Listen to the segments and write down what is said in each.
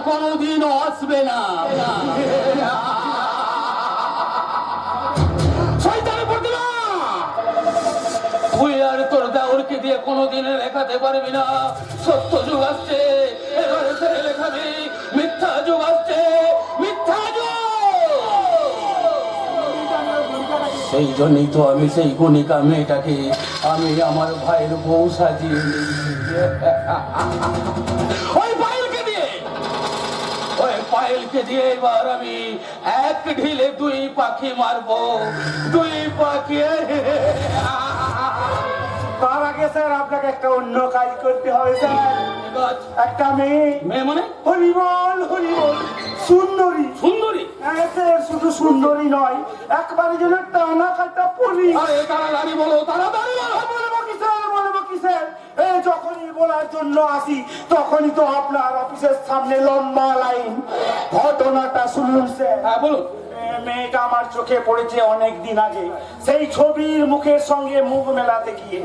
কোনোদিনও আসবে না। তুই আর তোর দেওরকে দিয়ে কোনোদিন লেখাতে পারবি না। সত্য যুগ আসছে, এবারে ছেড়ে লেখাবি। মিথ্যা যুগ আসছে, মিথ্যা যুগ। সেই জন্যই তো আমি সেই গণিকা মেয়েটাকে আমি আমার ভাইয়ের বউ সাজিয়ে ওই পায়েলকে দিয়ে এবার আমি এক ঢিলে দুই পাখি মারবো। দুই পাখি। তার আগে স্যার আপনাকে একটা অন্য কাজ করতে হবে স্যার। একটা মেয়ে মানে হরিবল হরিবল সুন্দরী। সুন্দরী? হ্যাঁ স্যার, শুধু সুন্দরী নয়, একবারে যেন টানা কাটা পরি। আরে তাড়াতাড়ি বলো, তাড়াতাড়ি বলো। বলবো কি স্যার, এই যখনই বলার জন্য আসি তখনই তো আপনার অফিসের সামনে লম্বা লাইন। ঘটনাটা শুনুন স্যার। হ্যাঁ বলুন। মেয়েটা আমার চোখে পড়েছে অনেক দিন আগে, সেই ছবির মুখের সঙ্গে মুখ মেলাতে গিয়ে।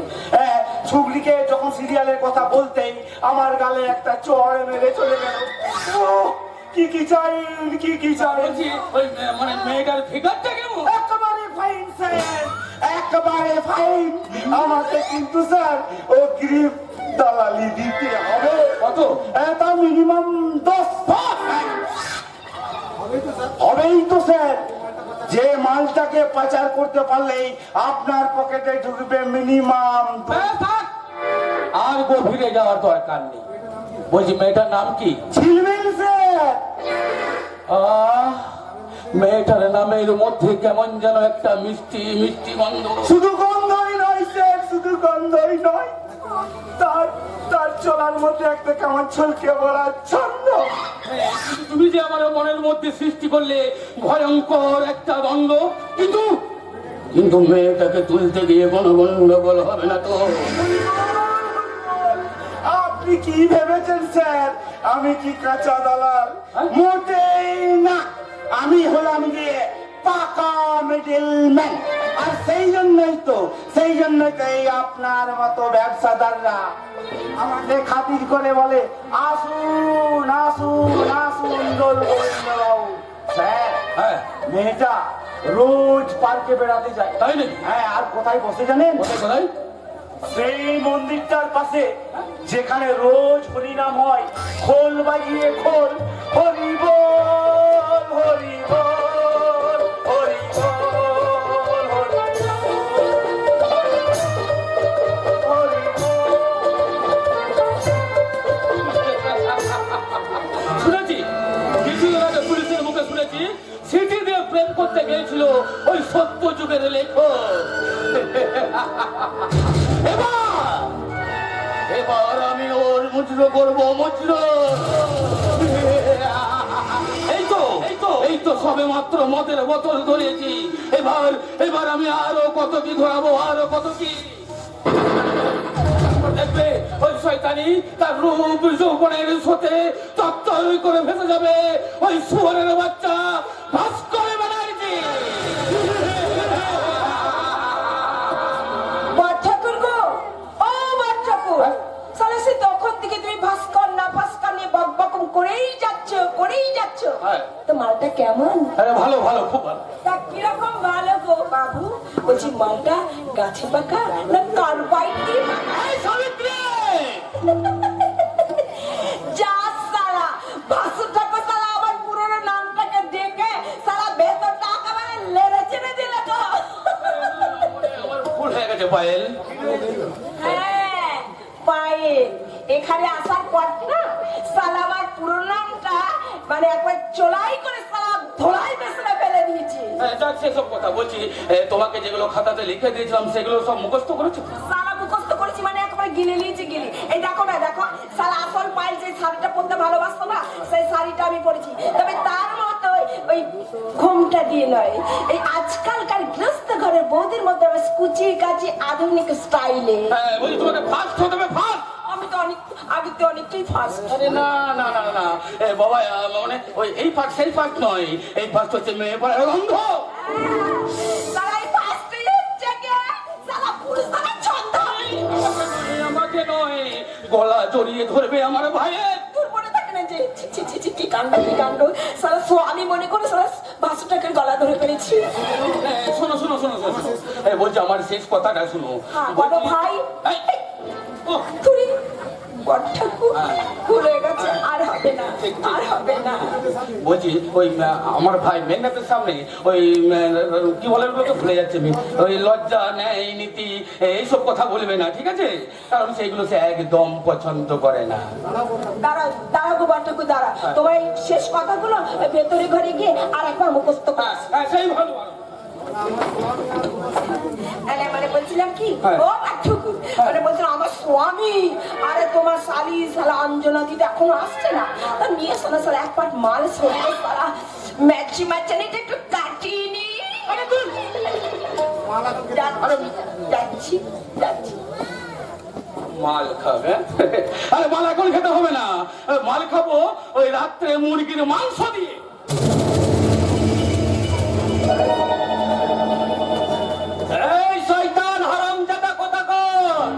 ছুগলিকে যখন সিরিয়ালের কথা বলতেই আমার গালে একটা চড় মেরে চলে গেল। কি চাই? ওই মানে মেয়েটার ফিগারটা কেমন? একেবারে ফাইন স্যার, একেবারে ফাইন। আমাকে কিন্তু স্যার ও গ্রিপ দালালি দিতে হবে। কত? তা মিনিমাম 10 হবেই তো স্যার। যে মালটাকে পাচার করতে পারলেই আপনার পকেটে ঢুকবে মিনিমাম। আর গভীরে যাওয়ার দরকার নেই। বলছি মেয়েটার নাম কি? ঝিলমিল স্যার। মেয়েটার নামের মধ্যে কেমন যেন একটা মিষ্টি মিষ্টি গন্ধ। শুধু গন্ধই নয় স্যার, শুধু গন্ধই নয়, তার চলার মধ্যে একটা কেমন ছলকে বলা ছন্দ। তুমি যে আমার মনের মধ্যে সৃষ্টি করলে ভয়ঙ্কর একটা গন্ধ, কিন্তু মেয়েটাকে তুলতে গিয়ে কোনো গন্ডগোল হবে না তো? আপনি কি ভেবেছেন স্যার আমি কি কাঁচা দালাল? মোটেই না, আমি হলাম গিয়ে পাকা মিডলম্যান। আর সেই জন্যই তো এই আপনার মতো ব্যবসাদাররা আমাকে খাতির করে বলে আসুন আসুন আসুন গোবিন্দবাবু। স্যার মেয়েটা রোজ পার্কে বেড়াতে যায়। তাই নাকি? হ্যাঁ, আর কোথায় বসে জানেন? কোথায়? সেই মন্দিরটার পাশে যেখানে রোজ হরিনাম হয়। খোল বাজিয়ে খোল, হরি বল হরি বল হরি বল হরি শুনেছি কিছুদিন আগে পুলিশের মুখে শুনেছি সিটি দিয়ে প্রেম করতে গিয়েছিল ওই সত্য যুগের লেখক। এবার আমি ওর মুচড়ো করবো, মুচড়ো। এই তো সবে মাত্র মদের বোতল ধরেছি। এবার আমি আরো কত কি ধরাবো, আরো কত কি। দেখবে ওই শয়তানি তার রূপ যৌবনের সাথে তত্তর করে ভেসে যাবে। ওই শুয়োরের বাচ্চা ভাস্কর ব্যানার্জি। তখন থেকে তুমি ভাস্কর না ভাস্কর নিয়ে বকবকম করেই যাচ্ছ। তো মালটা কেমন? ভালো ভালো, খুব ভালো। তা কিরকম ভালো গো বাবু? বলছি মালটা গাছে পাকা না কার্বাইড দিয়ে পাকা? যা সালা ভাসু ঠাকুর সালা আমার পুরনো নামটাকে দেখে সালা ভেতরটা একেবারে লেড়ে চেড়ে দিল তো। ভুল হয়ে গেছে পায়েল। হ্যাঁ পায়েল, এখানে আসার পর না সালা আমার পুরো নামটা মানে একবার চোলাই করে সালা ধোলাই বেসনে ফেলে দিয়েছি। যাক সেসব কথা বলছি, তোমাকে যেগুলো খাতাতে লিখে দিয়েছিলাম সেগুলো সব মুখস্থ করেছো? সালা মুখস্থ করেছি মানে একবার গিলে নিয়েছি গিলি। এই দেখো না, দেখো সালা আসল পায়েল যে শাড়িটা পরতে ভালোবাসতো না সেই শাড়িটা আমি পরেছি। তবে তার মতো ওই ঘুমটা দিয়ে নয়, এই আজকালকার গৃহস্থ ঘরের বৌদির মধ্যে কুচি কাচি আধুনিক স্টাইলে। হ্যাঁ বলি, তোমাকে ফার্স্ট হতে হবে, ফার্স্ট। আমি তো অনেকটাই ফার্স্ট। আরে না না না না, বাবা মানে ওই এই ফার্স্ট সেই ফার্স্ট নয়, এই ফার্স্ট হচ্ছে মেয়ে পড়ার গন্ধ। সালা এই ফার্স্টই হচ্ছে কে? সালা পুরুষ সালা ছন্দ। আমাকে নয়, গলা জড়িয়ে ধরবে আমার ভাইয়ের। তোর মনে থাকে না যে ছি ছি ছি কি কাণ্ড কি কাণ্ড, সারা আমি মনে করে সারা বাসুটাকে গলা ধরে ফেলেছি। শোনো শোনো শোনো শোনো, বলছি আমার শেষ কথাটা শুনো। বড় ভাই এই, ও, তুই বড় ঠাকুর ভুলে গেছে, আর হবে না, আর হবে না। বলছি ওই আমার ভাই মেঘনাথের সামনে ওই কি বলে ওগুলোকে ভুলে যাচ্ছে আমি, ওই লজ্জা ন্যায় নীতি এইসব কথা বলবে না, ঠিক আছে? কারণ সেইগুলো সে একদম পছন্দ করে না। দাঁড়া দাঁড়া গো বড় ঠাকুর দাঁড়া, তোমার এই শেষ কথাগুলো ভেতরে ঘরে গিয়ে আর একবার মুখস্থ কর। সেই ভালো ভালো। মানে বলছিলাম কি, হ্যাঁ। ও ঠাকুর, মানে বলছিলাম আমার স্বামী আরে তোমার শালি শালা অঞ্জনা দিদি এখনো আসছে না, তা নিয়ে শোনা শালা এক পাট মাল শরীরে সারা ম্যাচি ম্যাচানিটা একটু কাটিয়ে নি। যাচ্ছি যাচ্ছি। মাল খাবে? আরে মাল এখন খেতে হবে না, মাল খাবো ওই রাত্রে মুরগির মাংস দিয়ে। এই শয়তান হারামজাদা কোথাকার,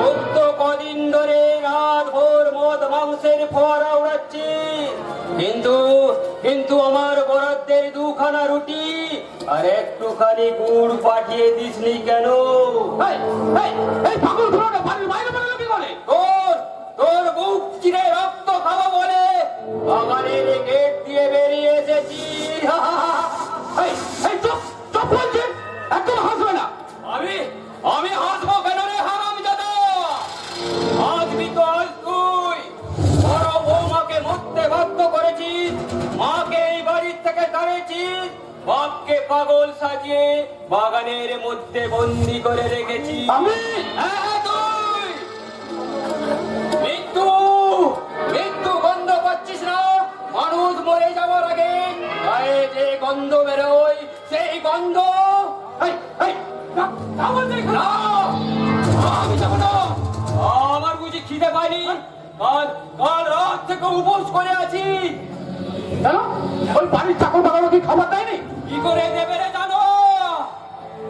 উক্ত কদিন ধরে রাত ভোর মদ মাংসের ফোয়ারা উড়াচ্ছি, কিন্তু কিন্তু আমার বরাদ্দের দুখানা রুটি আর একটুখানি গুড় পাঠিয়ে দিসনি কেন? এই পাগল ঘোড়াটা বাড়ির বাইরে বেরোলো কি করে? তোর বুক চিরে রক্ত খাবো বলে বাগানের গেট দিয়ে বেরিয়ে এসেছি। এই চুপ চুপ বলছি, একদম হাসবে না। আমি হাসবো কেন রে হারামজাদা? হাসবি তো আজ তুই। বড় বৌমাকে মরতে বাধ্য করেছিস, মাকে এই বাড়ির থেকে তাড়িয়েছিস, বাপকে পাগল সাজিয়ে বাগানের মধ্যে বন্দি করে রেখেছি আমি। হ্যাঁ তুই মৃত্যু মৃত্যু গন্ধ পাচ্ছিস না? মানুষ মরে যাওয়ার আগে গায়ে যে গন্ধ বেরোয় সেই গন্ধ। আমি যাবো না, আমার বুঝি খিদে পাইনি? কাল রাত থেকে উপোস করে আছি। কেন ওই বাড়ির চাকর বাগানো কি খাবার দেয়নি? কি করে দেবে রে জানো?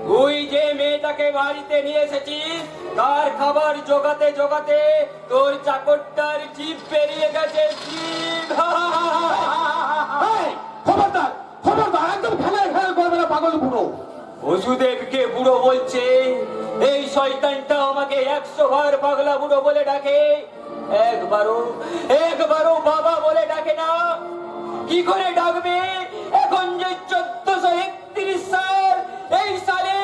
তুই যে মেয়েটাকে বাড়িতে নিয়ে এসেছিস তার খাবার জোগাতে জোগাতে তোর চাকরটার জিভ বেরিয়ে গেছে, জিভ। খবরদার খবরদার, একদম খেলায় খেলা করবে না পাগল বুড়ো। বসুদেবকে বুড়ো বলছে, এই শয়তানটা আমাকে 100 বার পাগলা বুড়ো বলে ডাকে, একবারও বাবা বলে ডাকে না। কি করে ডাকবে এখন যে 1431 সাল? এই সালে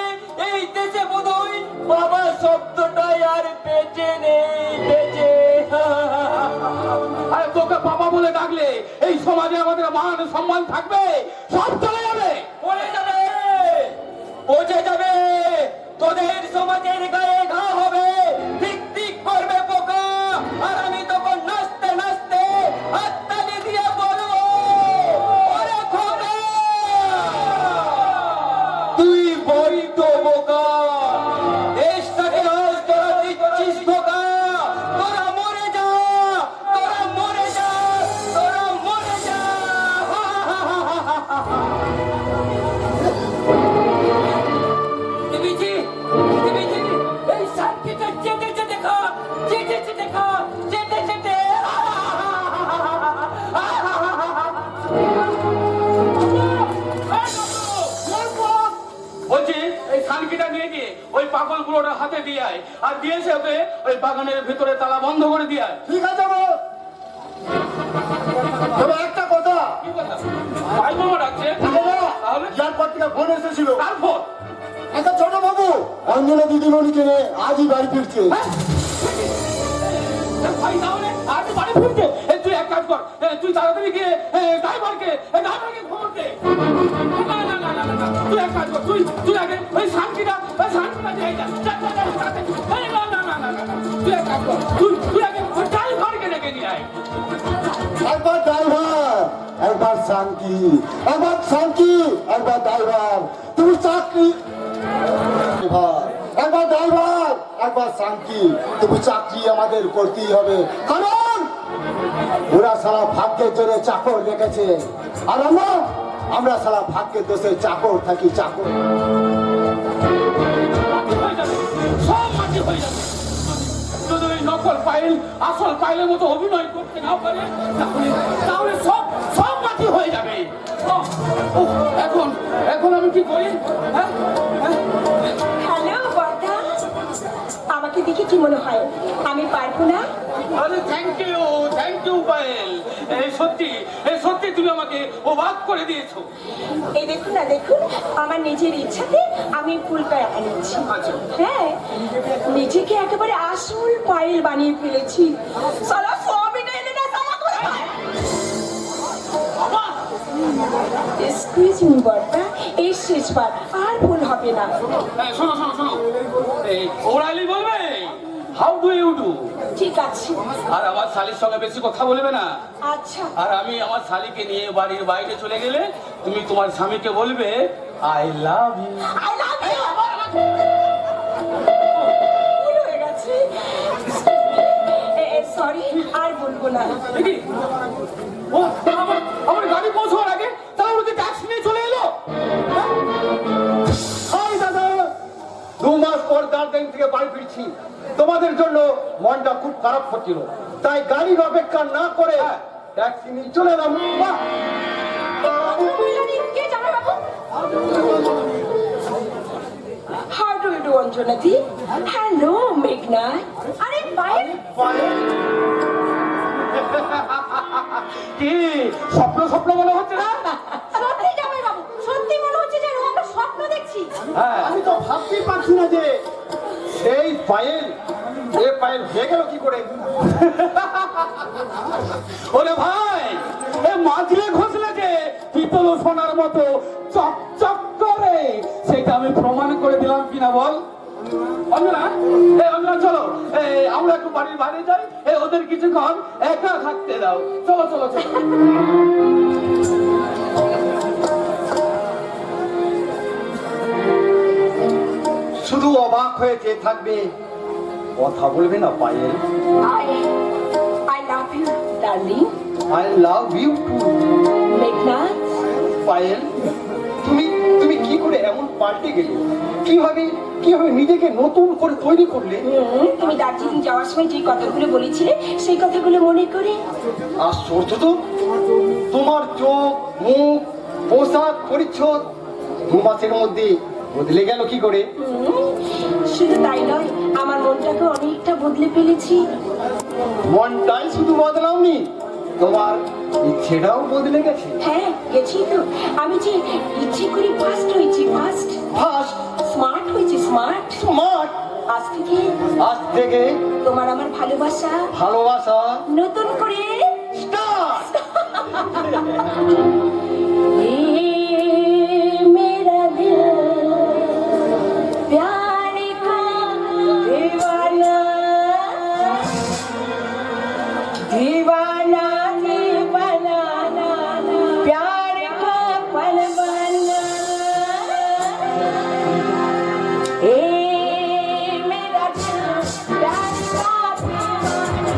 এই দেশে বোধহয় বাবা শব্দটাই আর বেঁচে নেই, বেঁচে। আরে তোকে বাবা বলে ডাকলে এই সমাজে আমাদের মান সম্মান থাকবে? সব চলে যাবে, পড়ে যাবে, পচে যাবে। তোদের সমাজের গায়ে ঘা হবে, ঠিক ঠিক করবে পোকা, আর আমি তখন নাচতে নাচতে হাততালি দিয়ে বলবো, ওরে খোদা তুই বই তো বোকা, দেশটাকে আজ তোরা দিচ্ছিস ধোকা। তোরা মরে যা, তোরা মরে যা, তোরা মরে যা। এই সাক্ষীটা চেটে চেটে খা, চেটে চেটে খা, চেটে চেটে। বলছি এই সানকিটা নিয়ে গিয়ে ওই পাগল গুলোটা হাতে দিয়ে আয়, আর দিয়েছে ওকে ওই বাগানের ভিতরে তালা বন্ধ করে দিয়ে আয়। ঠিক আছে গো। তবে একটা কথা, কি কথা? ভাই মামা ডাকছে তাহলে? যার পর থেকে ফোন এসেছিল। কার ফোন? আচ্ছা ছোট বাবু, অঞ্জনা দিদিমণিকে নিয়ে আজই বাড়ি ফিরছে। ভাই তাহলে আজ বাড়ি ফিরছে? তুই এক কাজ কর, তুই তাড়াতাড়ি গিয়ে ড্রাইভারকে খবর দে। না না না না না, তুই এক কাজ কর, তুই আগে ওই শান্তিটা দিয়ে যা। না না না না না, তুই এক কাজ কর, তুই আগে ওই ড্রাইভারকে ডেকে নিয়ে আয়। একবার ড্রাইভার, একবার শান্তি, একবার শান্তি, একবার ড্রাইভার। তুমি চাকরি একবার ড্রাইভার, একবার শান্তি, তুমি চাকরি আমাদের করতেই হবে, কারণ ওরা সারা ভাগ্যের জোরে চাকর রেখেছে, আর আমরা সারা ভাগ্যের দোষে চাকর থাকি, চাকর। হয়ে যাবে, সব মাটি হয়ে যাবে। যদি ওই নকল পায়েল আসল পায়েলের মতো অভিনয় করতে না পারে, তাহলে সব সব মাটি হয়ে যাবে। এখন এখন আমি কি করি? হ্যাঁ? হ্যালো বর্দা, আমাকে দেখে কি মনে হয় আমি পারবো না? আরে থ্যাংক ইউ পায়েল। এই সত্যি তুমি আমাকে অবাক করে দিয়েছো। এই দেখুন না, দেখুন আমার নিজের ইচ্ছাতে আমি ফুলটা আনিয়েছি। আচ্ছা। হ্যাঁ, নিজেকে একেবারে আসল পায়েল বানিয়ে ফেলেছি। সালা সবই এনে না সালা করে এক্সকিউজ মি বর্দা, এই শেষবার আর ভুল হবে না। শোনো এই ওরালি বলবে হাউ ডু ইউ ডু। ঠিক আছে। আর আমার শালির সঙ্গে বেশি কথা বলবে না। আচ্ছা। আর আমি আমার শালিকে নিয়ে বাড়ির বাইরে চলে গেলে তুমি তোমার স্বামীকে বলবে I love you. I love you. ভুল হয়ে গেছে, সরি, আর বলবো না। দেখি ও আমার গাড়ি পৌঁছানোর আগে তারা ওকে ট্যাক্সি নিয়ে চলে এলো। হাই দাদা, 2 মাস পর দার্জিলিং থেকে বাড়ি ফিরছি। তোমাদের জন্য মনটা খুব খারাপ হচ্ছিল, তাই গাড়ির অপেক্ষা না করে ট্যাক্সি নিয়ে চলে এলাম। বাহ! কে জানো বাবু? How do you do, অঞ্জনাদি? Hello, মেঘনা। আরে পায়েল। কি স্বপ্ন মনে হচ্ছে না? সত্যি জামাই বাবু, সত্যি মনে হচ্ছে যে আমরা স্বপ্ন দেখছি। হ্যাঁ, আমি তো ভাবতেই পারছি না যে সেই পায়েল হয়ে গেল কি করে। ওরে ভাই, এ মাঝলে ঘষলে যে পিতল ও সোনার মতো চকচক করে, সেটা আমি প্রমাণ করে দিলাম কিনা বল। অঞ্জনা চলো, আমরা একটু বাড়ির বাইরে যাই, ওদের কিছুক্ষণ একা থাকতে দাও। চলো। শুধু অবাক হয়ে যে থাকবে, কথা বলবে না Payel. I love you, darling. I love you too. মেঘনা, পায়েল, তুমি কি করে এমন পাল্টে গেলে? কিভাবে নিজেকে নতুন করে তৈরি করলে? তুমি দার্জিলিং যাওয়ার সময় যে কথাগুলো বলেছিলে সেই কথাগুলো মনে করে। আশ্চর্য তো, তোমার চোখ, মুখ, পোশাক, পরিচ্ছদ 2 মাসের মধ্যে বদলে গেল কি করে? শুধু তাই নয়, আমার মনটাকে অনেকটা বদলে ফেলেছি। মনটাই শুধু বদলাওনি, তোমার ইচ্ছেটাও বদলে গেছে। হ্যাঁ, গেছি তো। আমি যে ইচ্ছে করে ফার্স্ট হয়েছি, ফার্স্ট ফার্স্ট স্মার্ট হয়েছি, স্মার্ট। স্মার্ট। আজ থেকে তোমার আমার ভালোবাসা নতুন করে স্টার্ট। मेरा दिल प्यार का दीवाना दीवाना दीवाना प्यार का परवाना मेरा दिल प्यार का दीवाना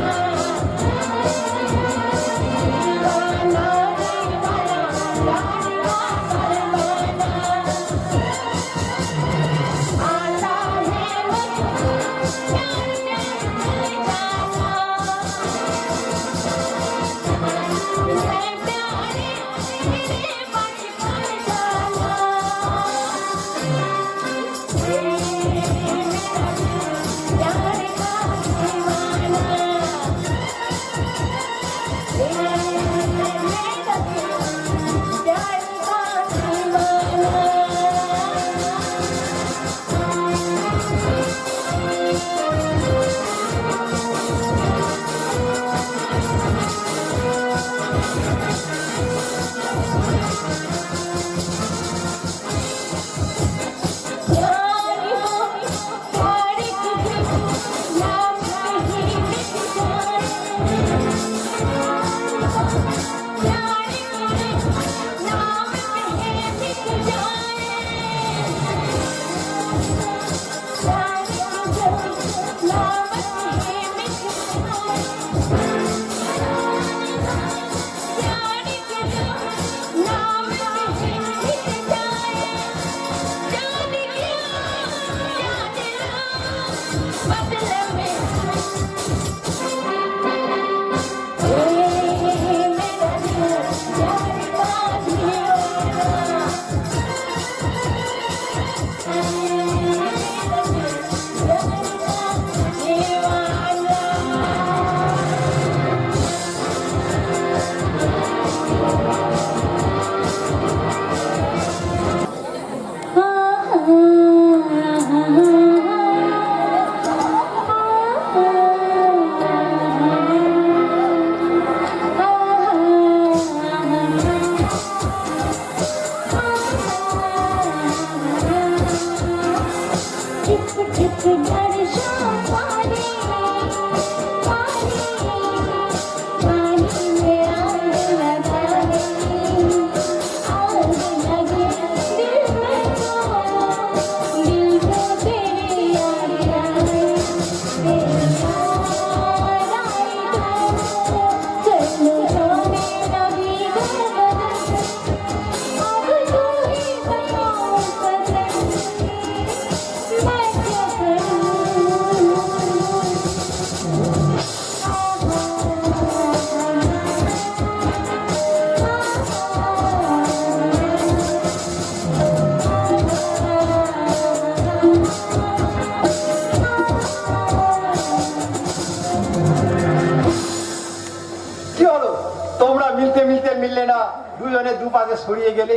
মিললে না, দুজনে দুপাশে সরিয়ে গেলে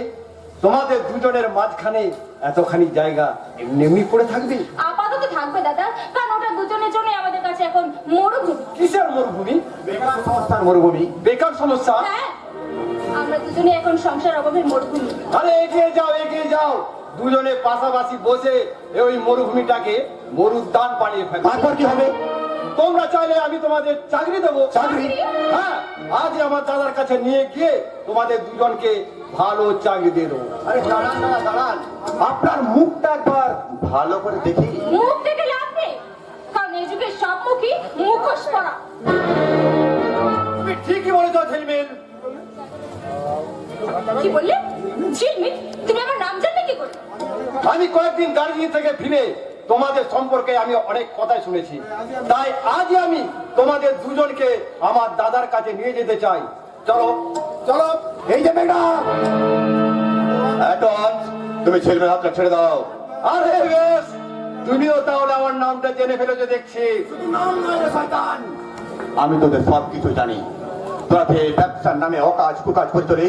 তোমাদের দুজনের মাঝখানে এতখানি জায়গা এমনি পড়ে থাকবে। আপাতত থাকবে দাদা, কারণ ওটা দুজনের জন্য আমাদের কাছে এখন মরুভূমি। কিসের মরুভূমি? বেকার সংস্থার মরুভূমি। বেকার সমস্যা? হ্যাঁ, আমরা দুজনে এখন সংসার অভাবের মরুভূমি। আরে এগিয়ে যাও, এগিয়ে যাও। দুজনে পাশাপাশি বসে ওই মরুভূমিটাকে মরুদ্যান বানিয়ে ফেলবে। তারপর কি হবে? তোমরা চাইলে আমি তোমাদের চাকরি দেবো। চাকরি? হ্যাঁ, আজ আমার দাদার কাছে নিয়ে গিয়ে তোমাদের দুজনকে ভালো চাকরি দিয়ে দেবো। আরে দাঁড়ান না, দাঁড়ান, আপনার মুখটা একবার ভালো করে দেখি। মুখ থেকে লাভ নেই, কারণ এই যুগের সব মুখই মুখোশ পরা। তুমি ঠিকই বলেছ ঝিলমিল। কি বললে? ঝিলমিল? তুমি আমার নাম জানলে কি করে? আমি কয়েকদিন দার্জিলিং থেকে ফিরে তোমাদের সম্পর্কে আমি অনেক কথাই শুনেছি, তাই আজ আমি তোমাদের দুজনকে আমার দাদার কাছে নিয়ে যেতে চাই। চলো চলো। এই যে ম্যাডাম, তুমি ছেলের হাতটা ছেড়ে দাও। আরে বেশ, তুমিও তাহলে আমার নামটা জেনে ফেলেছো দেখছি। নাম নয় শয়তান, আমি তোদের সব কিছু জানি। তোরা ব্যবসার নামে অকাজ কুকাজ করে চলে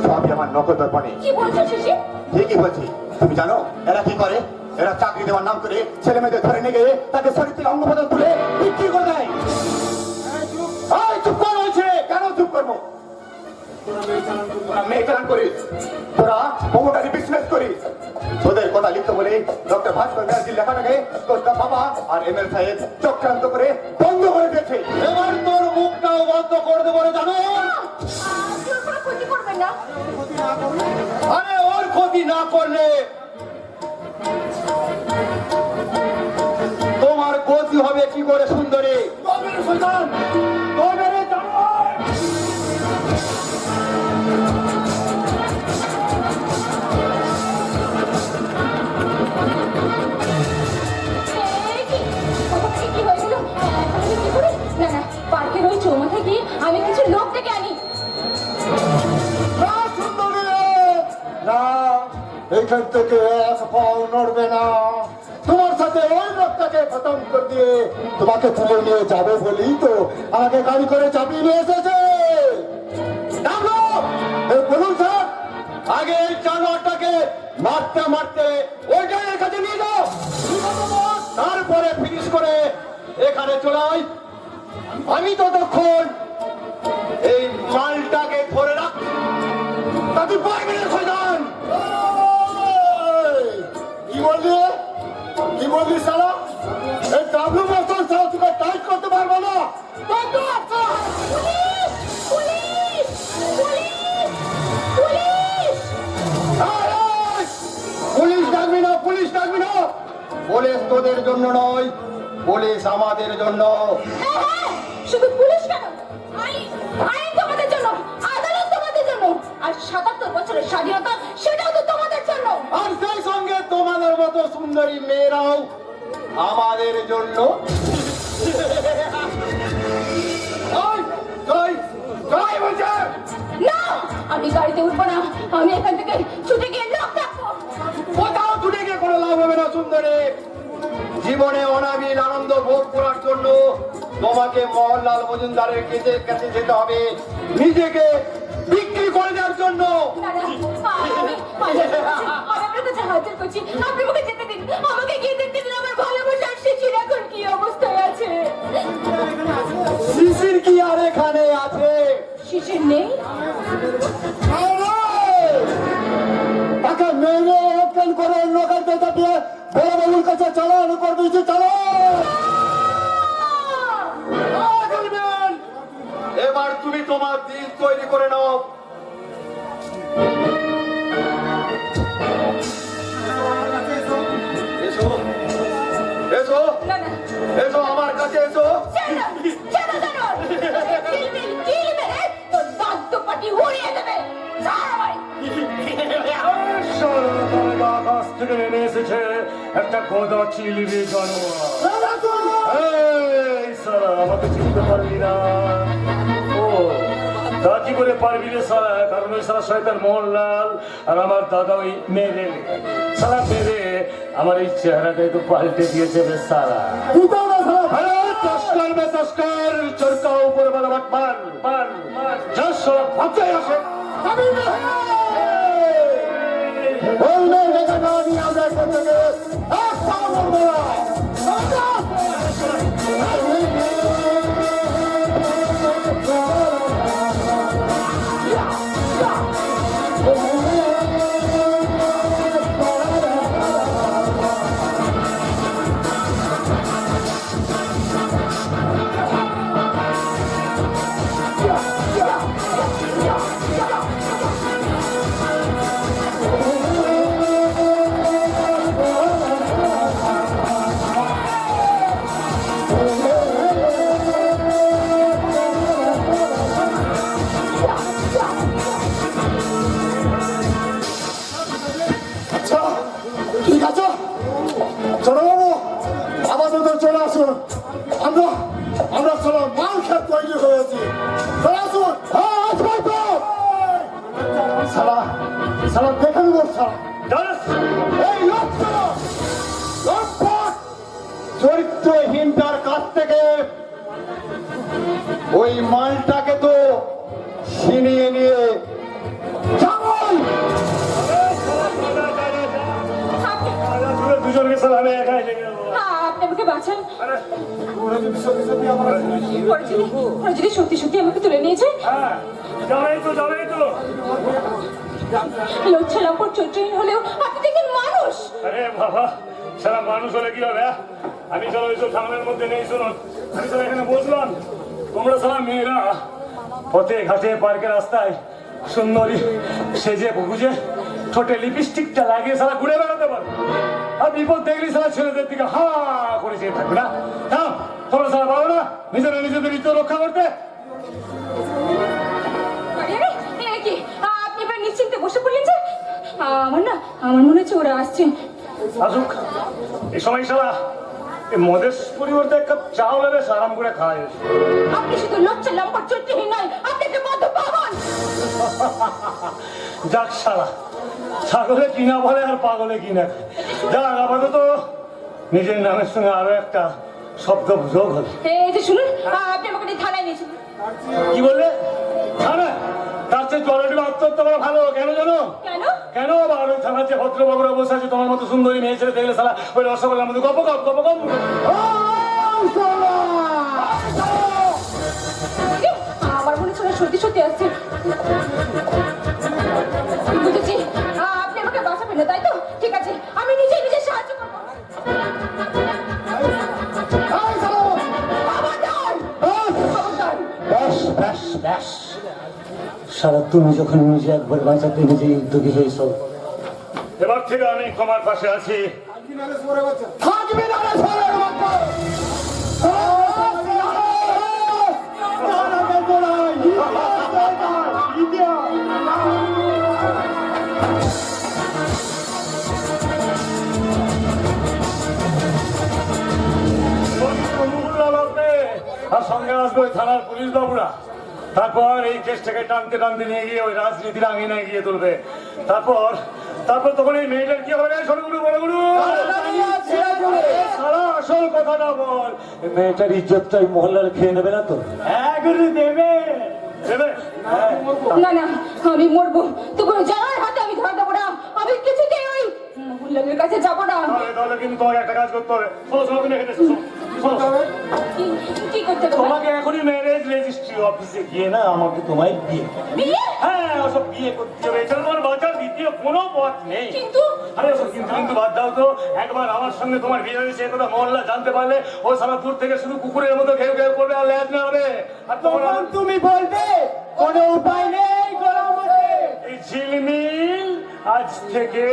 সবই আমার নকল দর্পণে। কি বলছো শিশির? ঠিকই বলছি। তুমি জানো এরা কি করে? এরা চাকরি দেওয়ার নাম করে ছেলে মেয়েদের ধরে নিয়ে গিয়ে তাদের শরীর থেকে অঙ্গ প্রদান তুলে বিক্রি করে দেয়। চুপ কর হয়েছে। কেন চুপ করবো? তোরা মেয়ে চালান করিস, তোরা প্রমোটারি বিজনেস করিস। তোদের কথা লিখতে বলে ডক্টর ভাস্কর ব্যানার্জির লেখাটাকে তোর বাবা আর এমএল সাহেব চক্রান্ত করে বন্ধ করে দিয়েছে। এবার তোর মুখটাও বন্ধ করে দেবো রে, জানো? আপনি ওর কোনো ক্ষতি করবেন না। আরে ওর ক্ষতি না করলে তোমার গতি হবে কি করে সুন্দরী? এই কি? ওখান থেকে কি হয়েছিল? এখন আমি কি করি? না না, পার্কের ওই চৌমাথায় গিয়ে আমি কিছু লোক ডেকে আনি। না সুন্দরী, না, এইখান থেকে এক পাও নড়বে না। তোমার সাথে ওই লোকটাকে খতম করে দিয়ে তোমাকে তুলে নিয়ে যাবে বলেই তো আমাকে গাড়ি করে চাপিয়ে নিয়ে এসেছে। বলুন স্যার, আগে এই জানোয়ারটাকে মারতে মারতে ওই জায়গার কাছে নিয়ে যাও, তারপরে ফিনিশ করে এখানে চলে আয়। আমি ততক্ষণ এই মালটাকে ধরে রাখ। তাতে পারবে না শয়তান। কি বললি? কি বললি সালা? এই ডাবলু মাস্টার সালা তোকে টাইট করতে পারবো না। পুলিশ! পুলিশ! পুলিশ! পুলিশ ডাকবি না, পুলিশ ডাকবি না। পুলিশ তোদের জন্য নয়, পুলিশ আমাদের জন্য। হ্যাঁ, হ্যাঁ, শুধু পুলিশ কেন, আইন আইন তোমাদের জন্য, আদালত তোমাদের জন্য, আর ৭৭ বছরের স্বাধীনতা সেটাও তো তোমাদের জন্য। আর সেই সঙ্গে তোমাদের মতো সুন্দরী মেয়েরাও আমাদের জন্য। না, আমি গাড়িতে উঠবো না, আমি এখান থেকে ছুটে গিয়ে লোক ডাকবো। কোথাও ছুটে গিয়ে কোনো লাভ হবে না সুন্দরী। জীবনে অনাবিল আনন্দ ভোগ করার জন্য তোমাকে মোহনলাল মজুমদারের কাছে যেতে হবে, নিজেকে বিক্রি করে দেওয়ার জন্য। না, না, আমি আপনার কাছে হাজির করছি, আপনি আমাকে যেতে দিন, আমাকে গিয়ে দেখতে দিন আমার ভালোবাসার শিশির এখন কি অবস্থায় আছে। শিশির কি আর এখানে আছে? শিশির নেই? তাকে মেরে অজ্ঞান করে অন্য কাছে চাপিয়ে বড় বাবুর কাছে চালান করে দিয়েছি। চলো এবার তুমি তোমার দিন তৈরি করে নাও। এসো এসো না, না, এসো আমার কাছে এসো। চলো, চলো, চলো। কিলবিল, কিলবিল, তোর দাঁত দুপাটি উড়িয়ে দেবে। ছাড় আমায়। আকাশ থেকে নেমে এসেছে একটা গদা চিলবে জানোয়ার। এই সালা, আমাকে চিনতে পারবি না? ও তা কি করে পারবি রে সালা? কারণ ওই সালা শয়তান মোহনলাল আর আমার দাদা ওই মেরে সালা মেরে আমার এই চেহারাটা একটু পাল্টে দিয়েছে রে সালা। তস্কর মে তস্কর, চরকা উপরে বলো মার মার মার। সব ভাবতেই আসে আমি ওই মেয়েটাকে না নিয়ে আমরা এখান থেকে এক পা নড়বো না। আচ্ছা ঠিক আছে ছোটবাবু আপাতত চলে আসুন আমরা আমরা চলো মাল খেত তৈরি হয়েছি চলে আসুন সারা সারা দেখে নেব সারা এই লম্পট চরিত্রহীনটার কাছ থেকে ওই মালটাকে তো ছিনিয়ে নিয়ে যাবই। দুজনকে সালামে একাই লেগে আপনি আমাকে বাঁচান। ওরা যদি সত্যি সত্যি আমাকে তুলে নিয়েছে, হ্যাঁ যাবেই তো লজ্জা লম্পট চরিত্রহীন হলেও আপনি দেখেন মানুষ। আরে বাবা সারা মানুষ হলে কি হবে আমি চলো ওইসব সামনের মধ্যে নেই শুনুন আমি চলো এখানে বসলাম তোমরা সারা মেয়েরা পথে ঘাটে পার্কে রাস্তায় সুন্দরী সেজে বুঝে ঠোঁটে লিপস্টিকটা লাগিয়ে সারা ঘুরে বেড়াতে পারো আর বিপদ দেখলি সারা ছেলেদের দিকে হা করে চেয়ে থাকবে না তোমরা সারা পারো না নিজেদের ইজ্জত রক্ষা করতে কি আপনি এবার নিশ্চিন্তে বসে পড়লেন যে? আমার মনে হচ্ছে ওরা আসছে। আসুক এই সময় সারা এই মদের পরিবর্তে এক কাপ চাউল এনে আরাম করে খায় আপনি শুধু লজ্জা লম্পট চরিত্রহীন নয়, আপনি একটা মধ্য পাগল। যাক শালা ছাগলে কিনা বলে আর পাগলে কিনা যাক আপাতত নিজের নামের সঙ্গে আরো একটা শব্দ যোগ হলো এই যে শুনুন, আপনি আমাকে নিয়ে থানায় নিয়েছেন। কি বললে থানা তার চেয়ে জলটি আত্মহত্যা করা ভালো কেন জানো কেন? কেন আবার ওই থানার যে ভদ্রবাবুরা বসে আছে তোমার মতো সুন্দরী মেয়ে ছেলে দেখলে সালা ওই রসগোল্লার মধ্যে গপ আমার মনে হচ্ছে ওরা সত্যি সত্যি আসছে। বুঝেছি, আপনি আমাকে বাঁচাবেন না তাই তো? ঠিক আছে, আমি নিজে সাহায্য করবো। সারা তুমি যখন নিজে একবার বাঁচাতে নিজে উদ্যোগী হয়েছ এবার থেকে আমি তোমার পাশে আছি থাকবে না রে ছোড়ের মতো। আর সঙ্গে আসবে ওই থানার পুলিশ বাবুরা তারপর এই কেসটাকে টানতে টানতে নিয়ে গিয়ে ওই রাজনীতির আঙিনায় গিয়ে তুলবে তারপর তখন এই মেয়েটার কি হবে ছোটগুলো বড়গুলো সারা আসল কথাটা বল এই মেয়েটার ইজ্জতটাই মহল্লার খেয়ে নেবে না তো? দেবে না না, আমি মরবো তবু জানার হাতে আমি ধরা দেবো না। আমি কিছুতেই ওই মহিলাদের কাছে যাবো না। তাহলে কিন্তু তোমাকে একটা কাজ করতে হবে কি করতে হবে? তোমাকে এখনই ম্যারেজ রেজিস্ট্রি অফিসে গিয়ে না আমাকে তোমায় বিয়ে বিয়ে? হ্যাঁ ওসব বিয়ে করতে হবে এছাড়া তোমার বাঁচার দ্বিতীয় কোনো পথ নেই কিন্তু আরে ওসব কিন্তু বাদ দাও তো একবার আমার সঙ্গে তোমার বিয়ে হয়েছে কথা মহল্লা জানতে পারলে ও সারা দূর থেকে শুধু কুকুরের মতো ঘেউ ঘেউ করবে আর লেজ না হবে আর তখন তুমি বলবে কোনো উপায় নেই এই ঝিলমিল আজ থেকে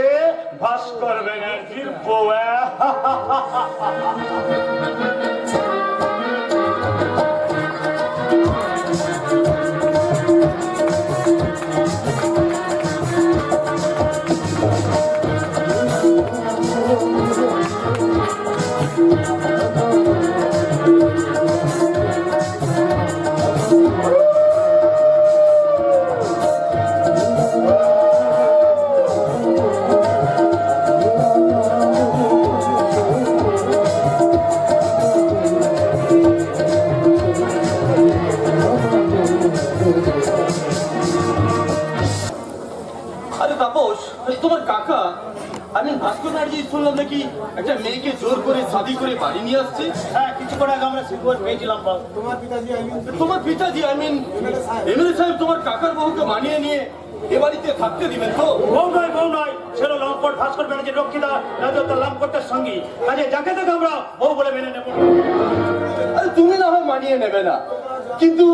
ভাস্কর ব্যানার্জির বউয়া তোমার কাকা আমি ভাস্কর ব্যানার্জি শুনলাম নাকি একটা মেয়েকে জোর করে শাদি করে বাড়ি নিয়ে আসছে। হ্যাঁ, কিছুক্ষণ আগে আমরা সিকিউর পেয়েছিলাম বাবু। তোমার পিতাজি এমএলএ সাহেব তোমার কাকার বহুকে মানিয়ে নিয়ে এ বাড়িতে থাকতে দিবেন তো? বউ নয়, ছিল লম্পট ভাস্কর ব্যানার্জির রক্ষিতা রাজত্ব লম্পটের সঙ্গী, কাজে যাকে তাকে আমরা বউ বলে মেনে নেব। আরে তুমি না হয় মানিয়ে নেবে না, কিন্তু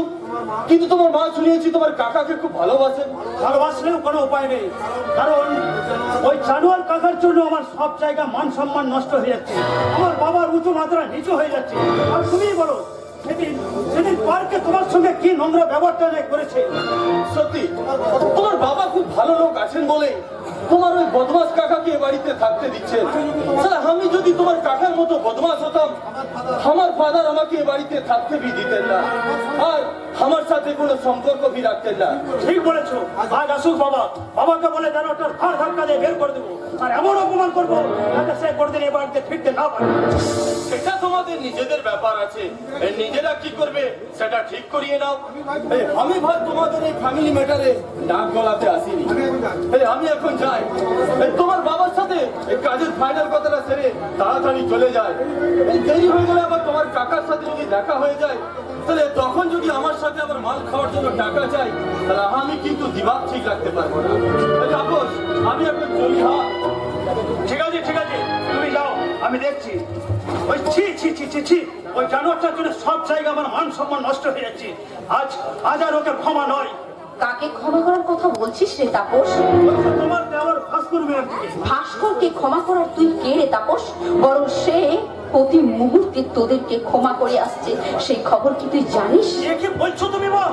কিন্তু তোমার মা শুনিয়েছি তোমার কাকাকে খুব ভালোবাসেন। ভালোবাসলেও কোনো উপায় নেই, কারণ ওই জানোয়ার কাকার জন্য আমার সব জায়গা মান সম্মান নষ্ট হয়ে যাচ্ছে, আমার বাবার উঁচু মাত্রা নিচু হয়ে যাচ্ছে। আর তুমিই বলো, সেদিন পার্কে তোমার সঙ্গে কি নোংরা ব্যবহারটা করেছে। সত্যি তোমার বাবা খুব ভালো লোক আছেন বলে তোমার ওই বদমাস কাকাকে এ বাড়িতে থাকতে দিচ্ছেন। তাহলে আমি যদি তোমার কাকার মতো বদমাস হতাম, আমার ফাদার আমাকে এ বাড়িতে থাকতে বি দিতেন না, আর আমার সাথে কোনো সম্পর্ক বি রাখতেন না। ঠিক বলেছো, আজ আসুক বাবা, বাবাকে বলে যেন ওটার ঘাড় ধাক্কা দিয়ে বের করে দেবো, আর এমন অপমান করবো যাতে সে কোনোদিন এ বাড়িতে ফিরতে না পারে। সেটা তোমাদের নিজেদের ব্যাপার আছে, নিজেরা কি করবে সেটা ঠিক করিয়ে নাও। আমি ভাই তোমাদের এই ফ্যামিলি ম্যাটারে নাক গলাতে আসিনি। আমি এখন যাই, তোমার বাবার সাথে কাজের ফাইনাল কথাটা সেরে তাড়াতাড়ি চলে যায়। দেরি হয়ে গেলে আবার তোমার কাকার সাথে যদি দেখা হয়ে যায়, তাহলে তখন যদি আমার সাথে আবার মাল খাওয়ার জন্য টাকা চাই, তাহলে আমি কিন্তু দিমাগ ঠিক রাখতে পারবো না। তাপস, আমি এখন চলি। হ্যাঁ ঠিক আছে, তুমি যাও, আমি দেখছি। ওই ছি, ওই জানোয়ারটার জন্য সব জায়গা আমার মান সম্মান নষ্ট হয়ে যাচ্ছে। আজ আর ওকে ক্ষমা নয়। কাকে ক্ষমা করার কথা বলছিস রে তাপস? তোমার দেওয়ার ভাস্কর ব্যানার্জি। ভাস্করকে ক্ষমা করার তুই কে রে তাপস? বরং সে প্রতি মুহূর্তে তোদেরকে ক্ষমা করে আসছে, সেই খবর কি তুই জানিস? কি বলছো তুমি মা?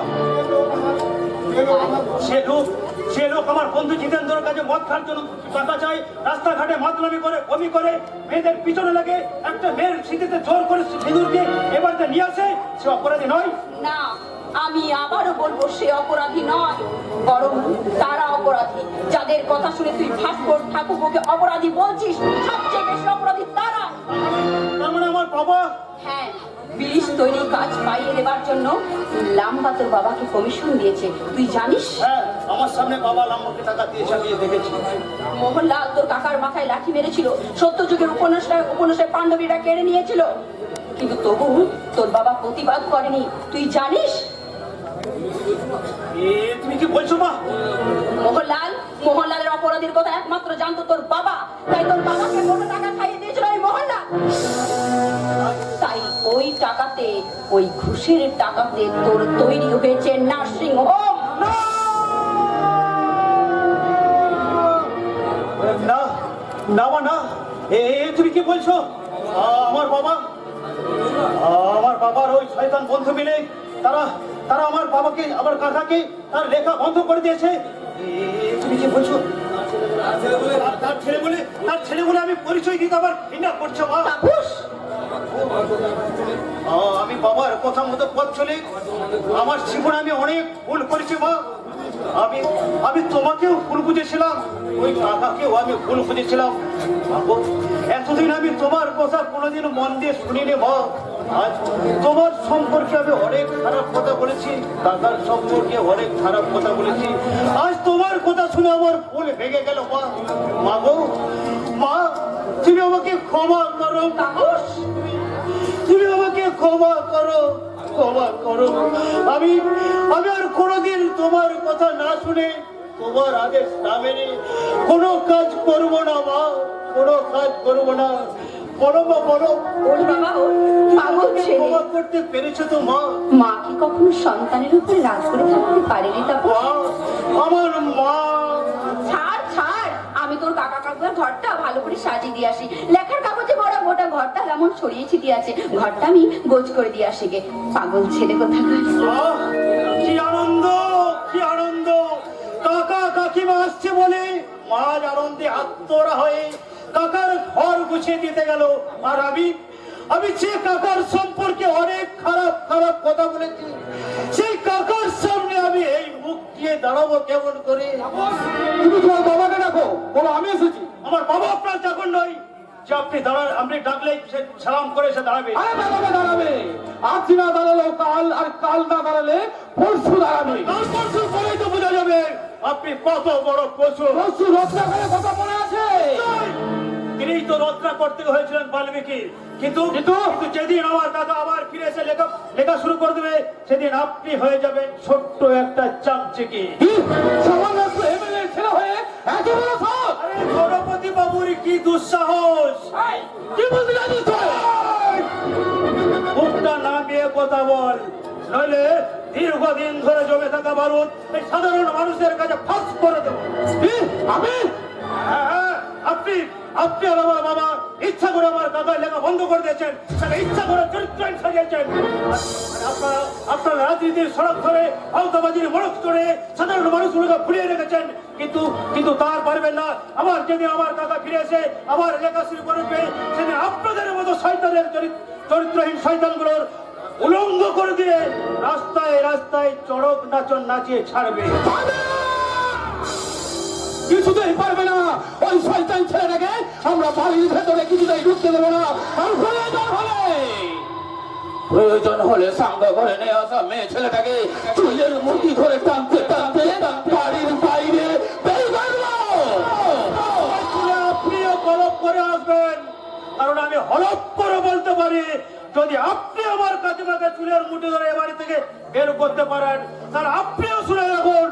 সে লোক আমার বন্ধু জিতেন্দ্রের কাছে মদ খাওয়ার জন্য টাকা চায়, রাস্তাঘাটে মাতলামি করে, বমি করে, মেয়েদের পিছনে লাগে, একটা মেয়ের স্মৃতিতে জোর করে সিঁদুরকে এবারে নিয়ে আসে। সে অপরাধী নয়? না, আমি আবারও বলবো সে অপরাধী নয়, বরং তারা অপরাধী যাদের কথা শুনে তুই ভাস্কর ঠাকুরকে অপরাধী বলছিস। সবচেয়ে বেশি অপরাধী তারা। তার মানে আমার বাবা? হ্যাঁ, ব্রিজ তৈরির কাজ পাইয়ে দেবার জন্য লাম্বা তোর বাবাকে কমিশন দিয়েছে, তুই জানিস? হ্যাঁ, আমার সামনে বাবা লাম্বাকে টাকা দিয়েছে, আমি দেখেছি। মোহনলাল তোর কাকার মাথায় লাঠি মেরেছিল, সত্যযুগের উপন্যাসে পাণ্ডবীরা কেড়ে নিয়েছিল, কিন্তু তবু তোর বাবা প্রতিবাদ করেনি, তুই জানিস? তুমি কি বলছো মা? মোহনলালের অপরাধীর কথা একমাত্র জানতো তোর বাবা, তাই তোর বাবাকে কত টাকা খাইয়ে দিয়েছিল ওই মোহনলাল। তাই ওই টাকাতে, ওই ঘুষের টাকাতে তোর তৈরি হয়েছে নার্সিং হোম। না, তুমি কি বলছো? আমার বাবার ওই শয়তান বন্ধু মিলে তারা আমার বাবাকে, আমার কাকাকে তার লেখা বন্ধ করে দিয়েছে। তুমি কি বলছো? তার ছেলে বলে আমি পরিচয় দিতে আবার ঘৃণা করছো মা? আমি বাবার কথা মতো পথ চলে আমার জীবনে আমি অনেক ভুল করেছি মা। আমি তোমাকেও ভুল বুঝেছিলাম, ওই কাকাকেও আমি ভুল বুঝেছিলাম। এতদিন আমি তোমার কথা কোনোদিন মন দিয়ে শুনিনি মা। আজ তোমার সম্পর্কে আমি অনেক খারাপ কথা বলেছি, কাকার সম্পর্কে অনেক খারাপ কথা বলেছি। আজ তোমার কথা শুনে আমার ভুল ভেঙে গেল মা। মা গো, মা তুমি আমাকে ক্ষমা করো। তুমি আমাকে ক্ষমা করো। আমি আর কোনোদিন তোমার কথা না শুনে, তোমার আদেশ না মেনে কোনো কাজ করবো না মা, কোনো কাজ করবো না। বলো মা, বলো, ক্ষমা করতে পেরেছো তো মা? মা কি কখনো সন্তানের উপরে রাগ করে থাকতে পারে রে তাপস? আমার মা। ছাড়, আমি তোর কাকা কাকুর ঘরটা ভালো করে সাজিয়ে দিয়ে আসি, লেখার কাগজে ভরা গোটা ঘরটা এমন ছড়িয়ে ছিটিয়ে আছে, ঘরটা আমি গোছ করে দিয়ে আসি গে। পাগল ছেলে কোথাকার। কি আনন্দ! কাকা কাকিমা আসছে বলে মা আনন্দে আত্মরা হয়ে কাকার ঘর গুছিয়ে দিতে গেল, আর আমি যে কাকার সম্পর্কে অনেক খারাপ কথা বলেছি, সেই কাকার সামনে আমি এই মুখ দিয়ে দাঁড়াবো কেমন করে? তুমি তোমার বাবাকে ডাকো, বলো আমি এসেছি। আমার বাবা আপনার চাকর নয় যে আপনি আপনি ডাকলে সে সালাম করে সে দাঁড়াবে। দাঁড়াবে, আজ না দাঁড়ালো কাল, আর কাল না দাঁড়ালে পরশু দাঁড়াবে। কাল পরশু পরেই তো বোঝা যাবে আপনি কত বড় পশু। পশু রত্নাকরের কথা মনে আছে? তিনি তো রত্না করতে হয়েছিলেন বাল্মীকি, কিন্তু যেদিন আমার দাদা আবার ফিরে এসে লেখা শুরু করে দেবে, সেদিন আপনি হয়ে যাবেন ছোট্ট একটা চামচিকি। সামান্য একটু এমএলএ ছেলে হয়ে এত বড় সাহস! আরে গণপতি বাবুর কি দুঃসাহস! এই, কি বলতে যাচ্ছিস তুই? মুখটা নামিয়ে কথা বল, নইলে দীর্ঘদিন ধরে জমে থাকা বারুদ এই সাধারণ মানুষের কাছে ফাঁস করে দেবো। কি? আমি? হ্যাঁ, আপনি আপনি আর আমার বাবা ইচ্ছা করে আমার দাদার লেখা বন্ধ করে দিয়েছেন, তাকে ইচ্ছা করে চরিত্রায়ণ সাজিয়েছেন। আপনার রাজনীতির সড়ক ধরে আওতাবাজির মরক করে সাধারণ মানুষগুলোকে ফুলিয়ে রেখেছেন, কিন্তু তার পারবেন না। যেদিন আমার দাদা ফিরে এসে আবার লেখা শুরু করবে, সেদিন আপনাদের মতো শয়তানের চরিত্রহীন শয়তানগুলোর উলঙ্গ করে দিয়ে রাস্তায় রাস্তায় চড়ক নাচন নাচিয়ে ছাড়বে। কিছুতেই পারবে না। ওই শয়তান ছেলেটাকে আমরা বাড়ির ভেতরে কিছুতেই ঢুকতে দেবো না। আর প্রয়োজন হলে সাঙ্গ ঘরে নিয়ে আসা মেয়ে ছেলেটাকে চুলের মুঠি ধরে টানতে টানতে বাড়ির বাইরে বের করবো। আপনিও হলপ করে আসবেন, কারণ আমি হলপ করে বলতে পারি, যদি আপনি আমার কাকিমাকে চুলের মুঠি ধরে এ বাড়ি থেকে বের করতে পারেন, তাহলে আপনিও শুনে রাখুন,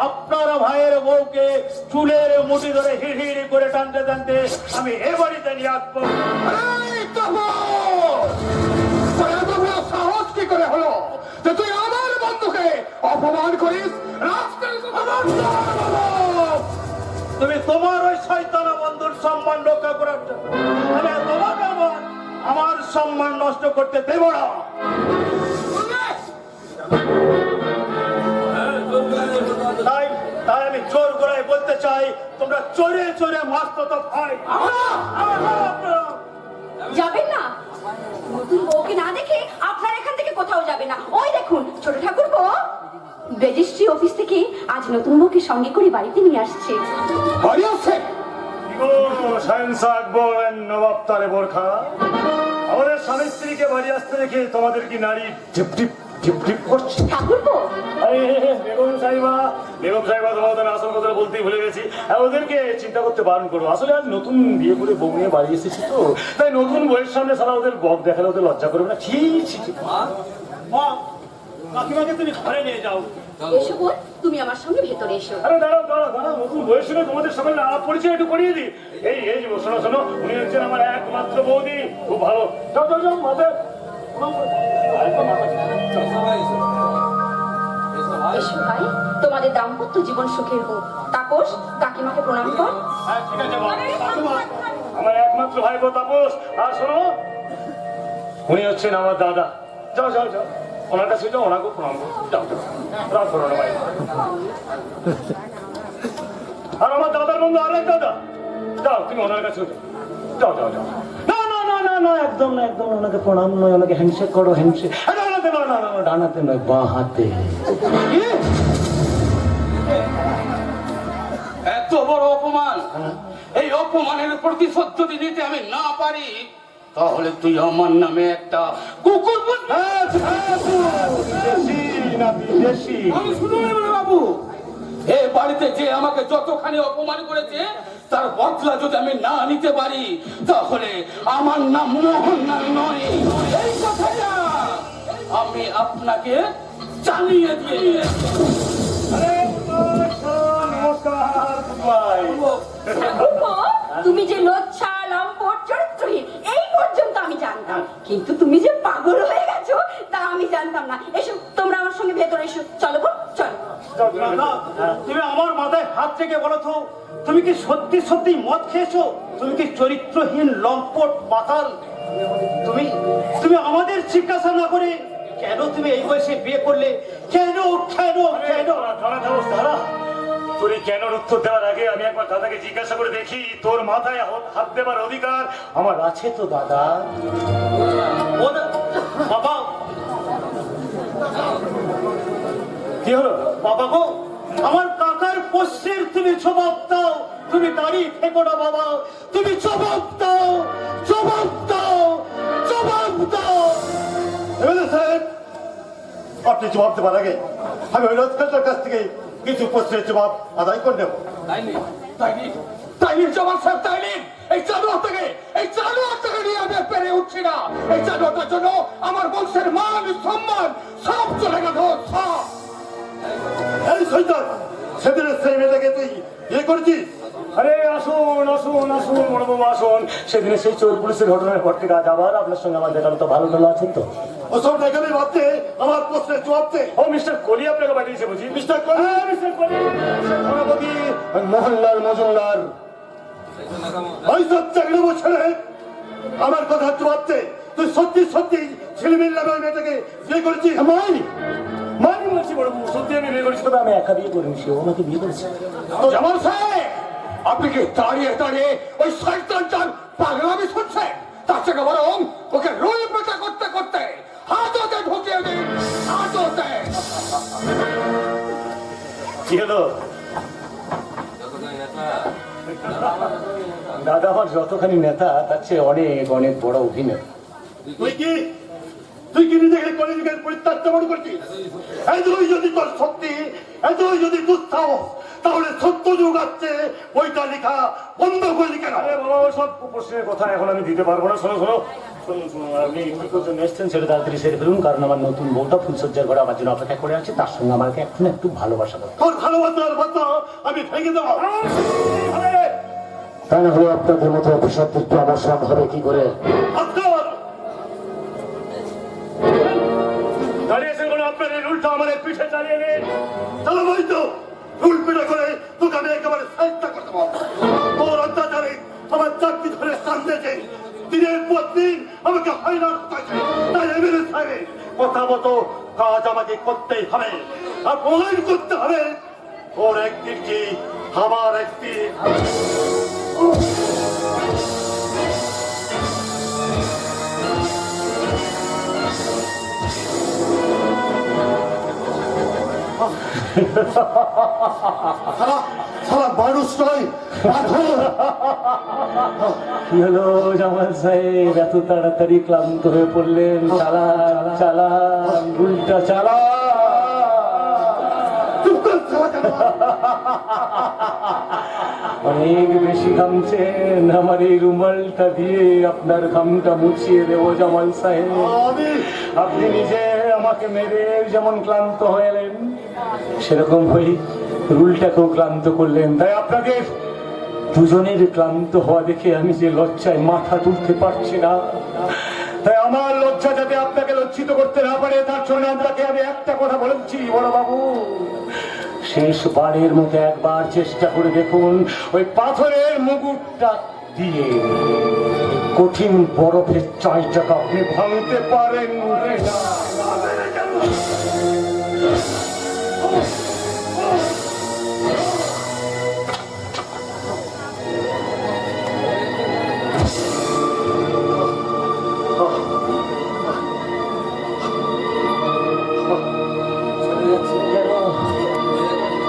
আপনার ভাইয়ের বউকে চুলের মুঠি ধরে হিড় করে টানতে টানতে আমি এ বাড়িতে নিয়ে আসবো। সাহস কি করে হলো যে তুই আমার বন্ধুকে অপমান করিস? তুমি তোমার ওই শয়তানা বন্ধুর সম্মান রক্ষা করার জন্য আমি তোমাকে আমার সম্মান নষ্ট করতে দেব না। তাই আমি জোর গলায় বলতে চাই, তোমরা চোরে চোরে মাস্ত তো ভাই। যাবেন না? নতুন বউকে না দেখে আপনার এখান থেকে কোথাও যাবে না। ওই দেখুন ছোট ঠাকুর বউ রেজিস্ট্রি অফিস থেকে আজ নতুন বউকে সঙ্গে করে বাড়িতে নিয়ে আসছে। বাড়ি আসছে? নবাব তারে বোরখা, আমাদের স্বামী স্ত্রীকে বাড়ি আসতে দেখে তোমাদের কি নারী টিপ করছে? ঠাকুর বউ বেগম সাহেবা তোমাদের আসল কথা বলতেই ভুলে গেছি। ওদেরকে চিন্তা করতে বারণ করো। আসলে আজ নতুন বিয়ে করে বউ নিয়ে বাড়ি এসেছি তো, তাই নতুন বউয়ের সামনে সারা ওদের বক দেখালে ওদের লজ্জা করবে না। ঠিক মা, কাকিমাকে তুমি ঘরে নিয়ে যাও। এসো বোন, তুমি আমার সঙ্গে ভেতরে এসো। আরে দাঁড়াও, নতুন বউয়ের সঙ্গে তোমাদের সঙ্গে আলাপ পরিচয় একটু করিয়ে দিই। এই শোনো, উনি হচ্ছেন আমার একমাত্র বৌদি, খুব ভালো। যাও মাথায় এসো ভাই, তোমাদের দাম্পত্য জীবন সুখের হোক। তাপস, কাকিমাকে প্রণাম কর। হ্যাঁ, ঠিক আছে মা। আমার একমাত্র ভাইপো তাপস। আর শোনো, উনি হচ্ছেন আমার দাদা। যাও ওনার কাছে যাও, ওনাকে প্রণাম করো। যাও রাত করো না ভাই। আর আমার দাদার বন্ধু আরেক দাদা, যাও তুমি ওনার কাছে যাও। না, একদম না, ওনাকে প্রণাম নয়, ওনাকে হ্যান্ডশেক করো। ডানাতে নয়, বাঁ হাতে। এত বড় অপমান! এই অপমানের প্রতিশোধ যদি নিতে আমি না পারি, তাহলে তুই আমার নামে একটা কুকুর বাবু। এই বাড়িতে যে আমাকে যতখানি অপমান করেছে, তার বদলা যদি আমি না নিতে পারি, তাহলে আমার নাম মোহনলাল নয়। এই কথাটা আমি আপনাকে জানিয়ে দিয়ে তুমি যে লজ্জা লম্পট চরিত্রহীন এই পর্যন্ত আমি জানতাম, কিন্তু তুমি যে পাগল হয়ে গেছো তা আমি জানতাম না। এসো তোমরা আমার সঙ্গে ভেতরে এসো। চলো বোন, চলো। তুমি আমার মাথায় হাত থেকে বলো তো, তুমি কি সত্যি মদ খেয়েছো? তুমি কি চরিত্রহীন লম্পট মাতাল? তুমি আমাদের জিজ্ঞাসা না করে কেন তুমি এই বয়সে বিয়ে করলে? কেন? তুই কেন উত্তর দেওয়ার আগে আমি একবার দাদাকে জিজ্ঞাসা করে দেখি, তোর মাথায় হাত দেবার অধিকার আমার আছে তো দাদা? বাবা, কি হলো বাবা গো? আমার কাকার পোষ্যের তুমি জবাব দাও। তুমি দাঁড়িয়ে থেকো না বাবা, তুমি জবাব দাও। আপনি জবাব দেবার আগে আমি ওই রথকার কাছ থেকে কিছু প্রশ্নের জবাব আদায় করে নেব। তাইলির জবাব স্যার, তাইলির এই জানোয়ার থেকে নিয়ে আমি আর পেরে উঠছি না। এই জানোয়ারটার জন্য আমার বংশের মান সম্মান সব চলে গেল সব। এই শয়তান, সেদিনের সেই মেয়েটাকে তুই বিয়ে করেছিস? আরে আসুন আসুন আসুন বড়বাবু আসুন। সেদিনে সেই চোর পুলিশের ঘটনার পর থেকে আজ আবার আপনার সঙ্গে আমার দেখানো তো ভালো ভালো আছেন তো? ওসব দেখাবি ভাবতে আমার প্রশ্নের জবাব দে। ও মিস্টার কোলি আপনাকে পাঠিয়েছে বুঝি? মিস্টার কোলি, মিস্টার কোলি, সভাপতি মোহনলাল মজুমদার, ওই সব চাকরি ছেড়ে আমার কথা জবাব দে। তুই সত্যি সত্যি ছেলেমেয়ের নামে ওই মেয়েটাকে বিয়ে করেছিস? মানি মানি বলছি বড়বাবু, সত্যি আমি বিয়ে করেছি, তবে আমি একা বিয়ে করিনি, সেও আমাকে বিয়ে করেছে। তো জামাল সাহেব, আপনি কি দাঁড়িয়ে দাঁড়িয়ে ওই শয়তানটার পাগলামি শুনছেন? তার থেকে বরং ওকে রোল পেটা করতে করতে হাততে ঢুকিয়ে দিন, হাততে। কি হলো দাদা? আমার যতখানি নেতা তার চেয়ে অনেক অনেক বড় অভিনেতা। তুই কি নিজেকে কলিযুগের পরিত্যাগ করছিস? এতই যদি তোর সত্যি, এতই যদি দুঃসাহস, তাহলে সত্য যুগ আসছে ওইটা লেখা বন্ধ করলি কেন? আরে বাবা, সব প্রশ্নের কথা এখন আমি দিতে পারবো না। শোনো শোনো শুনুন শুনুন, আপনি কি করছেন এসছেন সেটা তাড়াতাড়ি সেরে ফেলুন, কারণ আমার নতুন বউটা ফুলসজ্জার ঘরে আমার জন্য অপেক্ষা করে আছে। তার সঙ্গে আমাকে এখন একটু ভালোবাসা করো। তোর ভালোবাসার কথা আমি ভেঙে দেবো। তা না হলে আপনাদের মতো অফিসারদেরকে আমার সামনে হবে কি করে? দাঁড়িয়েছেন কোনো আপনার এই রুলটা আমার পিঠে চালিয়ে নেন। তাহলে বই তো রুল পেটা করে তোকে আমি একেবারে সাহিত্য করতে পারবো। তোর অত্যাচারে আমার চাকরি ধরে কান্দেছে, দিনের পর দিন আমাকে হয়রান করছে। তাই এমএলএ সাহেব কথা মতো কাজ আমাকে করতেই হবে, আর প্রমাণ করতে হবে ওর একদিন কি আমার একদিন। সারা মানুষ নয়, কি হলো জামাল সাহেব, এত তাড়াতাড়ি ক্লান্ত হয়ে পড়লেন? চালান চালান, রুলটা চালা। অনেক বেশি ঘামছেন, আমার এই রুমালটা দিয়ে আপনার ঘামটা মুছিয়ে দেবো জামাল সাহেব। আপনি নিজে আমাকে মেরে যেমন ক্লান্ত হলেন, সেরকম ওই রুলটাকেও ক্লান্ত করলেন। তাই আপনাদের দুজনের ক্লান্ত হওয়া দেখে আমি যে লজ্জায় মাথা তুলতে পারছি না। তাই আমার লজ্জা যাতে আপনাকে লজ্জিত করতে না পারে, তার জন্য আপনাকে আমি একটা কথা বলেছি বড় বাবু, শেষবারের মতো একবার চেষ্টা করে দেখুন ওই পাথরের মুকুটটা দিয়ে কঠিন বরফের চাইটাকে আপনি ভাঙতে পারেন না।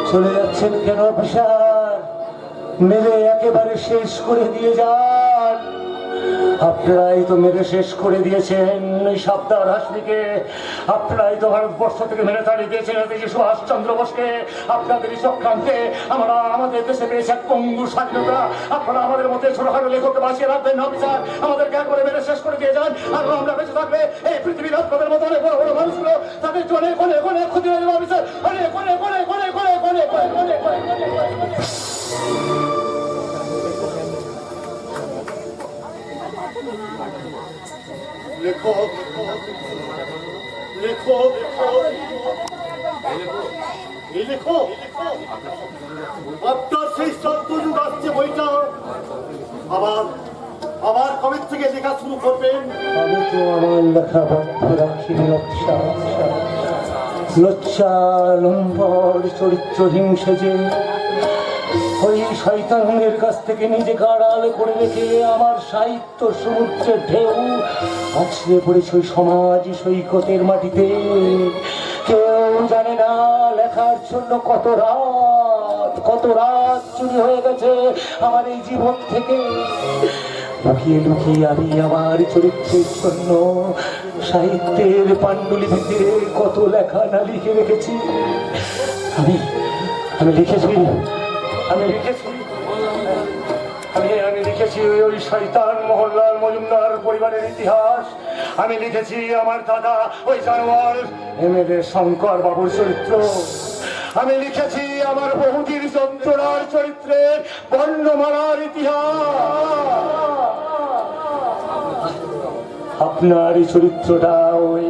চলে যাচ্ছেন কেন অফিসার? মেরে একেবারে শেষ করে দিয়ে যান। আপনারাই তো মেরে শেষ করে দিয়েছেন ওই সাবদার হাসমিকে, আপনারাই তো ভারতবর্ষ থেকে মেরে তাড়িয়ে দিয়েছেন নেতাজি সুভাষচন্দ্র বোসকে। আপনাদেরই চক্রান্তে আমরা আমাদের দেশে পেয়েছি এক পঙ্গু স্বাধীনতা। আপনারা আমাদের মধ্যে ছোটখাটো লেখককে বাঁচিয়ে রাখবেন না অফিসার, আমাদেরকে একবারে মেরে শেষ করে দিয়ে যান। আর আমরা বেঁচে থাকলে এই পৃথিবীর আপনাদের মতো অনেক বড় বড় মানুষগুলো তাদের অনেক অনেক অনেক ক্ষতি হয়ে যাবে অফিসার, অনেক অনেক অনেক অনেক অনেক অনেক অনেক অনেক অনেক। লেখক লেখক এই লেখক আপনার সেই সত্যযুগ আসছে বইটা আবার আবার কবে থেকে লেখা শুরু করবেন? আমি তো আমার লেখা বন্ধ রাখিনি। লজ্জা লম্বর চরিত্রহীন সেজে ওই শয়তানের কাছ থেকে নিজেকে আড়াল করে রেখে আমার সাহিত্য সমুদ্রের ঢেউ আছড়ে পড়েছে ওই সমাজ সৈকতের মাটিতে। কেউ জানে না লেখার জন্য কত রাত চুরি হয়ে গেছে আমার এই জীবন থেকে। লুকিয়ে লুকিয়ে আমি আমার চরিত্রের জন্য সাহিত্যের পাণ্ডুলিপিতে কত লেখা না লিখে রেখেছি। আমি লিখেছি আমি লিখেছি ওই শয়তান মোহনলাল মজুমদার পরিবারের ইতিহাস। আমি লিখেছি আমার দাদা ওই জানোয়ার এমএলএ শঙ্কর বাবুর চরিত্র। আমি লিখেছি আমার বহুদিন যন্ত্রণার চরিত্রে বর্ণমালার ইতিহাস। আপনার এই চরিত্রটা ওই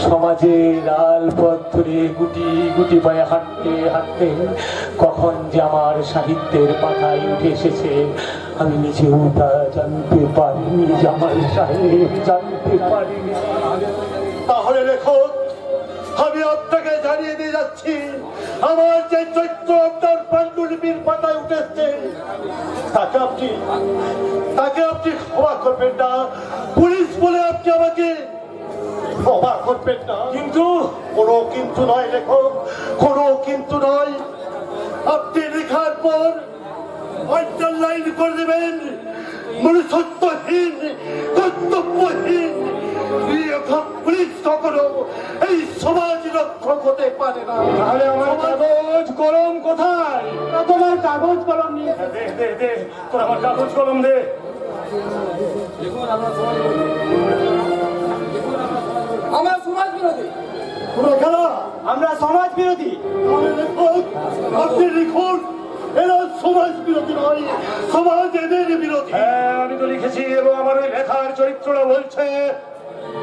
সমাজে লাল পথ ধরে গুটি গুটি পায়ে হাঁটতে হাঁটতে কখন যে আমার সাহিত্যের পাতায় উঠে এসেছে আমি নিজেও তা জানতে পারিনি, জামাল সাহেব জানতে পারিনি। তাহলে লেখক, আমি আপনাকে জানিয়ে দিয়ে যাচ্ছি আমার যে চরিত্র আপনার পাণ্ডুলিপির পাতায় উঠেছে তাকে আপনি ক্ষমা করবেন না। পুলিশ বলে আপনি আমাকে ক্ষমা করবেন না। কিন্তু কোনো কিন্তু নয় লেখক, কোনো কিন্তু নয়। আপনি লেখার পর আন্ডারলাইন করে দেবেন মনুষ্যত্বহীন, কর্তব্যহীন। পুলিশ কখনো এই সমাজ রক্ষক হতে পারে না। তাহলে আমার কাগজ কলম কোথায়? তোমার কাগজ কলম নিয়ে দে দে দে, তোর আমার কাগজ কলম দে। আমরা সমাজ বিরোধী, আমরা সমাজ বিরোধী। আপনি লিখুন এরা সমাজ বিরোধী নয়, সমাজ এদের বিরোধী। হ্যাঁ, আমি তো লিখেছি এবং আমার ওই লেখার চরিত্রটা বলছে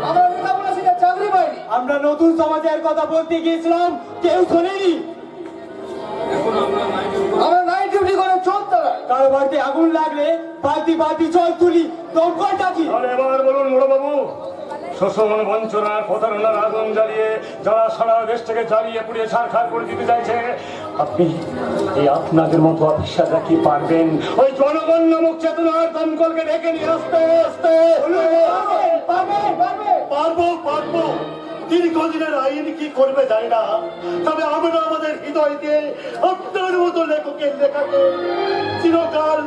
আমরা লেখাপড়া শিখে চাকরি পাইনি। আমরা নতুন সমাজের কথা বলতে গিয়েছিলাম, কেউ শোনেনি। আমরা নাইট ডিউটি করে চোর তাড়াই, কারো বাড়িতে আগুন লাগলে বালতি বালতি জল তুলি, দমকল ডাকি। তাহলে এবার বলুন বড়বাবু, শোষণ বঞ্চনার প্রতারণার আগুন জ্বালিয়ে যারা সারা দেশ থেকে জ্বালিয়ে পুড়িয়ে ছাড়খাড় করে দিতে চাইছে, আপনি এই আপনাদের মতো অফিসাররা কি পারবেন ওই জনগণ নামক চেতনার দমকলকে ডেকে নিয়ে আসতে আসতে? পারবো। দীর্ঘদিনের আইন কি করবে জানি না, তবে আমরা আমাদের হৃদয়কে আপনার মতো লেখকের লেখাকে চিরকাল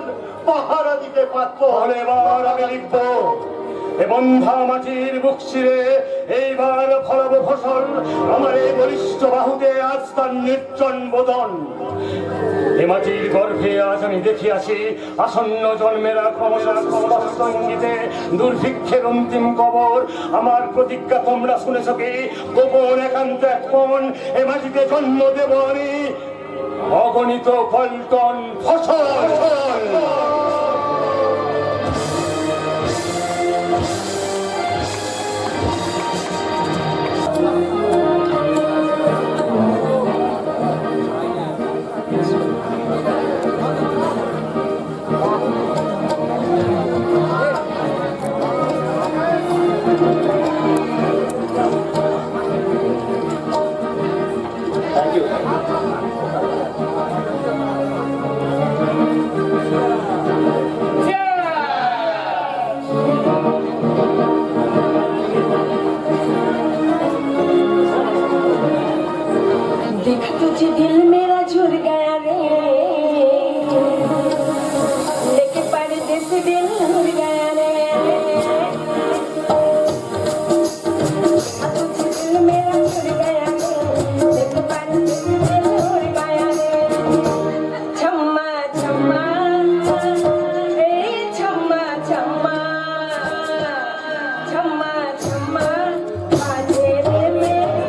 পাহারা দিতে পারবো। এবার আমি লিখবো, এ বন্ধা মাটির বুক চিরে এইবার ফলাবো ফসল, আমার এই বলিষ্ঠ বাহুতে আজ তার নির্জন বোদন। এ মাটির গর্ভে আজ আমি দেখিয়াছি আসন্ন জন্মের সঙ্গীতে দুর্ভিক্ষের অন্তিম কবর। আমার প্রতিজ্ঞা তোমরা শুনেছ কি? গোপন একান্ত একপন এ মাটিতে জন্ম দেব আমি অগণিত পল্টন ফসল। देख तुझे दिल मेरा झुर गया रे, लेके परदेस दिल उड़ गया रे। तुझे दिल मेरा झुर गया रे, लेके परदेस दिल उड़ गया रे। छम्मा छम्मा ए छम्मा छम्मा, छम्मा छम्मा बाजे रे मेरी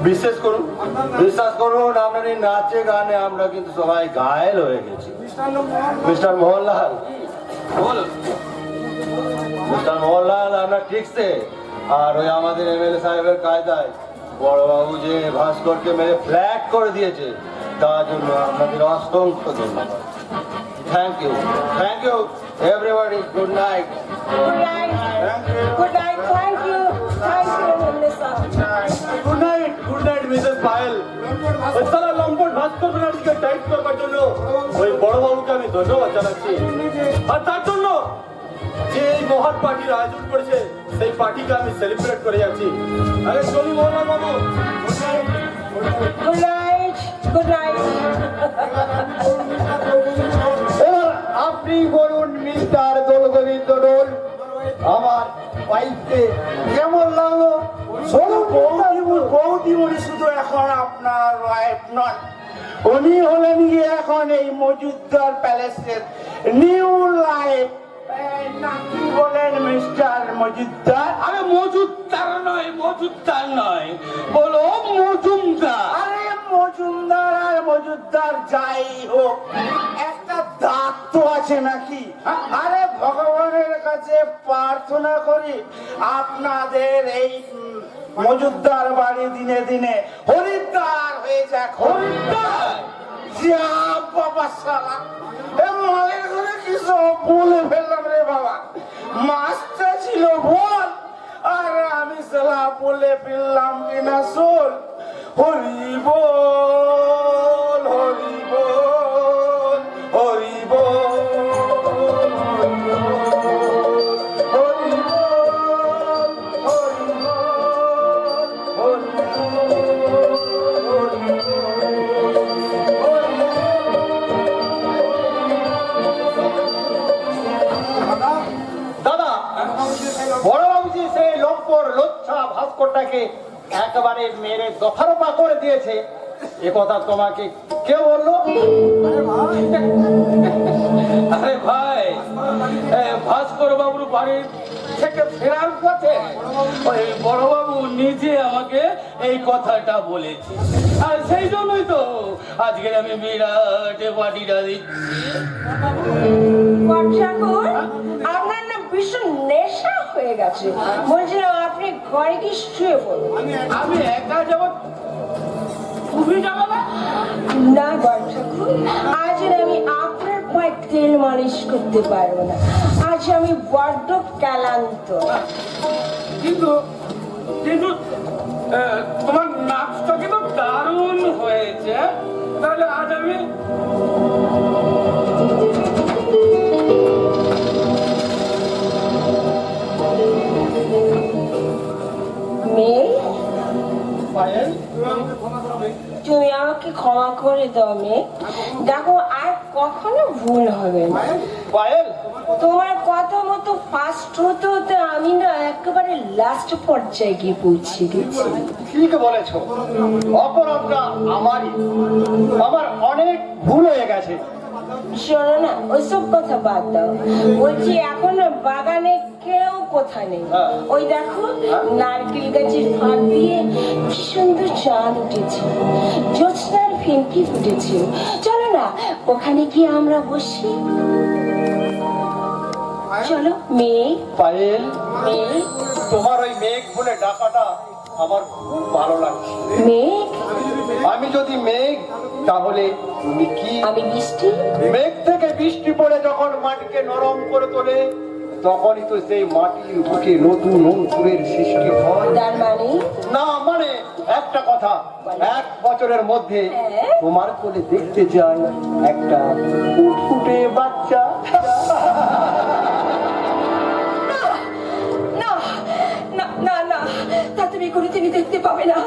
বিশ্বাস করুন আপনার এই নাচে গানে আমরা কিন্তু সবাই ঘায়েল হয়ে গেছি। মিস্টার মোহনলাল, বলো। মিস্টার মোহনলাল, আমরা ঠিকছে আর ওই আমাদের এমএলএ সাহেবের কায়দায় বড়বাবু যে ভাস্করকে মেরে ফ্ল্যাট করে দিয়েছে তার জন্য আপনাদের অসংখ্য ধন্যবাদ। Thank you everybody. Good night. Good night. Good night. Thank you. Thank you, Melissa. Good night Mrs Payel. ওই সারা লম্পট ভাস্কর ব্যানার্জিকে টাইট করবার জন্য ওই বড়বাবুকে আমি ধন্যবাদ জানাচ্ছি। আর তার জন্য যে এই মহৎ পার্টির আয়োজন করেছে সেই পার্টিকে আমি সেলিব্রেট করে যাচ্ছি। আরে চলি মোহনলাল বাবু। Good night. Good night. এবার আপনি বলুন মিস্টার দোলগোবিন্দ ডোল, আমার ওয়াইফকে কেমন লাগলো? বৌদিমণি শুধু এখন আপনার ওয়াইফ নন, উনি হলেন গিয়ে এখন এই মজুদ্দার প্যালেসের নিউ লাইফ। নাকি বলেন মিস্টার মজুদ্দার? আরে মজুদ্দার নয়, বলো মজুমদার। আরে মজুমদার আর মজুদ্দার যাই হোক, একটা দাঁত তো আছে নাকি? আরে ভগবানের কাছে প্রার্থনা করি আপনাদের এই মজুদ্দার বাড়ি দিনে দিনে হরিদ্বার হয়ে যাক। হরিদ্বার যা বাবা শালা, এ মালের ঘরে কি সব বলে ফেললাম রে বাবা। মাছটা ছিল বল আর আমি শালা বলে ফেললাম কিনা শোল। হরি বল হরি বল হরি বল হরি বল হরি বল হরি দাদা, বড়বাবু যে সেই লম্পর লোচ্ছা ভাস্করটাকে একেবারে মেরে দফারফা করে দিয়েছে, এ কথা তোমাকে কে বললো? আরে ভাই, ভাস্কর বাবুর বাড়ির থেকে ফেরার পথে ওই বড়বাবু নিজে আমাকে এই কথাটা বলেছে, আর সেই জন্যই তো আজকের আমি বিরাট পার্টিটা দিচ্ছি। ঠাকুর, আপনার না ভীষণ নেশা হয়ে গেছে। বলছিলাম আপনি ঘরে কি শুয়ে পড়ুন। আমি একা যাব, তুমি যাবে না? না ঠাকুর, আজ আমি আপনার পায়ে তেল মালিশ করতে পারবো না। আজ আমি বড্ড ক্লান্ত। কিন্তু কিন্তু তোমার নাচটা কিন্তু দারুণ হয়েছে, তাহলে আজ আমি মেয়ে, পায়েল, তুমি আমাকে ক্ষমা করে দাও মেয়ে। দেখো আর কখনো ভুল হবে না। পায়েল, তোমার কথা মতো ফার্স্ট হতে হতে আমি না একেবারে লাস্ট পর্যায়ে গিয়ে পৌঁছে গেছি। ঠিক বলেছো, অপরাধটা আমারই। আমার অনেক ভুল হয়ে গেছে। শোনো না, ওইসব কথা বাদ দাও। বলছি এখন না বাগানে কেউ কোথায় নেই। ওই দেখো নারকেল গাছের ফাঁক দিয়ে কি সুন্দর চাঁদ উঠেছে, জ্যোৎস্নার ফিনকি ফুটেছে। চলো না ওখানে গিয়ে আমরা বসি। চলো মেয়ে। পায়েল, মেয়ে, তোমার ওই মেঘ বলে ডাকাটা আমার খুব ভালো লাগছে। মেঘ, আমি যদি মেঘ, তাহলে তুমি কি? আমি বৃষ্টি। মেঘ থেকে বৃষ্টি পড়ে যখন মাটিকে নরম করে তোলে, তখনই তো সেই মাটির বুকে নতুন অঙ্কুরের সৃষ্টি হয়। তার মানে না মানে একটা কথা, 1 বছরের মধ্যে তোমার কোলে দেখতে চাই একটা ফুটফুটে বাচ্চা। না না না না, তা তুমি কোনোদিনই দেখতে পাবে না।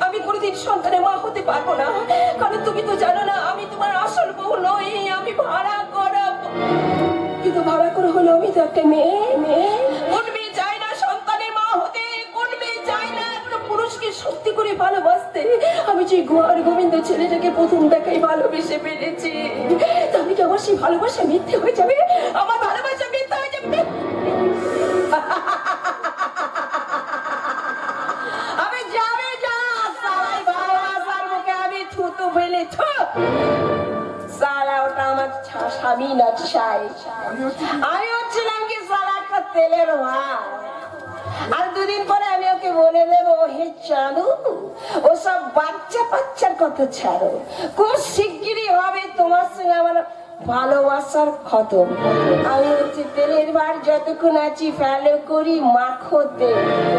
আমি কোনোদিন সন্তানের মা হতে পারবো না, কারণ তুমি তো জানো না আমি তোমার আসল বউ নই, আমি ভাড়া করা। কিন্তু ভাড়া করে হলো আমি তো একটা মেয়ে। কোন মেয়ে চায় না সন্তানের মা হতে? কোন মেয়ে চায় না একটা পুরুষকে সত্যি করে ভালোবাসতে? আমি যে গোয়ার গোবিন্দ ছেলেটাকে প্রথম দেখাই ভালোবেসে ফেলেছি, আমি কি আমার সেই ভালোবাসা মিথ্যে হয়ে যাবে? আমার ভালোবাসা মিথ্যে হয়ে যাবে? আমি যাবে যা সালাই ভালোবাসার মুখে আমি থুতু ফেলে সালা, ওটা আমার স্বামী আমি নট শাই, আমি হচ্ছিলাম কি সালা একটা তেলের ভার। আর দুদিন পরে আমি ওকে বলে দেবো, হে চাঁদু ওসব বাচ্চা বাচ্চার কথা ছাড়ো, খুব শিগগিরই হবে তোমার সঙ্গে আমার ভালোবাসার খতম। আমি হচ্ছে তেলের ভার, যতক্ষণ আছি ফেলো করি মাখোতে,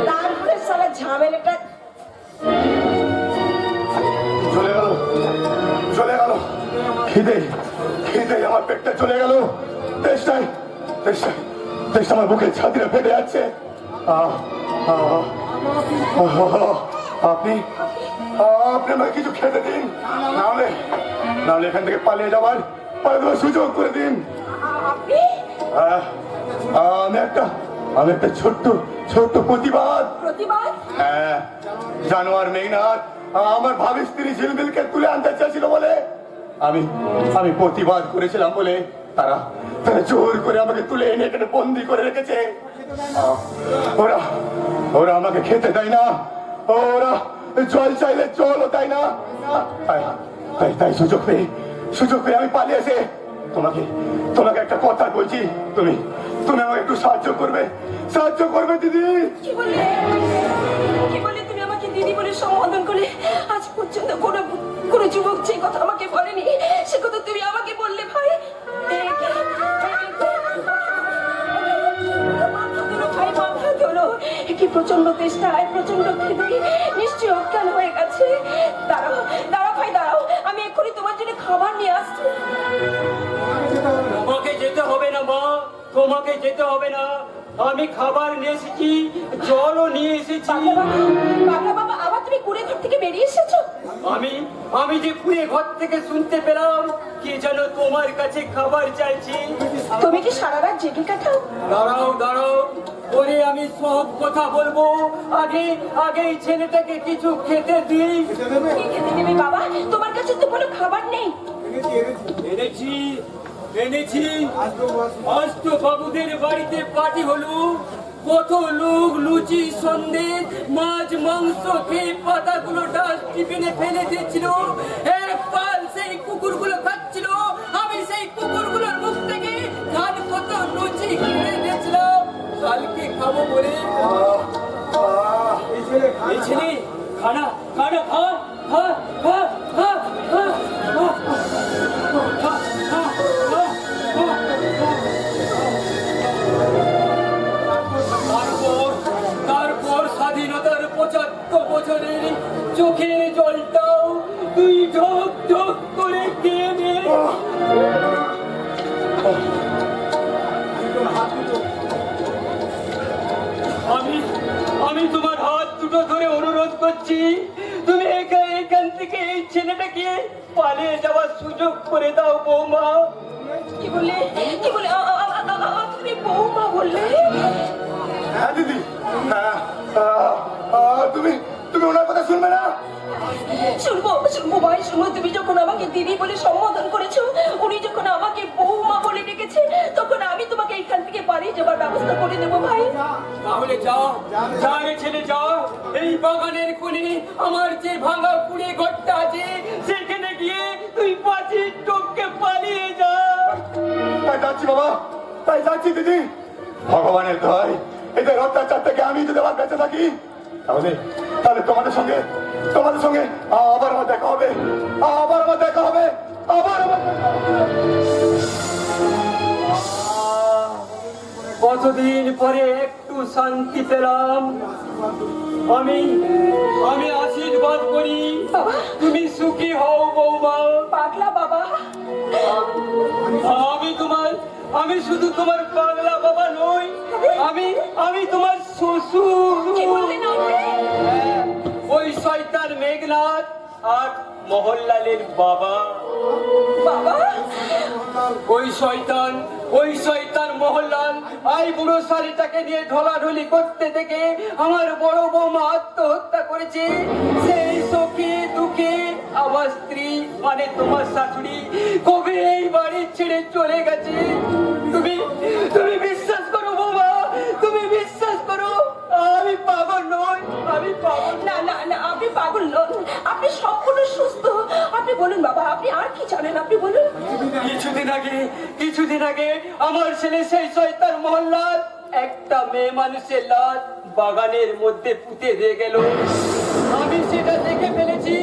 তারপরে সারা ঝামেলাটা চলে গেল, চলে গেল। খিদে খিদে আমার পেটটা চলে গেল। তেষ্টায় তেষ্টায় তেষ্টা আমার বুকের ছাতিটা ফেটে যাচ্ছে। আপনি আপনি আমাকে কিছু খেতে দিন, নাহলে নাহলে এখান থেকে পালিয়ে যাওয়ার সুযোগ করে দিন। আপনি আমি একটা ছোট্ট ছোট্ট প্রতিবাদ। প্রতিবাদ? হ্যাঁ, জানোয়ার মেঘনাথ আমার ভাবি স্ত্রী ঝিলমিলকে তুলে আনতে চাইছিল বলে আমি প্রতিবাদ করেছিলাম বলে তারা জোর করে আমাকে তুলে এনে এখানে বন্দি করে রেখেছে। ওরা ওরা আমাকে খেতে দেয় না, ওরা জল চাইলে জলও দেয় না। তাই তাই সুযোগ পেয়ে আমি পালিয়ে এসে তোমাকে একটা কথা বলছি, তুমি আমাকে একটু সাহায্য করবে দিদি। কি বললে তুমি আমাকে দিদি বলে সম্বোধন করলে? আজ পর্যন্ত কোনো যুবক যে কথা আমাকে বলেনি, সে কথা তুমি আমাকে বললে ভাই। কি প্রচন্ড তেষ্টায়, প্রচন্ড খিদে, নিশ্চয়ই অজ্ঞান হয়ে গেছে। দাঁড়াও দাঁড়াও ভাই দাঁড়াও, আমি এক্ষুনি তোমার জন্য খাবার নিয়ে আসছি। তোমাকে যেতে হবে না মা, তোমাকে যেতে হবে না। আমি খাবার নিয়ে এসেছি, জলও নিয়ে এসেছি। বাবা বাবা, আবার তুমি কুড়ে ঘর থেকে বেরিয়ে এসেছো? আমি যে কুড়ে ঘর থেকে শুনতে পেলাম কি যেন তোমার কাছে খাবার চাইছি। তুমি কি সারা রাত জেগে কাটাও? দাঁড়াও দাঁড়াও, ওরে আমি সব কথা বলবো, আগে এই ছেলেটাকে কিছু খেতে দিই। কি খেতে দেবে বাবা? তোমার কাছে তো কোনো খাবার নেই। এনেছি আজ তো বাবুদের বাড়িতে পার্টি হলো, কত লোক লুচি সন্দেশ মাছ মাংস খেয়ে পাতাগুলো ডাস্টবিনে ফেলে দিচ্ছিল। এর ফল সেই কুকুরগুলো খাচ্ছিল, আমি সেই কুকুরগুলোর মুখ থেকে কত লুচি কিনে দিয়েছিলাম কালকে খাবো বলে। এই ছেলে খানা খানা খা খা খা খা খা খা খা। তারপর স্বাধীনতার 75 বছরের চোখের জলটাও তুই ঢোক ঢোক করে খেয়ে নে। আমি তোমার হাত দুটো ধরে অনুরোধ করছি, তুমি এখান থেকে এই ছেলেটাকে পালিয়ে যাওয়ার সুযোগ করে দাও বৌমা। কি বললে? তুমি বৌমা বললে? হ্যাঁ দিদি, তুমি ওনার কথা শুনবে না? শুনবো ভাই, শুনবো। তুমি যখন আমাকে দিদি বলে সম্বোধন করেছো, উনি যখন আমাকে বৌমা বলে ডেকেছে, তখন আমি তোমাকে এখান থেকে পালিয়ে যাবার ব্যবস্থা করে দেবো ভাই। তাহলে যা রে ছেলে যা, এই বাগানের কোণে আমার যে ভাঙা কুড়ে ঘরটা আছে সেখানে গিয়ে তুই পাঁচির টপকে পালিয়ে যা। তাই যাচ্ছি বাবা, তাই যাচ্ছি দিদি। ভগবানের দয়, এদের অত্যাচার থেকে আমি যদি আবার বেঁচে থাকি, তাহলে তোমাদের সঙ্গে আবার আমার দেখা হবে। কতদিন পরে একটু শান্তি পেলাম। আমি আশীর্বাদ করি তুমি সুখী হও বৌমা। পাগলা বাবা, আমি শুধু তোমার পাগলা বাবা নই, আমি তোমার শ্বশুর। ওই শয়তান মেঘনাথ আর মোহনলালের বাবা। ওই শয়তান মোহনলাল এই বুড়ো শাড়িটাকে নিয়ে ঢলাঢলি করতে থেকে আমার বড় বৌমা আত্মহত্যা করেছে। সেই শোকে দুঃখে আমার স্ত্রী মানে তোমার শাশুড়ি কবে এই বাড়ি ছেড়ে চলে গেছে। তুমি বিশ্বাস করো বৌমা, তুমি বিশ্বাস করো, আমি পাগল নই। না, আপনি পাগল নন, আপনি সম্পূর্ণ সুস্থ। আপনি বলুন বাবা, আপনি আর কি জানেন আপনি বলুন। কিছুদিন আগে আমার ছেলে সেই শয়তান মহল্লার একটা মেয়ে মানুষের লাশ বাগানের মধ্যে পুঁতে দিয়ে গেল। আমি সেটা দেখে ফেলেছি।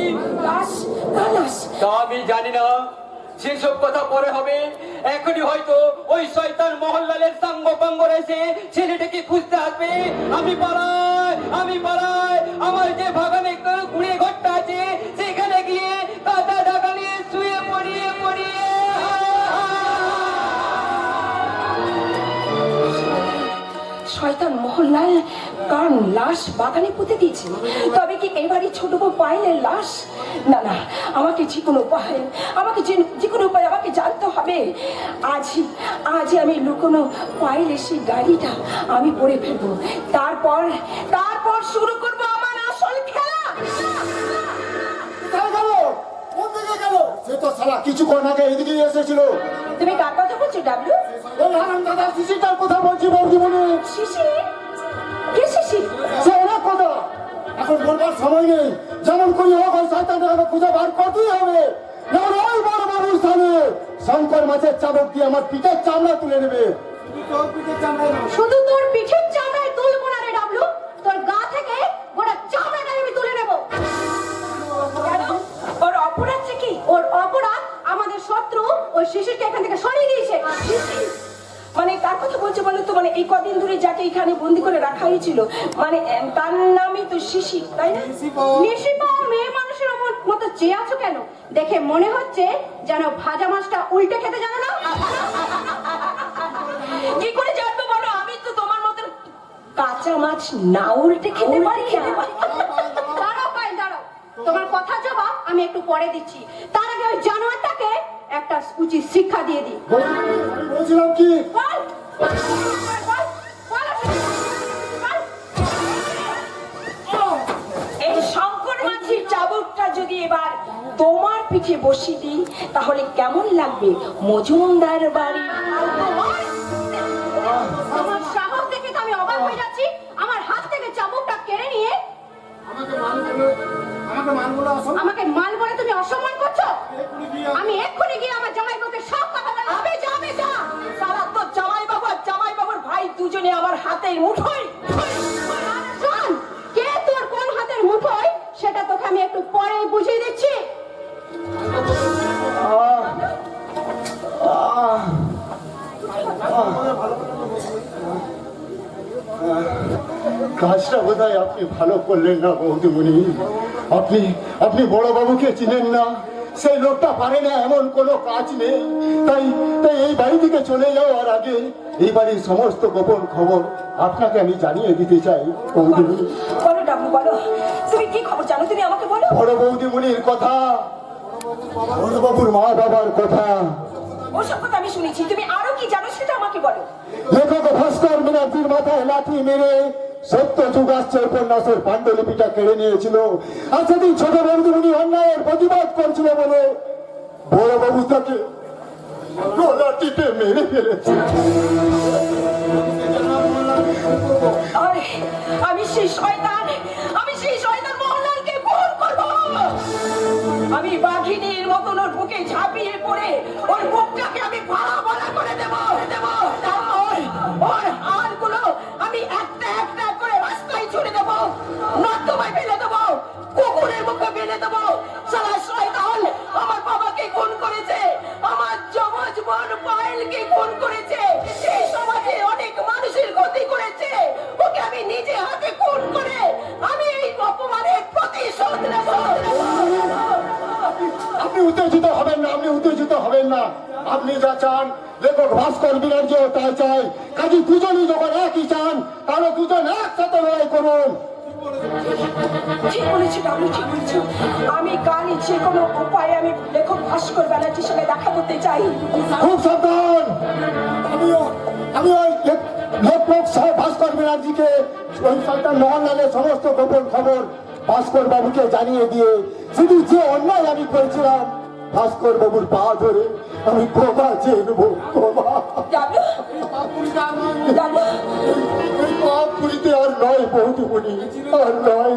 লাশ, কার লাশ? তা আমি জানি না, সেসব কথা পরে হবে। এখনই হয়তো ওই শয়তান মহল্লালের সাঙ্গ পাঙ্গ রয়েছে, ছেলেটাকে খুঁজতে আসবে। আমি পাড়ায় আমার যে বাগানে কুড়ে ঘরটা আছে সেখানে গিয়ে কাঁথা ঢাকা নিয়ে শুয়ে পড়িয়ে শয়তান মোহনলাল কার লাশ বাগানে পুঁতে দিয়েছে? তবে কি এবারই ছোট বউ পায়েলের লাশ? না না, আমাকে যে কোনো উপায় আমাকে জানতে হবে। আজই আমি লুকোনো পায়েলের সেই গাড়িটা আমি পরে ফেলবো। তারপর শুরু করবো আমার আসল খেলা। সে তো সারা কিছুক্ষণ আগে এদিকে এসেছিল। তুমি কার কথা বলছো ডাবলু? ওই হারামজাদা শিশিরটার কথা বলছি বৌদিমণি। শিশির? কে শিশির? সে অনেক কথা, এখন বলবার সময় নেই। যেমন করি হোক ওই শয়তানটাকে খুঁজে বার করতেই হবে। যেমন ওই বড় বাবুর স্থানে শঙ্কর মাছের চাবক দিয়ে আমার পিঠের চামড়া তুলে নেবে। শুধু তোর পিঠের চামড়ায় তুলবো না রে ডাবলু, তোর গা থেকে গোটা চামড়াটাই আমি তুলে নেবো। কেন? ওর অপরাধটা কি? ওর অপরাধ আমাদের শত্রু ওই শিশুকে এখান থেকে সরিয়ে দিয়েছে। শিশির? মানে কার কথা বলছো বলো তো? মানে এই কদিন ধরে যাকে এখানে বন্দি করে রাখা হয়েছিল, মানে তার নামই তো শিশির, তাই না? নিশিপা মেয়ে মানুষের মতো চেয়ে আছো কেন? দেখে মনে হচ্ছে যেন ভাজা মাছটা উল্টে খেতে জানো না। কি করে জানবো বলো? আমি তো তোমার মতন কাঁচা মাছ না উল্টে খেতে পারি। দাঁড়াও ভাই দাঁড়াও, তোমার কথা জবাব আমি একটু পরে দিচ্ছি। তার আগে ওই জানোয়ারটাকে একটা উচিত শিক্ষা দিয়ে দিই। আমি বলছিলাম কি, বল, বল, বল, বল। এই শঙ্কর মাছের চাবুকটা যদি এবার তোমার পিঠে বসিয়ে দিই তাহলে কেমন লাগবে মজুমদার বাড়ি? তোমার সাহস দেখে তো আমি অবাক হয়ে যাচ্ছি। আমার হাত থেকে চাবুকটা কেড়ে নিয়ে আমাকে মাল বলে তুমি অসম্মান করছো। আমি এক্ষুনি গিয়ে আমার জামাইবাবুকে সব কথা বলে যাবে যা সারা তো জামাইবাবু আর জামাইবাবুর ভাই দুজনে আমার হাতের মুঠোয়। শোন, কে তোর কোন হাতের মুঠোয় সেটা তোকে আমি একটু পরেই বুঝিয়ে দিচ্ছি। কাজটা বোধহয় আপনি ভালো করলেন না বৌদিমণি। আপনি বড় বাবুকে চিনেন না। সেই লোকটা পারে না এমন কোনো কাজ নেই। তাই এই বাড়ি থেকে চলে যাওয়ার আগে এই বাড়ির সমস্ত গোপন খবর আপনাকে আমি জানিয়ে দিতে চাই বৌদিমণি। বলো ডাবলু, বলো তুমি কি খবর জানো, তুমি আমাকে বলো। বড় বৌদিমণির কথা, বড় বাবুর মা বাবার কথা, ওসব কথা আমি শুনেছি, তুমি আরো কি জানো সেটা আমাকে বলো। লেখক ভাস্কর ব্যানার্জির মাথায় লাঠি মেরে সত্য যুগ আসছে উপন্যাসের পাণ্ডুলিপিটা কেড়ে নিয়েছিল। আর সেদিন ছোট বৌদিমণি অন্যায়ের প্রতিবাদ করছিল বলে বড় বাবু তাকে গলা টিপে মেরে ফেলেছে। আরে আমি সেই শয়তান মোহনলালকে খুন করবো। আমি বাঘিনীর মতন ওর বুকে ঝাঁপিয়ে পড়ে ওর বুকটাকে আমি ফাড়া করে দেবো। তারপর ওর হাড়গুলো আমি একটা একটা করে রাস্তায় ছুড়ে দেবো, নর্দমায় ফেলে দেবো, কুকুরের মুখে ফেলে দেবো। সারা শয়তান আমার বাবাকে খুন করেছে, আমার যমজ বোন পায়েলকে খুন করেছে, এই সমাজে অনেক মানুষের ক্ষতি করেছে। ওকে আমি নিজে হাতে খুন করে আমি এই অপমানের প্রতিশোধ নেব। আপনি উত্তেজিত হবেন না। আপনি যা চান লেখক ভাস্কর ব্যানার্জিও তাই চাই। কাজী দুজনই যখন একই চান তাহলে দুজন একসাথে লড়াই করুন। ঠিক বলেছি ডাবলু, ঠিক বলেছি। আমি কালই যে কোনো উপায়ে আমি লেখক ভাস্কর ব্যানার্জির সঙ্গে দেখা করতে চাই। খুব সাবধান। আমি ওই লেখক ভাস্কর ব্যানার্জিকে ওই শয়তান মোহনলালের সমস্ত গোপন খবর ভাস্কর বাবুকে জানিয়ে দিয়ে শুধু যে অন্যায় আমি করেছিলাম ভাস্কর বাবুর পা ধরে আমি ক্ষমা চেয়ে নেবো। পাপ পুরিতে আর নয় বৌদিমণি, আর নয়।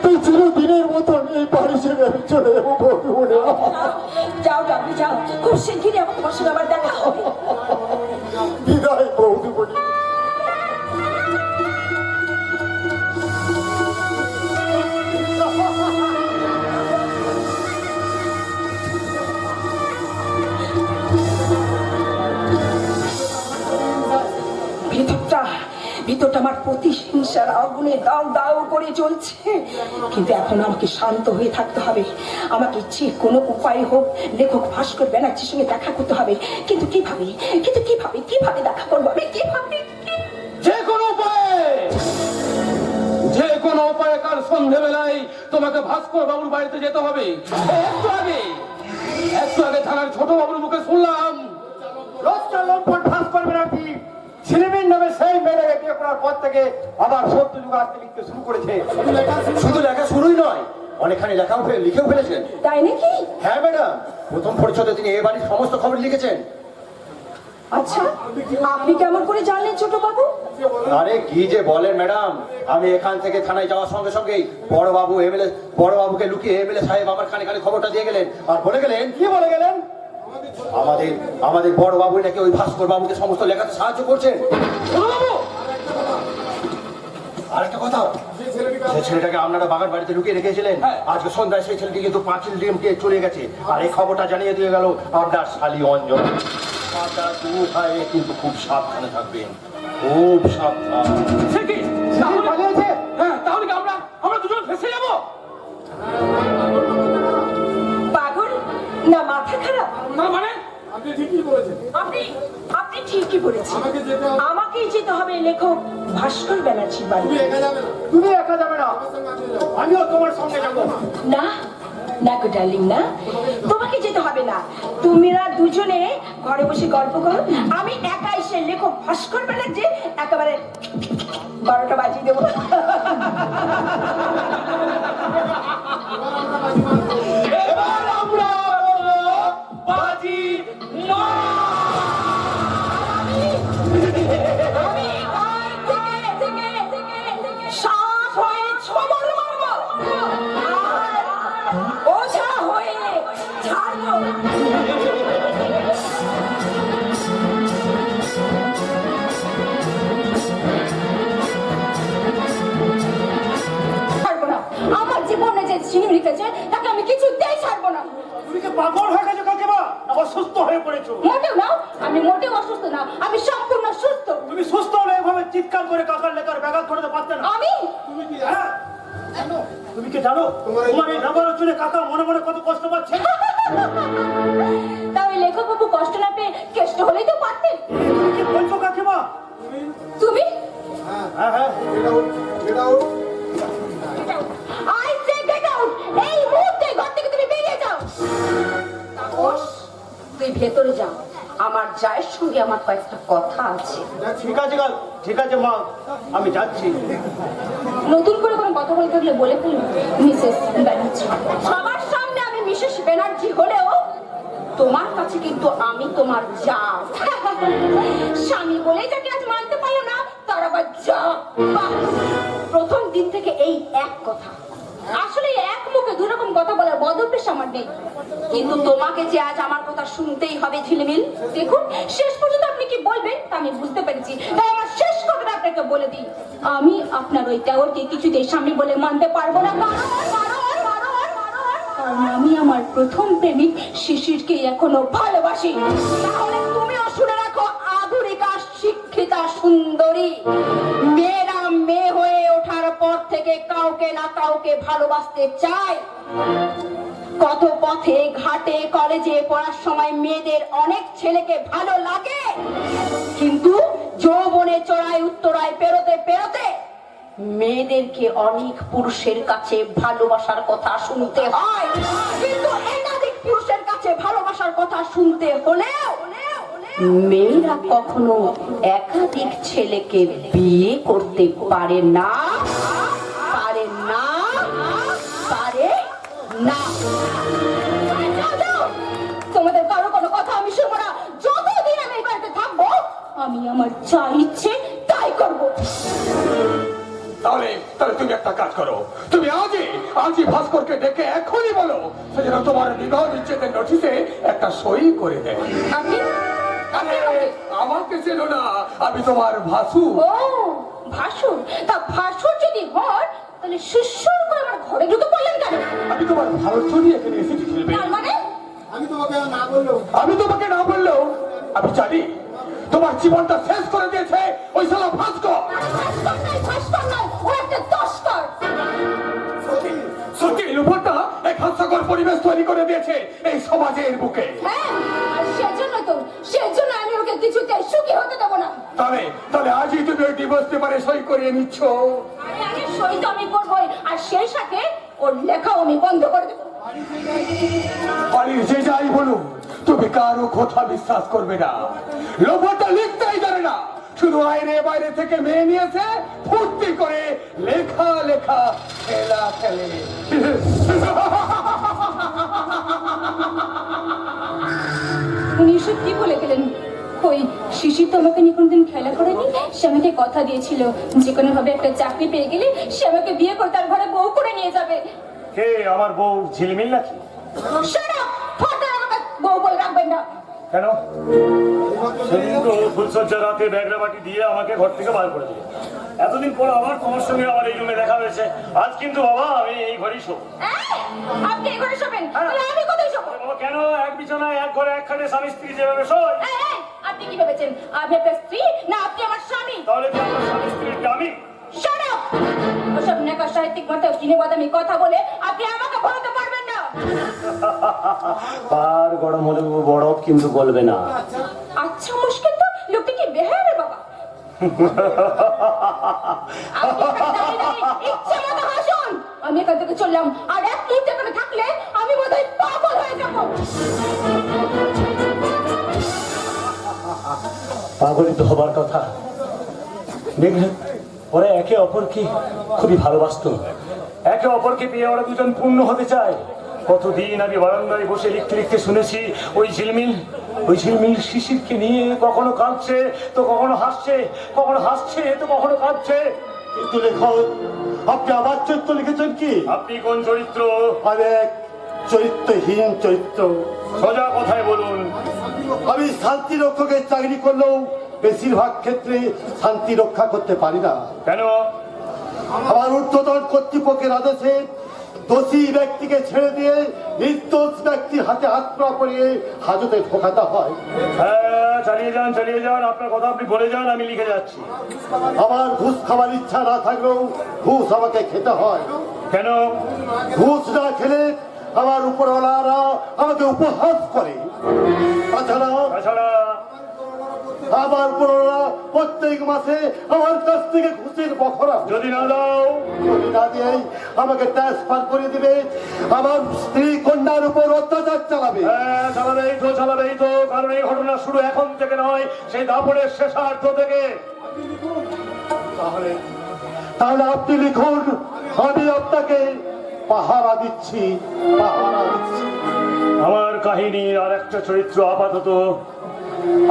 তাই চিরদিনের মতন এই বাড়ি ছেড়ে আমি চলে যাবো বৌদিমণি। যাও ডাবলি যাও, খুব শিগগিরই আমার তোমার সঙ্গে আবার দেখা হবে। বিদায় বৌদিমণি। ভিতরটা আমার প্রতিহিংসার আগুনে দাও দাও করে চলছে, কিন্তু এখন আমাকে শান্ত হয়ে থাকতে হবে। আমাকে যে কোনো উপায় হোক লেখক ভাস্কর ব্যানার্জির সঙ্গে দেখা করতে হবে। কিন্তু কিভাবে কিভাবে দেখা করবো আমি? কিভাবে? যে কোনো উপায়ে কাল সন্ধ্যেবেলায় তোমাকে ভাস্কর বাবুর বাড়িতে যেতে হবে। একটু আগে থানার ছোট বাবুর মুখে শুনলাম লজ্জা লম্পট ভাস্কর ব্যানার্জি ছিলিমির নামে সেই মেয়েটাকে বিয়ে করার পর থেকে আবার সত্য যুগ আসতে লিখতে শুরু করেছে। শুধু লেখা শুরুই নয়, অনেকখানি লিখেও ফেলেছেন। তাই নাকি? হ্যাঁ ম্যাডাম, প্রথম পরিচ্ছদে তিনি এ বাড়ির সমস্ত খবর লিখেছেন। আচ্ছা, আপনি কেমন করে জানলেন ছোট বাবু? আরে কি যে বলেন ম্যাডাম, আমি এখান থেকে থানায় যাওয়ার সঙ্গে সঙ্গেই বড়বাবুকে লুকিয়ে এমএলএ সাহেব আমার কানে কানে খবরটা দিয়ে গেলেন আর বলে গেলেন। কি বলে গেলেন? আমাদের বড় বাবু নাকি ওই ভাস্কর বাবুকে সমস্ত লেখাতে সাহায্য করছেন। আরেকটা কথা, যে ছেলেটাকে আপনারা বাগান বাড়িতে লুকিয়ে রেখেছিলেন, আজকে সন্ধ্যায় সেই ছেলেটি কিন্তু পাঁচিল ডিমকে চলে গেছে। আর এই খবরটা জানিয়ে দিয়ে গেল আপনার শালী অঞ্জন। আপনারা দু ভাই কিন্তু খুব সাবধানে থাকবেন, খুব সাবধান। সে কি? হ্যাঁ, তাহলে কি আমরা দুজন ফেসে যাবো? পাগল না মাথা খারাপ? তার মানে আপনি ঠিকই বলেছেন। আমাকেই যেতে হবে লেখক ভাস্কর ব্যানার্জির বাড়ি। তুমি একা যাবে না, আমিও তোমার সঙ্গে যাবো। না না গো ডার্লিং, না, তোমাকে যেতে হবে না। তুমিরা দুজনে ঘরে বসে গল্প করো, আমি একা এসে লেখক ভাস্কর ব্যানার্জি একেবারে 12টা বাজিয়ে দেবো। এবার আমরা বাজি না। সাপ হয়ে ছবল মারবো আর ওঝা হয়ে ছাড়বো। ছাড়বো না। আমার জীবনে যে চিনি লিখেছে তাকে আমি কিছুতেই ছাড়বো না। তুমি কি পাগল হয়ে গেছো কাকিমা? অসুস্থ হয়ে পড়েছো? মোটেও না, আমি মোটেও অসুস্থ না, আমি সম্পূর্ণ সুস্থ। তুমি সুস্থ হলে এভাবে চিৎকার করে কাকার লেখার ব্যাঘাত ঘটাতে পারতে না। আমি তুমি কি তুমি কি জানো তোমার এই নাম্বার চলে কাকা মনে মনে কত কষ্ট পাচ্ছে? তাই লেখক বাবু কষ্ট না পেয়ে কেষ্ট হলেই তো পারতেন। তুমি কি বলছো কাকিমা? তুমি হ্যাঁ হ্যাঁ, আই সে গেট আউট। এই মুহূর্তে ঘর থেকে তুমি বেরিয়ে যাও। তাপস, তুই ভেতরে যা, আমার জায়ের সঙ্গে আমার কয়েকটা কথা আছে। ঠিক আছে মা, আমি যাচ্ছি। নতুন করে কোনো কথা বলতে গেলে বলে ফেলুন মিসেস ব্যানার্জি। সবার সামনে আমি মিসেস ব্যানার্জি হলেও তোমার কাছে কিন্তু আমি তোমার যা। স্বামী বলেই যাকে আজ মানতে পারলো না, তার আবার যা। বাহ! প্রথম দিন থেকে এই এক কথা। আসলে এক মুখে দুই রকম কথা বলার বদ অভ্যেস আমার নেই, কিন্তু তোমাকে যে আজ আমার কথা শুনতেই হবে ঝিলিমিল। দেখুন, শেষ পর্যন্ত আপনি কি বলবেন তা আমি বুঝতে পেরেছি, তাই আমার শেষ কথাটা আপনাকে বলে দিই। আমি আপনার ওই টাওয়ারকে কিছুতেই স্বামী বলে মানতে পারবো না। কারণ আমি আমার প্রথম প্রেমিক শিশিরকে এখনো ভালোবাসি। তাহলে তুমিও শুনে রাখো, আধুনিকা শিক্ষিতা সুন্দরী মেয়েরা মেয়ে হয়ে ওঠার পর থেকে কাউকে না কাউকে ভালোবাসতে চায়। কত পথে ঘাটে কলেজে পড়ার সময় মেয়েদের অনেক ছেলেকে ভালো লাগে, কিন্তু যৌবনে চড়াই উত্তরায় পেরোতে পেরোতে মেয়েদেরকে অনেক পুরুষের কাছে ভালোবাসার কথা শুনতে হয়। কিন্তু একাধিক পুরুষের কাছে ভালোবাসার কথা শুনতে হলেও মেয়েরা কখনো একাধিক ছেলেকে বিয়ে করতে পারে না। তোমাদের কারো কোনো কথা আমি শুনবো না। যতদিন আমি এই বাড়িতে থাকবো, আমি আমার যা ইচ্ছে তাই করবো। তাহলে তাহলে তুমি একটা কাজ করো, তুমি আজই ভাস্করকে ডেকে এখনই বলো সে যেন তোমার বিবাহ বিচ্ছেদের নোটিশে একটা সই করে দেয়। আপনি আরে আমাকে চেনো না, আমি তোমার ভাসু। ও ভাসুর, তা ভাসুর যদি হয় তাহলে সুসুর করে আমার ঘরে ঢুকে পড়লেন কেন? আমি তোমার ভালোর জন্যই এখানে এসেছি খেলবে। তার মানে আমি তোমাকে না বললেও আমি তোমাকে না বললেও আমি জানি তোমার জীবনটা শেষ করে দিয়েছে ওই শালা ভাস্কর। ভাস্কর নয়, ও একটা দস্কর। সত্যি লোভটা এক হাস্যকর পরিবেশ তৈরি করে দিয়েছে এই সমাজের বুকে। হ্যাঁ, আর সেজন্য আমি ওকে কিছুতে সুখী হতে দেবো না। তাহলে আজই তুমি ওই ডিভোর্স পেপারে সই করিয়ে নিচ্ছ। আরে আগে সই তো আমি করবোই, আর সেই সাথে ওর লেখাও আমি বন্ধ করে দেবো। বাড়ির যে যাই বলুন তুমি কারো কথা বিশ্বাস করবে না। লোভটা লিখতেই জানে না, শুধু বাইরে থেকে মেয়ে নিয়েছে ফুর্তি করে লেখা খেলা খেলে। উনি সত্যি বলে গেলেন। ওই শিশির তো আমাকে নিয়ে কোনদিন খেলা করেনি। সে আমাকে কথা দিয়েছিল যে কোনো ভাবে একটা চাকরি পেয়ে গেলে সে আমাকে বিয়ে করে তার ঘরে বউ করে নিয়ে যাবে। কে আমার বউ ঝিলমিল নাকি? Shut up! ফটো আমাকে বউ বলে রাখবেন না। কেন? সেদিন তো ফুলসজ্জা রাতে ব্যাগরা বাটি দিয়ে আমাকে ঘর থেকে বার করে দিল। এতদিন পর আবার তোমার সঙ্গে আমার এই রুমে দেখা হয়েছে। আজ কিন্তু বাবা আমি এই ঘরেই শোবো। আপনি এই ঘরে শোবেন, তাহলে আমি কোথায় শোবো? বাবা কেন এক বিছানায় এক ঘরে এক খাটে স্বামী স্ত্রী যেভাবে শোয়? আপনি কি ভেবেছেন আমি আপনার স্ত্রী না আপনি আমার স্বামী? তাহলে কি আমার স্বামী স্ত্রীর আমি? Shut up! ওসব নেকা সাহিত্যিক মতো কিনে বাদামি কথা বলে আপনি আমাকে ভরাতে পারবেন না। পার গরম হলে বরফ কিন্তু গলবে না। আচ্ছা মুশকিল তো, লোকটা কি বেহায়া রে বাবা? আপনি এখানে দাঁড়িয়ে ইচ্ছে মতো হাসুন। আমি এখান থেকে চললাম, আর এক মুহূর্তে এখানে থাকলে আমি বোধহয় পাগল হয়ে যাবো। পাগলই তো হবার কথা। দেখলেন ওরা একে অপরকে খুবই ভালোবাসতো, একে অপরকে পেয়ে ওরা দুজন পূর্ণ হতে চায়। কতদিন আগে বারান্দায় বসে লিখতে শুনেছি ওই ঝিলমিল শিশিরকে নিয়ে কখনো কাঁদছে তো কখনো হাসছে, কখনো হাসছে তো কখনো কাঁদছে। কিন্তু লেখক, আপনি আমার চরিত্র লিখেছেন কি? আপনি কোন চরিত্র? অনেক চরিত্রহীন চরিত্র। সোজা কথায় বলুন। আমি শান্তি রক্ষকের চাকরি করলেও বেশিরভাগ ক্ষেত্রে শান্তি রক্ষা করতে পারি না। কেন? আমার ঊর্ধ্বতন কর্তৃপক্ষের আদেশে দোষী ব্যক্তিকে ছেড়ে দিয়ে নির্দোষ ব্যক্তির হাতে হাত পা পরিয়ে হাজতে ঢোকাতে হয়। হ্যাঁ চালিয়ে যান, আপনার কথা আপনি বলে যান, আমি লিখে যাচ্ছি। আমার ঘুষ খাওয়ার ইচ্ছা না থাকলেও ঘুষ আমাকে খেতে হয়। কেন? ঘুষ না খেলে আমার উপরওয়ালারা আমাকে উপহাস করে। তাছাড়া আমার উপরওয়ালা প্রত্যেক মাসে আমার কাছ থেকে ঘুষের বখরা যদি না দাও, যদি না দিয়েই আমাকে ট্রান্সফার করে দিবে, আমার স্ত্রী কন্যার উপর অত্যাচার চালাবে। হ্যাঁ চালাবেই তো, কারণ এই ঘটনা শুরু এখন থেকে নয়, সেই দাপড়ের শেষার্ধ থেকে। তাহলে আপনি লিখুন, আমি আপনাকে পাহারা দিচ্ছি। আমার কাহিনীর আর একটা চরিত্র আপাতত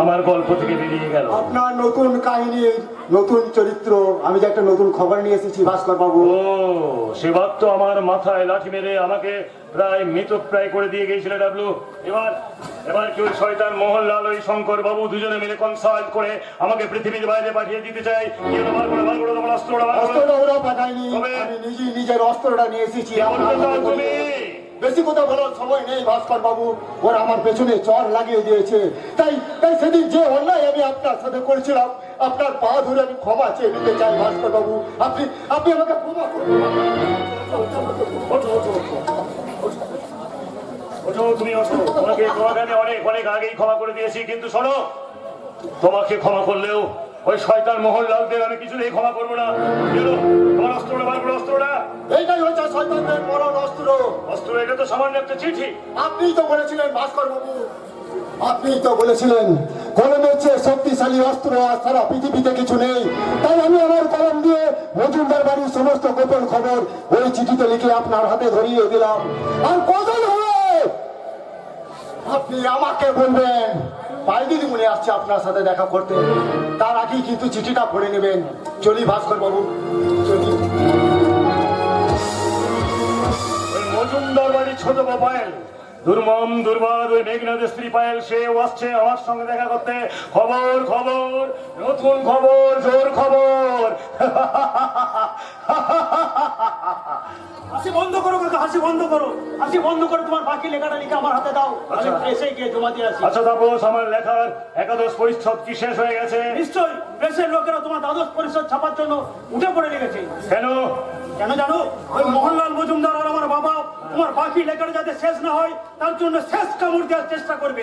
আমার গল্প থেকে বেরিয়ে গেল। আপনার নতুন কাহিনীর নতুন চরিত্র, আমি যে একটা নতুন খবর নিয়ে এসেছি ভাস্কর বাবু। ও সেবার তো আমার মাথায় লাঠি মেরে আমাকে প্রায় মৃতপ্রায় করে দিয়ে গিয়েছিল ডাবলু। এবার কি ওই শয়তান মোহনলাল ওই শঙ্কর বাবু দুজনে মিলে কনসাল্ট করে আমাকে পৃথিবীর বাইরে পাঠিয়ে দিতে চাই? অস্ত্রটা ওরা পাঠায়নি, আমি নিজের অস্ত্রটা নিয়ে এসেছি। তুমি বেশি কথা বলার সময় নেই ভাস্কর বাবু, ওরা আমার পেছনে চর লাগিয়ে দিয়েছে। তাই সেদিন যে অন্যায় আমি আপনার সাথে করেছিলাম, আপনার পা ধরে আমি ক্ষমা চেয়ে নিতে চাই ভাস্কর বাবু। আপনি আমাকে ক্ষমা করুন। তুমি তোমাকে অনেক আগেই ক্ষমা করে দিয়েছি, কিন্তু শোনো, তোমাকে ক্ষমা করলেও ওই শয়তান মোহনলালদের আমি কিছুতেই ক্ষমা করবো না। তোমার অস্ত্রটা বার করো, অস্ত্রটা। এইটাই হচ্ছে শয়তানদের মরণ অস্ত্র। অস্ত্র এটা তো সামান্য একটা চিঠি। আপনিই তো বলেছিলেন ভাস্কর বাবু, আপনিই তো বলেছিলেন কলমের চেয়ে শক্তিশালী অস্ত্র আর সারা পৃথিবীতে কিছু নেই। তাই আমি আমার কলম দিয়ে মজুমদার বাড়ির সমস্ত গোপন খবর ওই চিঠিতে লিখে আপনার হাতে ধরিয়ে দিলাম। আর কজন হবে আপনি আমাকে বলবেন। পাইদিদি মনে আসছে আপনার সাথে দেখা করতে, তার আগেই কিন্তু চিঠিটা পড়ে নেবেন। চলি ভাস্কর বাবু, চলি। আমার বাড়ি ছোট পায়েল, দুর্মম দুর্বাদ ওই মেঘনাথের স্ত্রী পায়েল, সেও আসছে আমার সঙ্গে দেখা করতে। খবর খবর, নতুন খবর, জোর খবর। হাসি বন্ধ করো কাকা, হাসি বন্ধ করো, হাসি বন্ধ করো। তোমার বাকি লেখাটা লিখে আমার হাতে দাও, আমি প্রেসে গিয়ে জমা দিয়ে আসি। আচ্ছা তাপস, আমার লেখার একাদশ পরিচ্ছদ কি শেষ হয়ে গেছে? নিশ্চয়ই প্রেসের লোকেরা তোমার দ্বাদশ পরিষদ ছাপার জন্য উঠে পড়ে লেগেছে। কেন? কেন জানো? ওই মোহনলাল মজুমদার আর আমার বাবা তোমার বাকি লেখাটা যাতে শেষ না হয় তার জন্য শেষ কামড় দেওয়ার চেষ্টা করবে।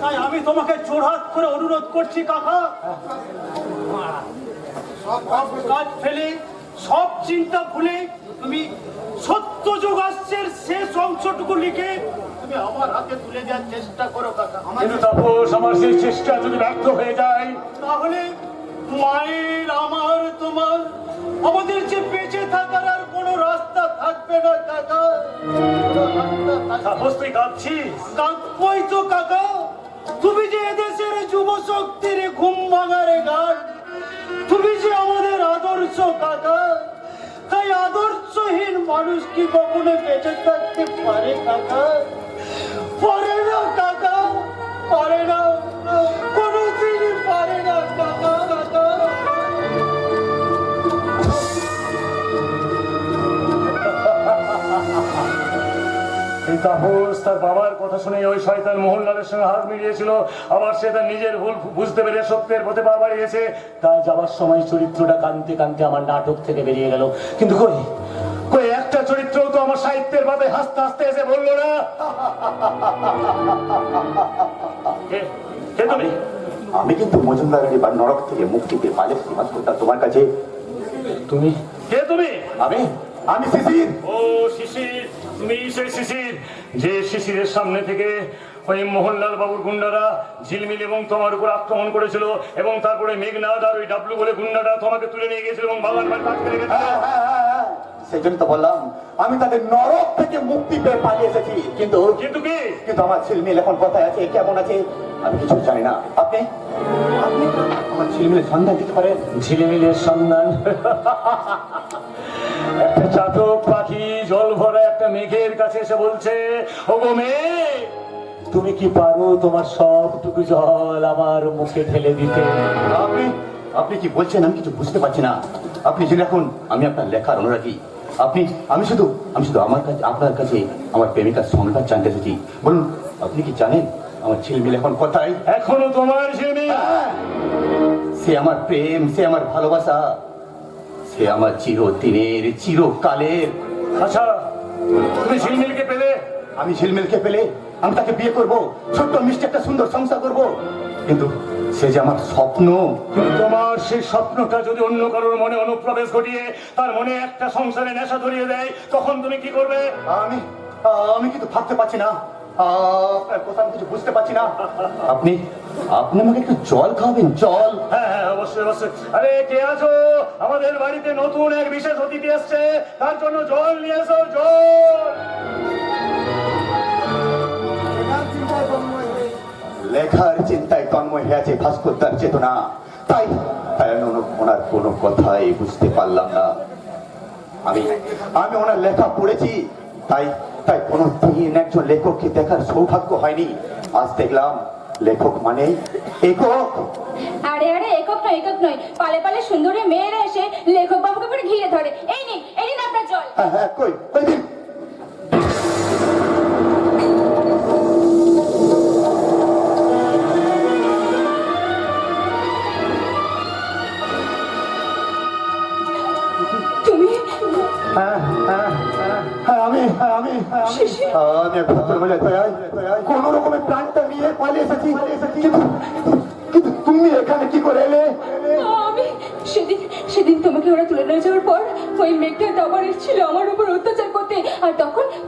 তাই আমি তোমাকে জোরহাত করে অনুরোধ করছি কাকা, সব কাজ ফেলে, সব চিন্তা ভুলে তুমি সত্যযুগ আসছের শেষ অংশটুকু লিখে তুমি আমার হাতে তুলে দেওয়ার চেষ্টা করো কাকা। কিন্তু তাপস, আমার সেই চেষ্টা যদি ব্যর্থ হয়ে যায়, তাহলে মায়ের, আমার, তোমার, আমাদের যে বেঁচে থাকার আর কোনো রাস্তা থাকবে না কাকা। তাপস তুই কাঁদছিস? কাঁদবই তো কাকা। তুমি যে এদেশের যুব শক্তির ঘুম ভাঙারে গান, তুমি যে আমাদের আদর্শ কাকা। তাই আদর্শহীন মানুষ কি কখনো বেঁচে থাকতে পারে কাকা? পারে না কাকা, পারে না, কোনোদিনই পারে না কাকা। কাকা এই তাপস তার বাবার কথা শুনে ওই শয়তান মোহনলালের সঙ্গে হাত মিলিয়েছিল। আবার সে তার নিজের ভুল বুঝতে পেরে সত্যের পথে পা বাড়িয়েছে। তাই যাবার সময় চরিত্রটা কাঁদতে কাঁদতে আমার নাটক থেকে বেরিয়ে গেল। কিন্তু কই কই একটা চরিত্র তো আমার সাহিত্যের পাতায় হাসতে হাসতে এসে বললো না। কে তুমি? আমি কিন্তু মজুমদারের এবার নরক থেকে মুক্তি পেয়ে পালিয়ে বাস করতাম তোমার কাছে। তুমি কে? তুমি? আমি আমি শিশির। ও শিশির, তুমি সেই শিশির যে শিশিরের সামনে থেকে ওই মোহনলাল বাবুর গুন্ডারা ঝিলমিল এবং তোমার উপর আক্রমণ করেছিল, এবং তারপরে মেঘনাথ আর ওই ডাবলু বলে গুন্ডারা তোমাকে তুলে নিয়ে গেছিল এবং বাগান বাড়ি কাটতে লেগেছিল। সেই জন্য তো বললাম আমি তাদের নরক থেকে মুক্তি পেয়ে পালিয়ে এসেছি। কিন্তু কিন্তু কি? কিন্তু আমার ঝিলমিল এখন কোথায় আছে, কেমন আছে, আমি কিছু জানি না। আপনি আপনি আমার ঝিলমিলের সন্ধান দিতে পারেন? ঝিলিমিলের সন্ধান? একটা চাতক পাখি জল ভরা একটা মেঘের কাছে এসে বলছে, ওগো মেঘ, তুমি কি পারো তোমার সবটুকু জল আমার মুখে ঢেলে দিতে? আপনি আপনি কি বলছেন আমি কিছু বুঝতে পারছি না। আপনি জেনে রাখুন আমি আপনার লেখার অনুরাগী। আমি শুধু আমার কাছে, আপনার কাছে আমার প্রেমিকার সংবাদ জানতে এসেছি। বলুন আপনি কি জানেন আমার ঝিলমিল এখন কোথায়? এখনো তোমার ঝিলমিল? সে আমার প্রেম, সে আমার ভালোবাসা, সে আমার চিরদিনের, চিরকালের। আচ্ছা, তুমি ঝিলমিলকে পেলে? আমি ঝিলমিলকে পেলে আমি তাকে বিয়ে করব, ছোট্ট মিষ্টি একটা সুন্দর সংসার করব। কিন্তু সে যে আমার স্বপ্ন। কিন্তু তোমার সেই স্বপ্নটা যদি অন্য কারোর মনে অনুপ্রবেশ ঘটিয়ে তার মনে একটা সংসারে নেশা ধরিয়ে দেয়, তখন তুমি কি করবে? আমি কিন্তু ভাবতে পারছি না, আপনার কথা আমি কিছু বুঝতে পারছি না। আপনি আমাকে একটু জল খাওয়াবেন, জল? হ্যাঁ হ্যাঁ, অবশ্যই অবশ্যই। আরে কে আছো? আমাদের বাড়িতে নতুন এক বিশেষ অতিথি আসছে, তার জন্য জল নিয়ে এসো, জল। লেখার চিন্তায় তন্ময় হয়ে আছে ভাস্কর্যার চেতনা। তাই ওনার কোনো কথাই বুঝতে পারলাম না। আমি ওনার লেখা পড়েছি, তাই কোনো দিন একজন লেখককে দেখার সৌভাগ্য হয়নি। আজ দেখলাম লেখক মানে একক। আরে আরে, একক নয়, পালে পালে সুন্দরী মেয়েরা এসে লেখক বাবুকে পরে ঘিরে ধরে। এই নিন আপনার জল। হ্যাঁ, কই দিন। আমি কোন রকমের প্রাণটা নিয়ে পালিয়ে এসেছি, কিন্তু তুমি এখানে কি করে এলে? আমি সেদিন তোমাকে ওরা তুলে নিয়ে যাওয়ার পর ওই মেঘটা আবার এসেছিল আমার উপর অত্যাচার করতে। আর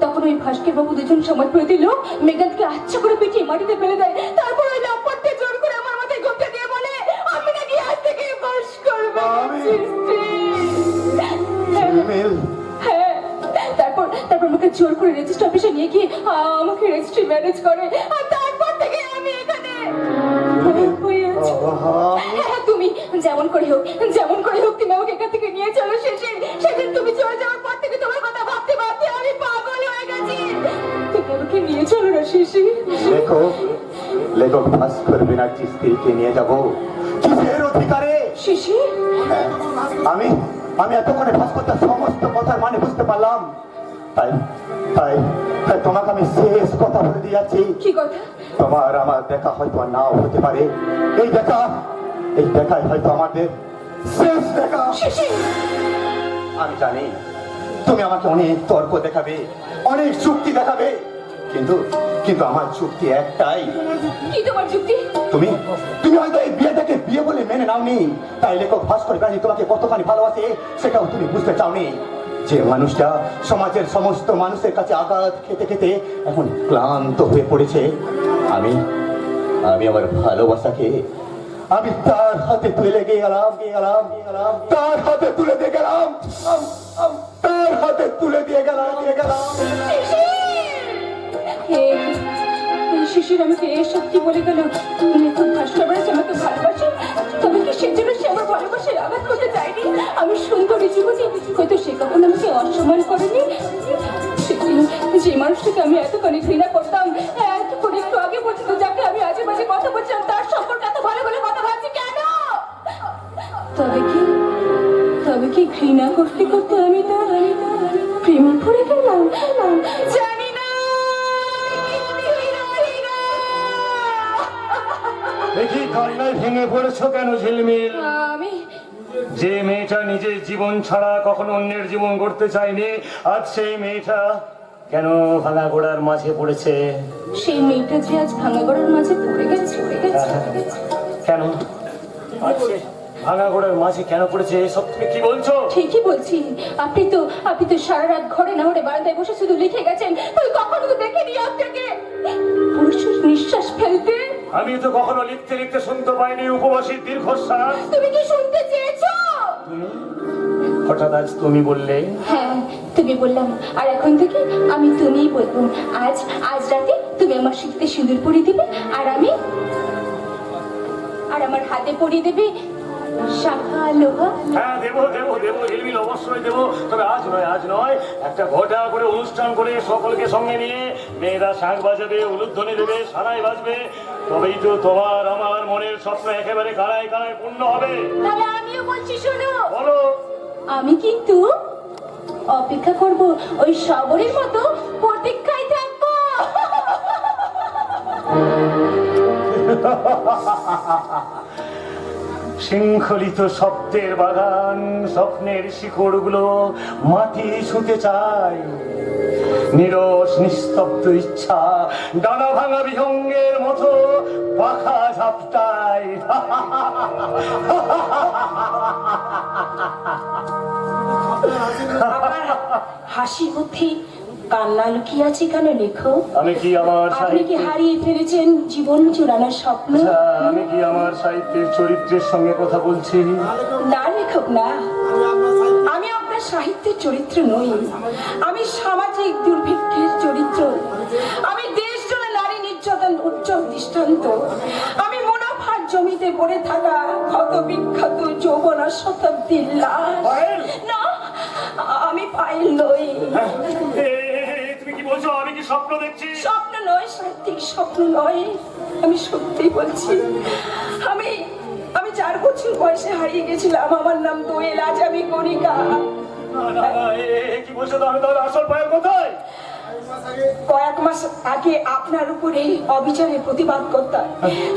তখন ওই ভাস্কর বাবু দুজন সমাজপ্রতি লোক মেঘনাথকে আচ্ছা করে পিটিয়ে মাটিতে ফেলে দেয়। তারপর ওই লম্পটকে জোর করে আমার মাথায় ঘুমটা দিয়ে বলে আমি নাকি আজ থেকে বাস করবো। হ্যাঁ, তারপর আমাকে জোর করে রেজিস্ট্রি অফিসে নিয়ে গিয়ে আমাকে রেজিস্ট্রি ম্যানেজ করে। আর তারপর থেকে আমি এখানে হয়ে আছি। হ্যাঁ, তুমি যেমন করে হোক তুমি আমাকে এখান থেকে নিয়ে চলো। সেদিন তুমি চলে যাওয়ার পর থেকে তোমার কথা ভাবতে আমি পাগল হয়ে গেছি। তুমি আমাকে নিয়ে চলো না শিশির। লেখক ভাস্কর ব্যানার্জি স্ত্রীকে নিয়ে যাব কিসের অধিকারে? শিশির, হ্যাঁ, আমি এতক্ষণে ভাস্করটার সমস্ত কথার মানে বুঝতে পারলাম। তাই তাই তাই তোমাকে আমি শেষ কথা বলে দিয়ে যাচ্ছি। কি কথা? তোমার আমার দেখা হয়তো আর নাও হতে পারে। এই দেখাই হয়তো আমাদের শেষ দেখা। শিশির, আমি জানি তুমি আমাকে অনেক তর্ক দেখাবে, অনেক যুক্তি দেখাবে, কিন্তু কিন্তু আমার যুক্তি একটাই। কি তোমার যুক্তি? তুমি হয়তো এই বিয়েটাকে বিয়ে বলে মেনে নাওনি, তাই লেখক ভাস্কর ব্যানার্জি তোমাকে কতখানি ভালোবাসে সেটাও তুমি বুঝতে চাওনি। যে মানুষটা সমাজের সমস্ত মানুষের কাছে আঘাত খেতে খেতে এখন ক্লান্ত হয়ে পড়েছে, আমি আমার ভালোবাসাকে আমি তার হাতে তুলে গেলাম, তার হাতে তুলে দিয়ে গেলাম, তার হাতে তুলে দিয়ে গেলাম। শিশির আমাকে এসব কি বলে গেল? লেখক ভাস্কর ব্যানার্জি আমাকে ভালোবাসে, তবে কি সেজন্য সে আমার ভালোবাসায় আঘাত করতে চায়নি? আমি সুন্দরী যুবতী, হয়তো সে কখনো আমাকে অসম্মান করেনি। সেদিন যে মানুষটাকে আমি এতখানি ঘৃণা করতাম, এতক্ষণ একটু আগে পর্যন্ত যাকে আমি আজে বাজে কথা বলছিলাম, তার সম্পর্কে এত ভালো ভালো কথা ভাবছি কেন? তবে কি ঘৃণা করতে করতে আমি তার প্রেমে পড়ে গেলাম? জানি না। দেখি কান্নায় ভেঙে পড়েছো কেন ঝিলমিল? আমি যে মেয়েটা নিজের জীবন ছাড়া কখনো অন্যের জীবন গড়তে চায়নি, আজ সেই মেয়েটা কেন ভাঙা গোড়ার মাঝে পড়েছে? সেই মেয়েটা যে আজ ভাঙাগড়ার মাঝে পড়ে গেছে। কেন আজ সে ভাঙা গোড়ার মাঝে কেন পড়েছে? সব তুমি কি বলছো? ঠিকই বলছি। আপনি তো সারা রাত ঘরে না হলে বারান্দায় বসে শুধু লিখে গেছেন। তুই কখনো দেখেনি আপনাকে পুরুষের নিঃশ্বাস ফেলতে? আমি তো কখনো লিখতে লিখতে শুনতে পাইনি উপবাসীর দীর্ঘশ্বাস। তুমি কি শুনতে চেয়েছো? হঠাৎ আজ তুমি বললে? হ্যাঁ, তুমি বললাম, আর এখন থেকে আমি তুমিই বলবো। আজ রাতে তুমি আমার সিঁথিতে সিঁদুর পরিয়ে দিবে, আর আমার হাতে পরিয়ে দেবে শাখা লোহা। হ্যাঁ, দেবো ঝিলমিল, অবশ্যই দেবো। তবে আজ নয়, একটা ঘটা করে অনুষ্ঠান করে সকলকে সঙ্গে নিয়ে মেয়েরা শাঁখ বাজাবে, উলুধ্বনি দেবে, সানাই বাজবে, তবেই তো তোমার আমার মনের স্বপ্ন একেবারে কানায় কানায় পূর্ণ হবে। তবে আমিও বলছি, শোনো, বলো। আমি কিন্তু অপেক্ষা করব, ওই সাবরের মতো প্রতীক্ষায় থাকবো। শৃঙ্খলিত শব্দের বাগান, স্বপ্নের শিকড়গুলো মাটি ছুঁতে চায়। নিরস নিস্তব্ধ ইচ্ছা ডানা ভাঙা বিহঙ্গের মতো পাখা ঝাপটায়। হাসি বুদ্ধি কান্না লুকিয়ে আছে কেন লেখো? আমি কি আমার আপনি কি হারিয়ে ফেলেছেন জীবন জুড়ানোর স্বপ্ন? আমি কি আমার সাহিত্যের চরিত্রের সঙ্গে কথা বলছি? না লেখক, না, আমি আপনার সাহিত্যের চরিত্র নই, আমি সামাজিক দুর্ভিক্ষের চরিত্র। আমি দেশ জুড়ে নারী নির্যাতন উজ্জ্বল দৃষ্টান্ত। আমি মুনাফার জমিতে পড়ে থাকা ক্ষত বিখ্যাত যৌবনা শতাব্দীর লাশ। না, আমি পায়েল নই। তুমি কি বলছো? আমি কি স্বপ্ন দেখছি? স্বপ্ন নয়, সাহিত্যিক স্বপ্ন নয়, আমি সত্যি বলছি। আমি 4 বছর বয়সে হারিয়ে গেছিলাম। আমার নাম দোয়েল, আজ আমি কণিকা। কি বলছো? আমি তাহলে আসল পায়েল কোথায়? কয়েক মাস আগে আপনার উপরে অবিচারে প্রতিবাদ করতাম।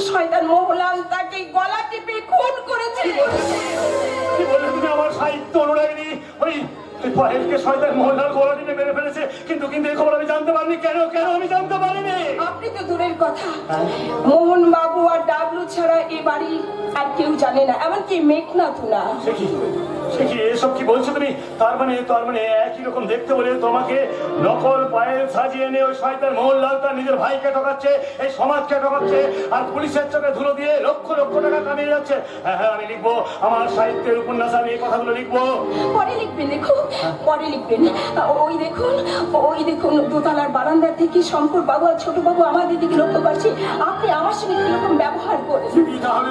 শয়তান মোহলাল তাকে গলা টিপে খুন করেছে। কি বললে তুমি? আমার সাহিত্য অনুরাগিনী ওই পায়েলকে শয়তান মোহনলাল গলা টিপে মেরে ফেলেছে, কিন্তু এই খবর আমি জানতে পারিনি। কেন আমি জানতে পারিনি? আপনি তো দূরের কথা, মোহন বাবু আর ডাবলু ছাড়া এ বাড়ি আর কেউ জানে না, এমনকি মেঘনাথ না। সে কি এসব কি বলছো তুমি? তার মানে একই রকম দেখতে বলে তোমাকে নকল পায়েল সাজিয়ে এনে ওই শয়তান মোহনলাল তার নিজের ভাইকে ঠকাচ্ছে, এই সমাজকে ঠকাচ্ছে, আর পুলিশের চোখে ধুলো দিয়ে লক্ষ লক্ষ টাকা কামিয়ে যাচ্ছে। হ্যাঁ, আমি লিখবো আমার সাহিত্যের উপন্যাস, আমি এই কথাগুলো লিখবো। পরে লিখবেন, দেখুন, পরে লিখবেন। ওই দেখুন দোতলার বারান্দা থেকে শঙ্কর বাবু আর ছোট বাবু আমাদের দিকে লক্ষ্য করছে। আপনি আমার সঙ্গে কিরকম ব্যবহার করেন?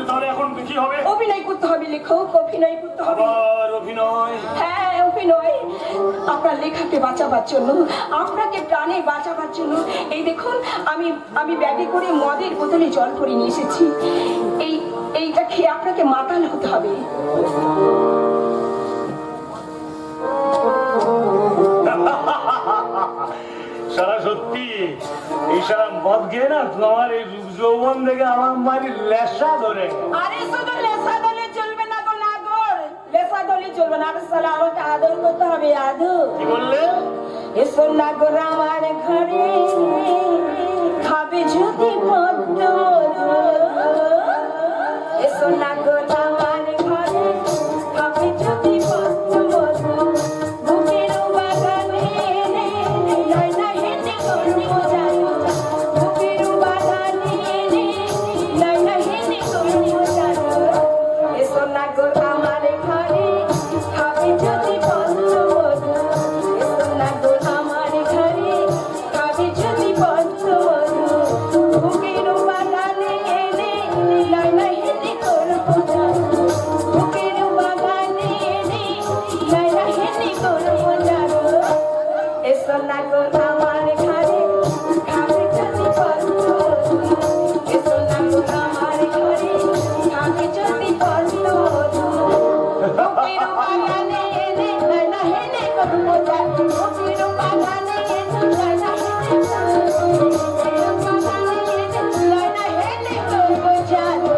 তাহলে এখন কি হবে? অভিনয় করতে হবে লেখক, অভিনয় করতে হবে। অভিনয়? হ্যাঁ, অভিনয় আমি নয়, আপনার লেখাকে বাঁচাবার জন্য, আপনাকে প্রাণে বাঁচাবার জন্য এই দেখুন আমি ব্যাগে করে মদের বোতলে জল ভরে নিয়ে এসেছি। এইটা খেয়ে আপনাকে মাতাল হতে হবে। সারা সত্যি এই সারা মদ খেয়ে না তোমার এই যৌবন দেখে আমার মায়ের লেসা ধরে। আরে শুধু লেসা দলে চলবে না গো নাগর, লেসা দলে চলবে না, আরে শালা আমাকে আদর করতে হবে। আদর কি বললে? এসো নাগর আমার ঘরে, খাবে যদি পদ্ম এসো নাগর আমার ঘরে, খাবে যদি পদ্ম বুকের বাগানে নয় না হেঁটে করবো জানো, বুকের বাগানে নয় না হেঁটে করবো জানো, এসো নাগর আমার ঘরে, খাবে যদি পদ্ম এসো নাগর আমার ঘরে, খাবে যদি পদ্ম বুকের বাগানে নয় না হেঁটে করবো জানো, বুকের বাগানে নয় না হেঁটে করবো জানো, এসো নাগর আমার ঘরে, খাবে যদি পদ্ম এসো নাগর আমার ঘরে, খাবে যদি পদ্ম বুকের বাগানে নয় না হেঁটে করবো জানো, বুকের বাগানে নয় না হেঁটে করবো জানো।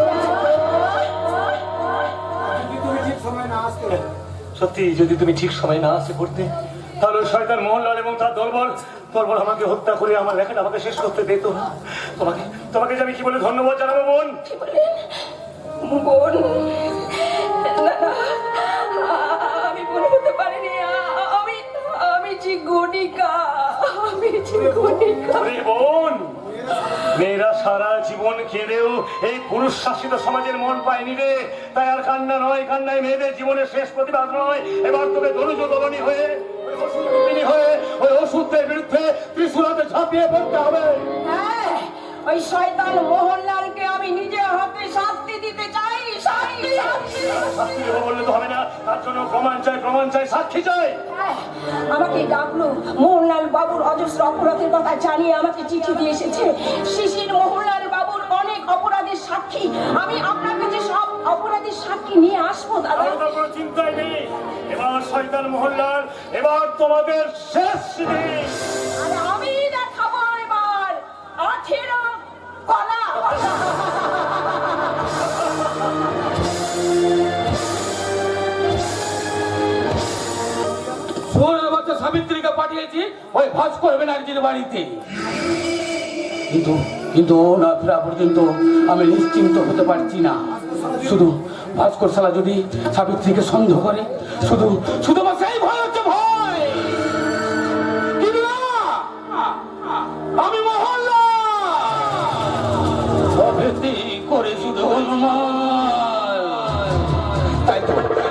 সত্যি যদি তুমি ঠিক সময় না আসে পড়তে, তাহলে ওই শয়তান মোহনলাল এবং তার দলবল আমাকে হত্যা করে আমার লেখাটা আমাকে শেষ করতে দিত না। তোমাকে যে আমি কি বলে ধন্যবাদ জানাবো বোন। বোন না, আমি মনে করতে পারিনি, আমি যে গণিকা, আমি যে গণিকা। ওরে বোন, মেয়েরা সারা জীবন কেঁদেও এই পুরুষ শাসিত সমাজের মন পায়নি রে, তাই আর কান্না নয়, কান্নায় মেয়েদের জীবনের শেষ প্রতিবাদ নয়। এবার তোকে দরুজ দলনী হয়ে ওই ওষুধের বিরুদ্ধে ত্রিশূলতে ঝাঁপিয়ে পড়তে হবে। হ্যাঁ, ওই শয়তান মোহনলালকে আমি নিজে হাতে শাস্তি দিতে চাই। শাস্তি দেবো বললে তো হবে না, তার জন্য প্রমাণ চাই, সাক্ষী চাই। আমাকে ডাকলো, মোহনলাল বাবুর অজস্র অপরাধের কথা জানিয়ে আমাকে চিঠি দিয়ে এসেছে। শিশির মোহনলাল বাবুর অনেক অপরাধের সাক্ষী, আমি আপনার কাছে সব অপরাধের সাক্ষী নিয়ে আসবো দাদা। কোনো চিন্তাই নেই, এবার শয়তান মোহনলাল, এবার তোমাদের শেষ দিন। আরে আমি দেখাবো এবার আঠেরো কলা। সোনার বাচ্চা সাবিত্রীকে পাঠিয়েছি ওই ভাস্কর ব্যানার্জির বাড়িতে, কিন্তু ও না ফেরা পর্যন্ত আমি নিশ্চিন্ত হতে পারছি না। শুধু ভাস্কর শালা যদি সাবিত্রীকে সন্দেহ করে, শুধু আমার সেই ভয় হচ্ছে, ভয়। কিন্তু না, আমি মোহনলাল করে শুধু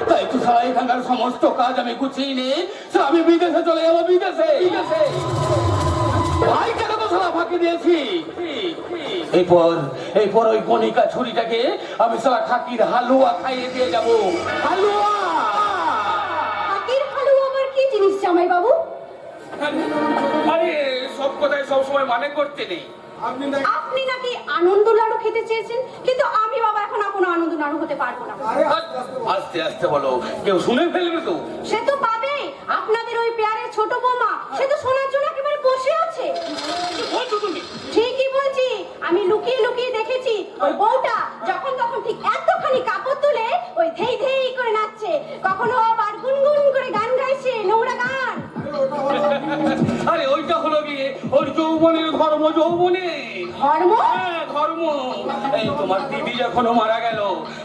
তাই তো সারা এখানকার সমস্ত কাজ আমি গুছিয়ে নিয়ে আমি বিদেশে চলে যাবো। বিদেশে ভাইটাকে তো সারা ফাঁকি দিয়েছি। এরপর ওই কণিকা ছুরিটাকে আমি সারা খাকির হালুয়া খাইয়ে দিয়ে যাবো। হালুয়া আবার কি জিনিস জামাই বাবু? আরে সব কথাই সবসময় মানে করতে নেই। আপনি নাকি আনন্দ লাড়ু খেতে চেয়েছেন, কিন্তু আমি বাবা এখন কোনো আনন্দ লাড়ু হতে পারবো না। আস্তে আস্তে বলো, কেউ শুনে ফেলবে তো। সে তো পাবে, আপনাদের ওই পেয়ারের ছোট বৌমা, সে তো শোনার জন্য একেবারে বসে আছে। বলছো তুমি? ঠিকই বলছি, আমি লুকিয়ে লুকিয়ে দেখেছি ওই বউটা যখন তখন ঠিক এতখানি কাপড় তুলে ওই ধেই ধেই করে নাচছে, কখনো আবার গুনগুন করে গান গাইছে, নোংরা গান। আরে ওইটা হলো গিয়ে ওর যৌবনের ধর্ম। যৌবনে ধর্ম। এই তোমার দিদি যখন মারা গেল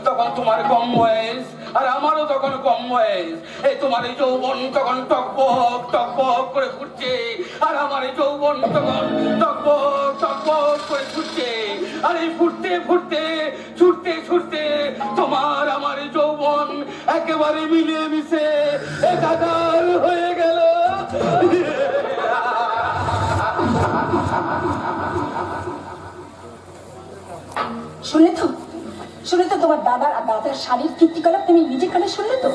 তখন তোমার কম বয়স, আর আমারও তখন কম বয়স। এই তোমার এই যৌবন তখন টকবক টকবক করে ফুটছে, আর আমার এই যৌবন তখন টকবক টকবক করে ফুটছে। আর এই ফুটতে ফুটতে ছুটতে ছুটতে তোমার আমার এই যৌবন একেবারে মিলিয়ে মিশে একাকার হয়ে গেল। শুনলে তো তোমার দাদার শাড়ির কীর্তিকলাপ তুমি নিজে কানে শুনলে তো?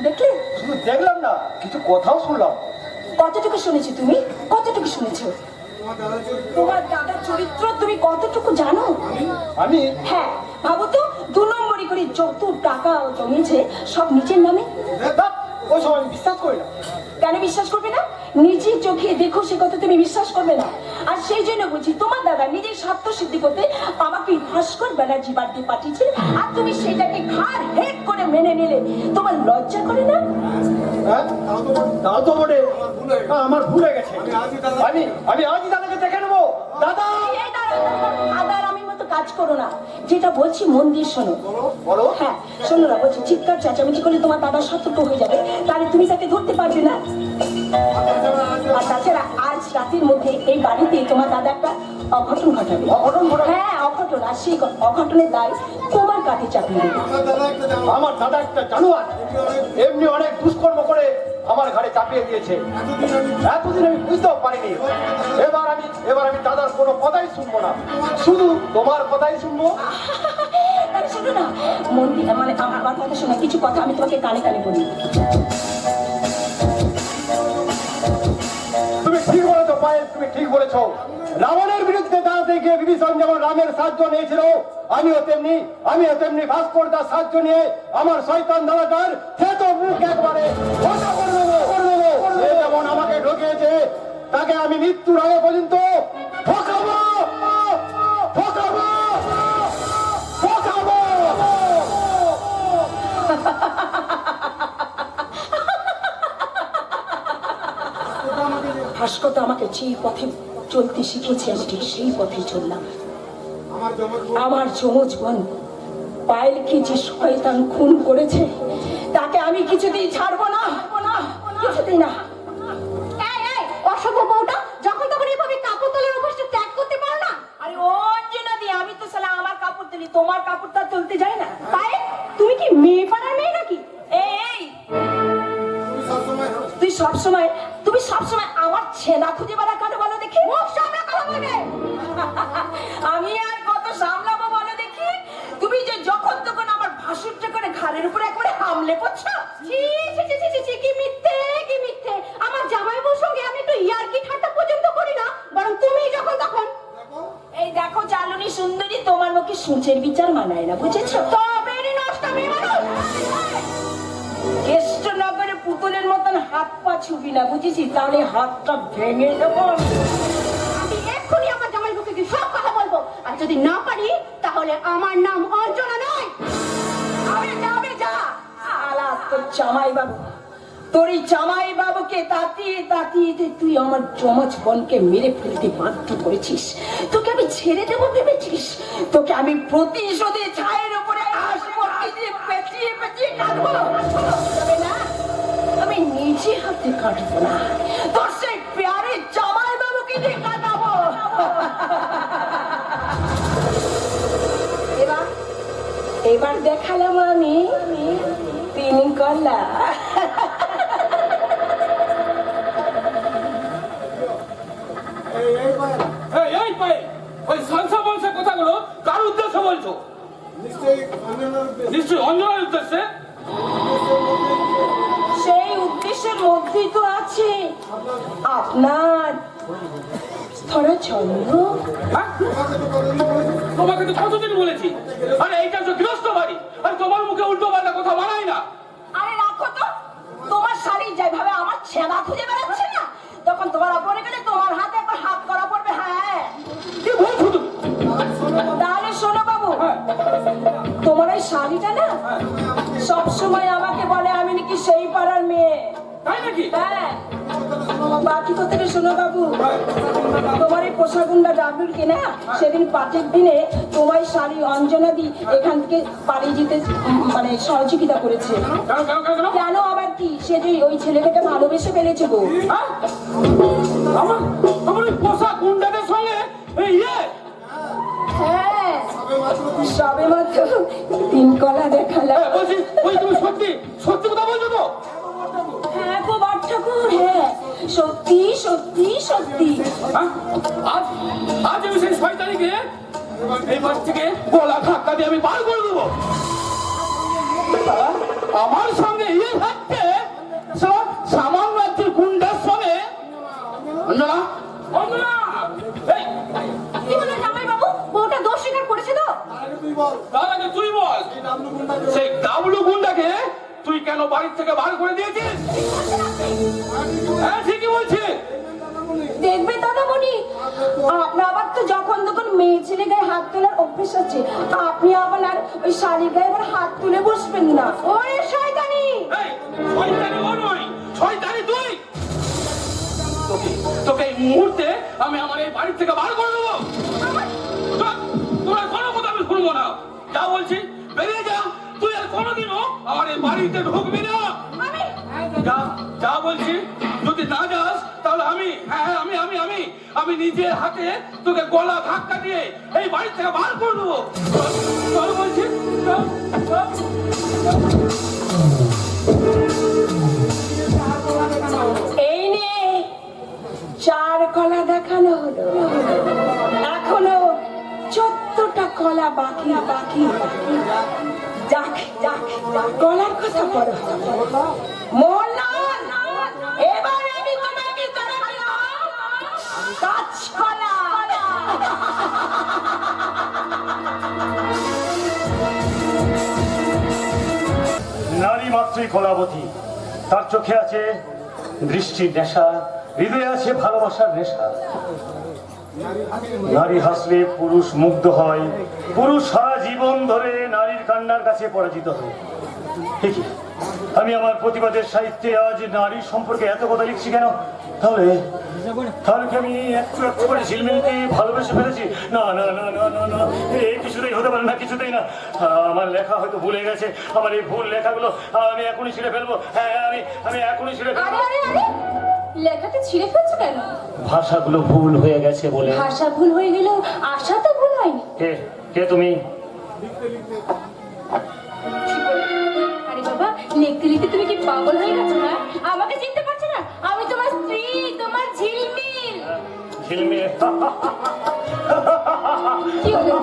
দেখলে? শুধু দেখলাম না, কিছু কথাও শুনলাম। কতটুকু শুনেছি তুমি? কতটুকু শুনেছো? তোমার দাদার চরিত্র তুমি কতটুকু জানো? আমি হ্যাঁ, ভাবো তো, 2 নম্বরি করে যত টাকা ও জমিয়েছে সব নিজের নামে। ধ্যাৎ, ওই সময় আমি বিশ্বাস করি না। কেন বিশ্বাস করবে না? নিজের চোখে দেখো, সে কথা তুমি বিশ্বাস করবে না। আর সেই জন্য বলছি, তোমার দাদা নিজের স্বার্থ সিদ্ধি করতে আমাকে ভাস্কর ব্যানার্জি বাড়িতে পাঠিয়েছিল, আর তুমি সেটাকে ঘাড় হেট করে মেনে নিলে। তোমার লজ্জা করে না? হ্যাঁ, তাও তো বটে। আমার ভুল হয়ে গেছে। আমি আজই দাদাকে দেখে নেবো। দাদা, এই দাঁড়াও, আদার আমি মতো কাজ করো না। যেটা বলছি মন দিয়ে শোনো। বলো। হ্যাঁ, শোনো না, বলছি চিৎকার চেঁচামেচি করলে তোমার দাদা সতর্ক হয়ে যাবে, তাহলে তুমি তাকে ধরতে পারবে না। আর তাছাড়া আজ রাতের মধ্যে এই বাড়িতে তোমার দাদা একটা অঘটন ঘটাবে। অঘটন ঘটাবে? হ্যাঁ, অঘটন। আর সেই অঘটনের দায় তোমার কাঁধে চাপিয়ে দেবে। আমার দাদা একটা জানোয়ার, এমনি অনেক দুষ্কর্ম করে আমার ঘাড়ে চাপিয়ে দিয়েছে। এতদিন আমি বুঝতেও পারিনি। এবার আমি দাদার কোনো কথাই শুনবো না, শুধু তোমার কথাই শুনবো। তাহলে শোনো না, মন দিয়ে, মানে আমার কথা শোনো, কিছু কথা আমি তোমাকে কানে কানে বলি। তুমি ঠিক বলেছো পায়েল, তুমি ঠিক বলেছো। রাবণের বিরুদ্ধে দাঁড়াতে গিয়ে বিভীষণ যেমন রামের সাহায্য নিয়েছিল, আমিও তেমনি ভাস্কর দার সাহায্য নিয়ে আমার শয়তান দাদাটার খেত মুখ একবারে কথা করে দেবো। সে যেমন আমাকে ঢুকিয়েছে, তাকে আমি মৃত্যুর আগে পর্যন্ত ঠকাবো। ভাস্কর তো আমাকে যে পথে চলতে শিখেছে, আমি ঠিক সেই পথে চললাম। আমার যমজ বোন পায়েলকে যে শয়তান খুন করেছে, তাকে আমি কিছুতেই ছাড়বো না, কিছুতেই না। অসভ্য বউটা, যখন তখন এভাবে কাপড় তোলার অভ্যাসটা ত্যাগ করতে পারো না? আরে অঞ্জনা দি, আমি তো সালা আমার কাপড় তুলি, তোমার কাপড়টা তুলতে যাই না। পায়েল, তুমি কি মেয়ে পাড়ার মেয়ে নাকি? এই তুমি সবসময় আমার ছেনা খুঁজে বেড়া কেন বলো দেখি? মুখ সামনে কথা বলবে। আমি আর কত সামলাবো বলো দেখি? তুমি যে যখন তখন আমার ভাসুরটা করে ঘাড়ের উপরে একবারে হামলে পড়ছো। ছি, ছি, ছি, ছি, ছি, ছি, কি মিথ্যে, কি মিথ্যে। আমার জামাইবাবুর সঙ্গে আমি একটু ইয়ার্কি ঠাট্টা পর্যন্ত করি না, বরং তুমি যখন তখন। এই দেখো চালনী সুন্দরী, তোমার মুখে সূচের বিচার মানায় না, বুঝেছো? তবেরই নষ্ট মেয়ে মানুষ। কেষ্টনগরে পুতুলের মতন হাত পা ছুবি না, বুঝেছি? তাহলে হাতটা ভেঙে দেবো। আমি এক্ষুনি আমার জামাইবাবুকে গিয়ে সব কথা বলবো, আর যদি না পারি তাহলে আমার নাম অঞ্জনা নয়। যাবে যা। আলা তোর জামাই বাবু, তোর এই জামাই বাবুকে তাতিয়ে তুই আমার যমজ বোনকে মেরে ফেলতে বাধ্য করেছিস। তোকে আমি ছেড়ে দেবো ভেবেছিস? তোকে আমি প্রতিশোধে ছায়ের উপরে আসবো, পেঁচিয়ে কাটবো। তবে না, আমি নিজে হাতে কাটবো না, তোর সেই প্যারে জামাই বাবুকে দিয়ে কাটাবো। এবার দেখালাম আমি 3 কলা। এই পাই, ওই সংসার বংশের কথাগুলো কার উদ্দেশ্যে বলছো? নিশ্চয়ই অঞ্জনার উদ্দেশ্যে। সেই উদ্দেশ্যের মধ্যেই তো আছে আপনার ধরা চন্দ্র। হ্যাঁ? তোমাকে তো কতদিন বলেছি, আরে এইটা তো গৃহস্থ বাড়ি, আর তোমার মুখে উল্টো পাল্টা কথা মানায় না। আরে রাখো তো, তোমার শাড়ি যেভাবে আমার ছেঁড়া খুঁজে বেড়াচ্ছে না, তখন তোমার পরে গেলে তোমার হাতে একবার হাত করা পড়বে। হ্যাঁ, কি বলছো তুমি? তাহলে শোনো বাবু, তোমার ওই শাড়িটা না সবসময় আমাকে বলে আমি নাকি সেই পাড়ার মেয়ে। তাই নাকি? হ্যাঁ, বাকি কথা শোনো বাবু, তোমার এই পোষাগুন্ডা ডাবলুর কেনা সেদিন পাটের দিনে তোমার শাড়ি অঞ্জনা দি এখান থেকে পালিয়ে যেতে মানে সহযোগিতা করেছে। কেন আবার কি? সে যে ওই ছেলেটাকে ভালোবেসে ফেলেছে গো। হ্যাঁ? আমার ওই পোশাক গুন্ডাদের সঙ্গে এই হ্যাঁ, সবে মাত্র 3 কলা দেখালাম। বলছি, ওই তুমি সত্যি কথা বলছো তো? হ্যাঁ গো বাট ঠাকুর, হ্যাঁ সত্যি। হ্যাঁ? আজ আমি সেই শয়তানিকে এই বাড়ি থেকে গলা ধাক্কা দিয়ে আমি বার করে দেবো। আমার সঙ্গে ইয়ে থাকতে সামান্য একজন গুন্ডার সঙ্গে অঞ্জনা অঞ্জনা এই, কি হলো জামাই বাবু, বউটা দোষ স্বীকার করেছে তো? তার আগে তুই বল সেই ডাবলু গুন্ডাকে তুই কেন বাড়ির থেকে বার করে দিয়েছিস? হ্যাঁ ঠিকই বলছি। দেখবে দাদামণি, আপনার আবার তো যখন তখন মেয়ে ছেলে গায়ে হাত তোলার অভ্যেস আছে, আপনি আবার আর ওই শাড়ির গায়ে আবার হাত তুলে বসবেন না। ওরে শয়তানি! এই শয়তানি ও নয়, শয়তানি তুই। তোকে তোকে এই মুহূর্তে আমি আমার এই বাড়ির থেকে বার করে দেবো। তোর কোনো কথা আমি শুনবো না। যা বলছি বেরিয়ে যা, তুই আর কোনোদিনও আমার এই বাড়িতে ঢুকবি না। যা যা বলছি, যদি না যাস তাহলে আমি আমি নিজের হাতে তোকে গলা ধাক্কা দিয়ে এই বাড়ি থেকে বার করে দেবো। চল বলছি, চল চল। এই নে 4 কলা দেখানো হলো, এখনো 14টা কলা বাকি বাকি। যাক যাক, কলার কথা বড় মোহনলাল, এবার আমি তোমাকে কাঁচকলা। নারী মাত্রই কলাবতী, তার চোখে আছে দৃষ্টির নেশা, হৃদয়ে আছে ভালোবাসার নেশা। নারী হাসলে পুরুষ মুগ্ধ হয়, পুরুষ সারা জীবন ধরে নারীর কান্নার কাছে পরাজিত হয়। ঠিকই, আমি আমার প্রতিবাদের সাহিত্যে আজ নারীর সম্পর্কে এত কথা লিখছি কেন? তাহলে তাহলে কি আমি একটু একটু করে ঝিলমিলকে ভালোবেসে ফেলেছি? না না না না না না, এই কিছুতেই হতে পারে না, কিছুতেই না। আমার লেখা হয়তো ভুলে গেছে, আমার এই ভুল লেখাগুলো আমি এখনই ছিঁড়ে ফেলবো। হ্যাঁ, আমি এখনই ছিঁড়ে আরে ফেলবো। আরে আরে, লেখাটা ছিঁড়ে ফেলছো কেন? ভাষাগুলো ভুল হয়ে গেছে বলে। ভাষা ভুল হয়ে গেল, আশা তো ভুল হয়নি। কে কে তুমি? আরে বাবা, লিখতে লিখতে তুমি কি পাগল হয়ে গেছো? না আমাকে চিনতে পারছো না? আমি তোমার স্ত্রী, তোমার ঝিলমিল। ঝিলমিল? কি হলো,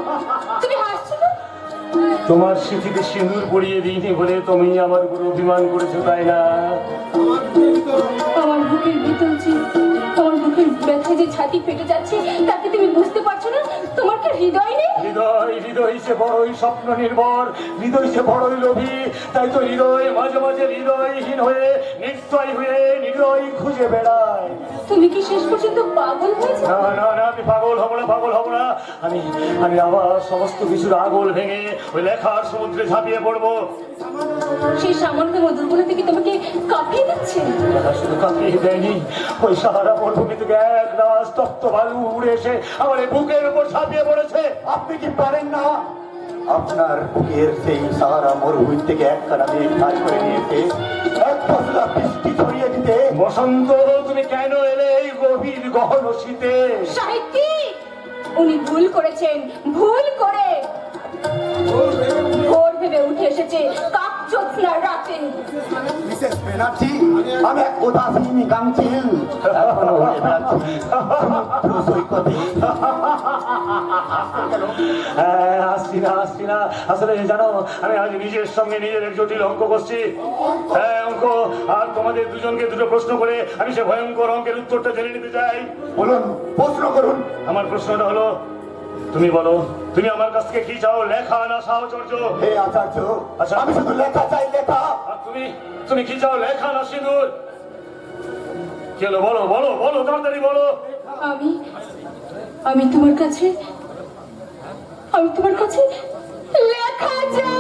তুমি হাসছো না? তোমার স্মৃতিতে সিঁদুর পরিয়ে দিইনি বলে তুমি আমার উপর অভিমান করেছো, তাই না? আমার বুকের ভিতর যে, আমার বুকের ব্যথায় যে ছাতি ফেটে যাচ্ছে, তাকে তুমি বুঝতে পারছো না? তোমার কি হৃদয় নেই? হৃদয় সে বড়ই স্বপ্ন নির্ভর, হৃদয় সে বড়ই লোভী, তাই তো হৃদয় মাঝে মাঝে হৃদয়হীন হয়ে নিশ্চয় হয়ে হৃদয় খুঁজে বেড়ায়। তুমি কি শেষ পর্যন্ত পাগল হয়েছো? না না না, আমি পাগল হব না, পাগল হব না। আমি আবার সমস্ত কিছুর আগল ভেঙে ওই লেখার সমুদ্রে ঝাঁপিয়ে পড়বো। সেই সামান্য দুর্বলতা কি তোমাকে কাঁপিয়ে দিচ্ছে? শুধু কাঁপিয়ে দেয়নি, ওই সাহারা মরুভূমি থেকে এক রাস তপ্ত বালু উড়ে এসে আমার এই বুকের উপর ঝাঁপিয়ে পড়েছে। আপনি কি পারেন না আপনার বুকের সেই সাহারা মরুভূমি থেকে একখানা মেঘ কাজ করে নিয়েছে, এক ফসলা বৃষ্টি ছড়িয়ে দিতে? বসন্ত, তুমি কেন এলে এই গভীর গহন শীতে? সাহিত্যিক, উনি ভুল করেছেন, ভুল করে ভোর ভেবে উঠে এসেছে কাকচোৎস্নার রাতে। মিসেস ব্যানার্জি, আমি এক উদাসীন গাংচিল, এখনো উড়ে বেড়াচ্ছি সমুদ্র সৈকতে। আসছি না। আসলে জানো, আমি আজ নিজের সঙ্গে নিজের এক জটিল অঙ্ক করছি। হ্যাঁ, অঙ্ক। আর তোমাদের দুজনকে দুটো প্রশ্ন করে আমি সে ভয়ঙ্কর অঙ্কের উত্তরটা জেনে নিতে চাই। বলুন, প্রশ্ন করুন। আমার প্রশ্নটা হলো, তুমি বলো, তুমি আমার কাছ থেকে কি চাও, লেখা না সাহচর্য? হে আচার্য, আচ্ছা। আমি শুধু লেখা চাই, লেখা। আর তুমি কি চাও, লেখা না সিঁদুর? কি হলো, বলো বলো বলো, তাড়াতাড়ি বলো। আমি তোমার কাছে লেখা চাই।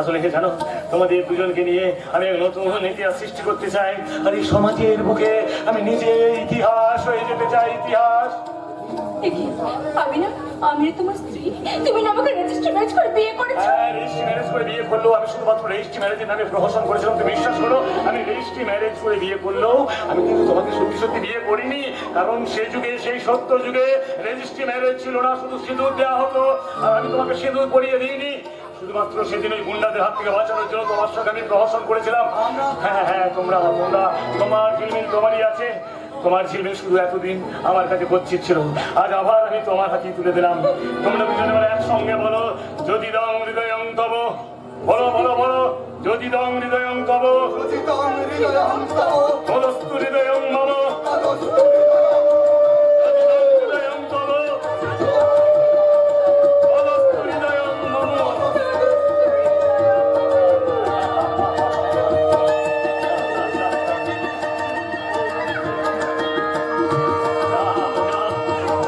আসলে জানো, তোমাদের দুজনকে নিয়ে আমি এক নতুন ইতিহাস সৃষ্টি করতে চাই। আর এই সমাজের বুকে আমি নিজে ইতিহাস হয়ে যেতে চাই, ইতিহাস। আমি তোমার স্ত্রী, তুমি না আমাকে রেজিস্টার ম্যারেজ করে বিয়ে করেছো? হ্যাঁ, রেজিস্ট্রি ম্যারেজ করে বিয়ে করলেও আমি শুধুমাত্র রেজিস্ট্রি ম্যারেজের নামে প্রহসন করেছিলাম, তুমি বিশ্বাস করো। আমি রেজিস্ট্রি ম্যারেজ করে বিয়ে করলেও আমি কিন্তু তোমাকে সত্যি সত্যি বিয়ে করিনি। কারণ সেই যুগে, সেই সত্য যুগে রেজিস্ট্রি ম্যারেজ ছিল না, শুধু সিঁদুর দেওয়া হতো। আর আমি তোমাকে সিঁদুর পরিয়ে দিইনি, শুধুমাত্র সেদিন ওই গুন্ডাদের হাত থেকে বাঁচানোর জন্য তোমার সঙ্গে আমি প্রহসন করেছিলাম। হ্যাঁ, তোমার ঝিলমিল তোমারই আছে, তোমার ছেলে শুধু এতদিন আমার কাছে গচ্ছিত ছিল, আজ আবার আমি তোমার হাতে তুলে দিলাম। তোমরা দুজনে বলে একসঙ্গে বলো, যদি দং হৃদয়ং তব। বলো বলো বলো, যদি দং হৃদয়ং তব, বলস্তু হৃদয়ং মম, যদি দং হৃদয়ং তব, বলস্তু হৃদয়ং মম।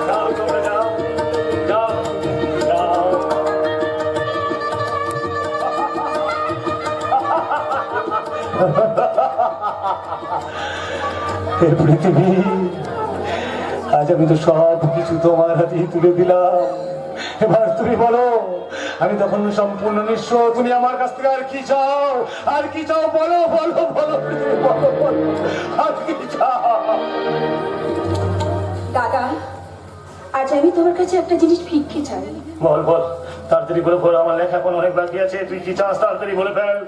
যাও তোমরা যাও, যাও যাও। হে পৃথিবী, আজ আমি তো সব কিছু তোমার হাতেই তুলে দিলাম। এবার তুমি বলো, আমি তখন সম্পূর্ণ নিঃস্ব, তুমি আমার কাছ থেকে আর কি চাও? আর কি চাও বলো বলো বলো পৃথিবী, বলো বলো, আর কি চাও? দাদা, আজ আমি তোমার কাছে একটা জিনিস ভিক্ষে চাই। বল বল, তাড়াতাড়ি বলে বল, আমার লেখা এখন অনেক বাকি আছে, তুই কি চাস তাড়াতাড়ি বলে ফেল।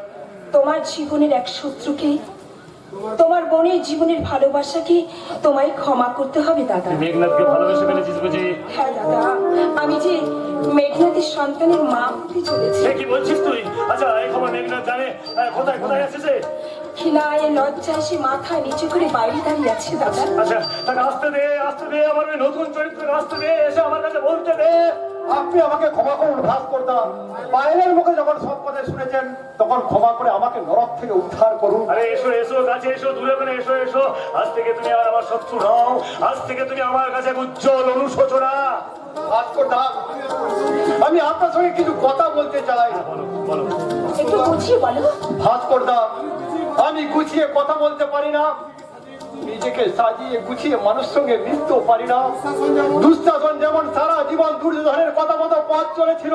তোমার জীবনের এক শত্রুকে, তোমার বোনের জীবনের ভালোবাসাকে তোমায় ক্ষমা করতে হবে দাদা। তুই মেঘনাথকে ভালোবেসে ফেলেছিস বুঝি? হ্যাঁ দাদা, আমি যে মেঘনাথের সন্তানের মা হতে চলেছি। সে কি বলছিস তুই? আচ্ছা এই খবর মেঘনাথ জানে? কোথায় কোথায় আছে সে? ঘৃণায় লজ্জায় সে মাথা নিচু করে বাইরে দাঁড়িয়ে আছে দাদা। আচ্ছা তাকে আসতে দে, আসতে দে, আমার ওই নতুন চরিত্রকে আসতে দে, এসে আমার কাছে বলতে দে। আপনি আমাকে ক্ষমা করুন ভাস্করদা, বাইরের মুখে যখন সব কথা শুনেছেন তখন ক্ষমা করে আমাকে নরক থেকে উদ্ধার করুন। আরে এসো এসো, কাছে এসো, দূরে মানে এসো এসো। আজ থেকে তুমি আর আমার শত্রু নও, আজ থেকে তুমি আমার কাছে এক উজ্জ্বল অনুশোচনা। ভাস্করদা, আমি আপনার সঙ্গে কিছু কথা বলতে চাই। বলো বলো। একটু বুঝিয়ে বলো। ভাস্করদা, আমি গুছিয়ে কথা বলতে পারি না, নিজেকে সাজিয়ে গুছিয়ে মানুষ সঙ্গে মিশতেও পারি না। দুঃশাসন যেমন সারা জীবন দুর্যোধনের কথা মতো পথ চলেছিল,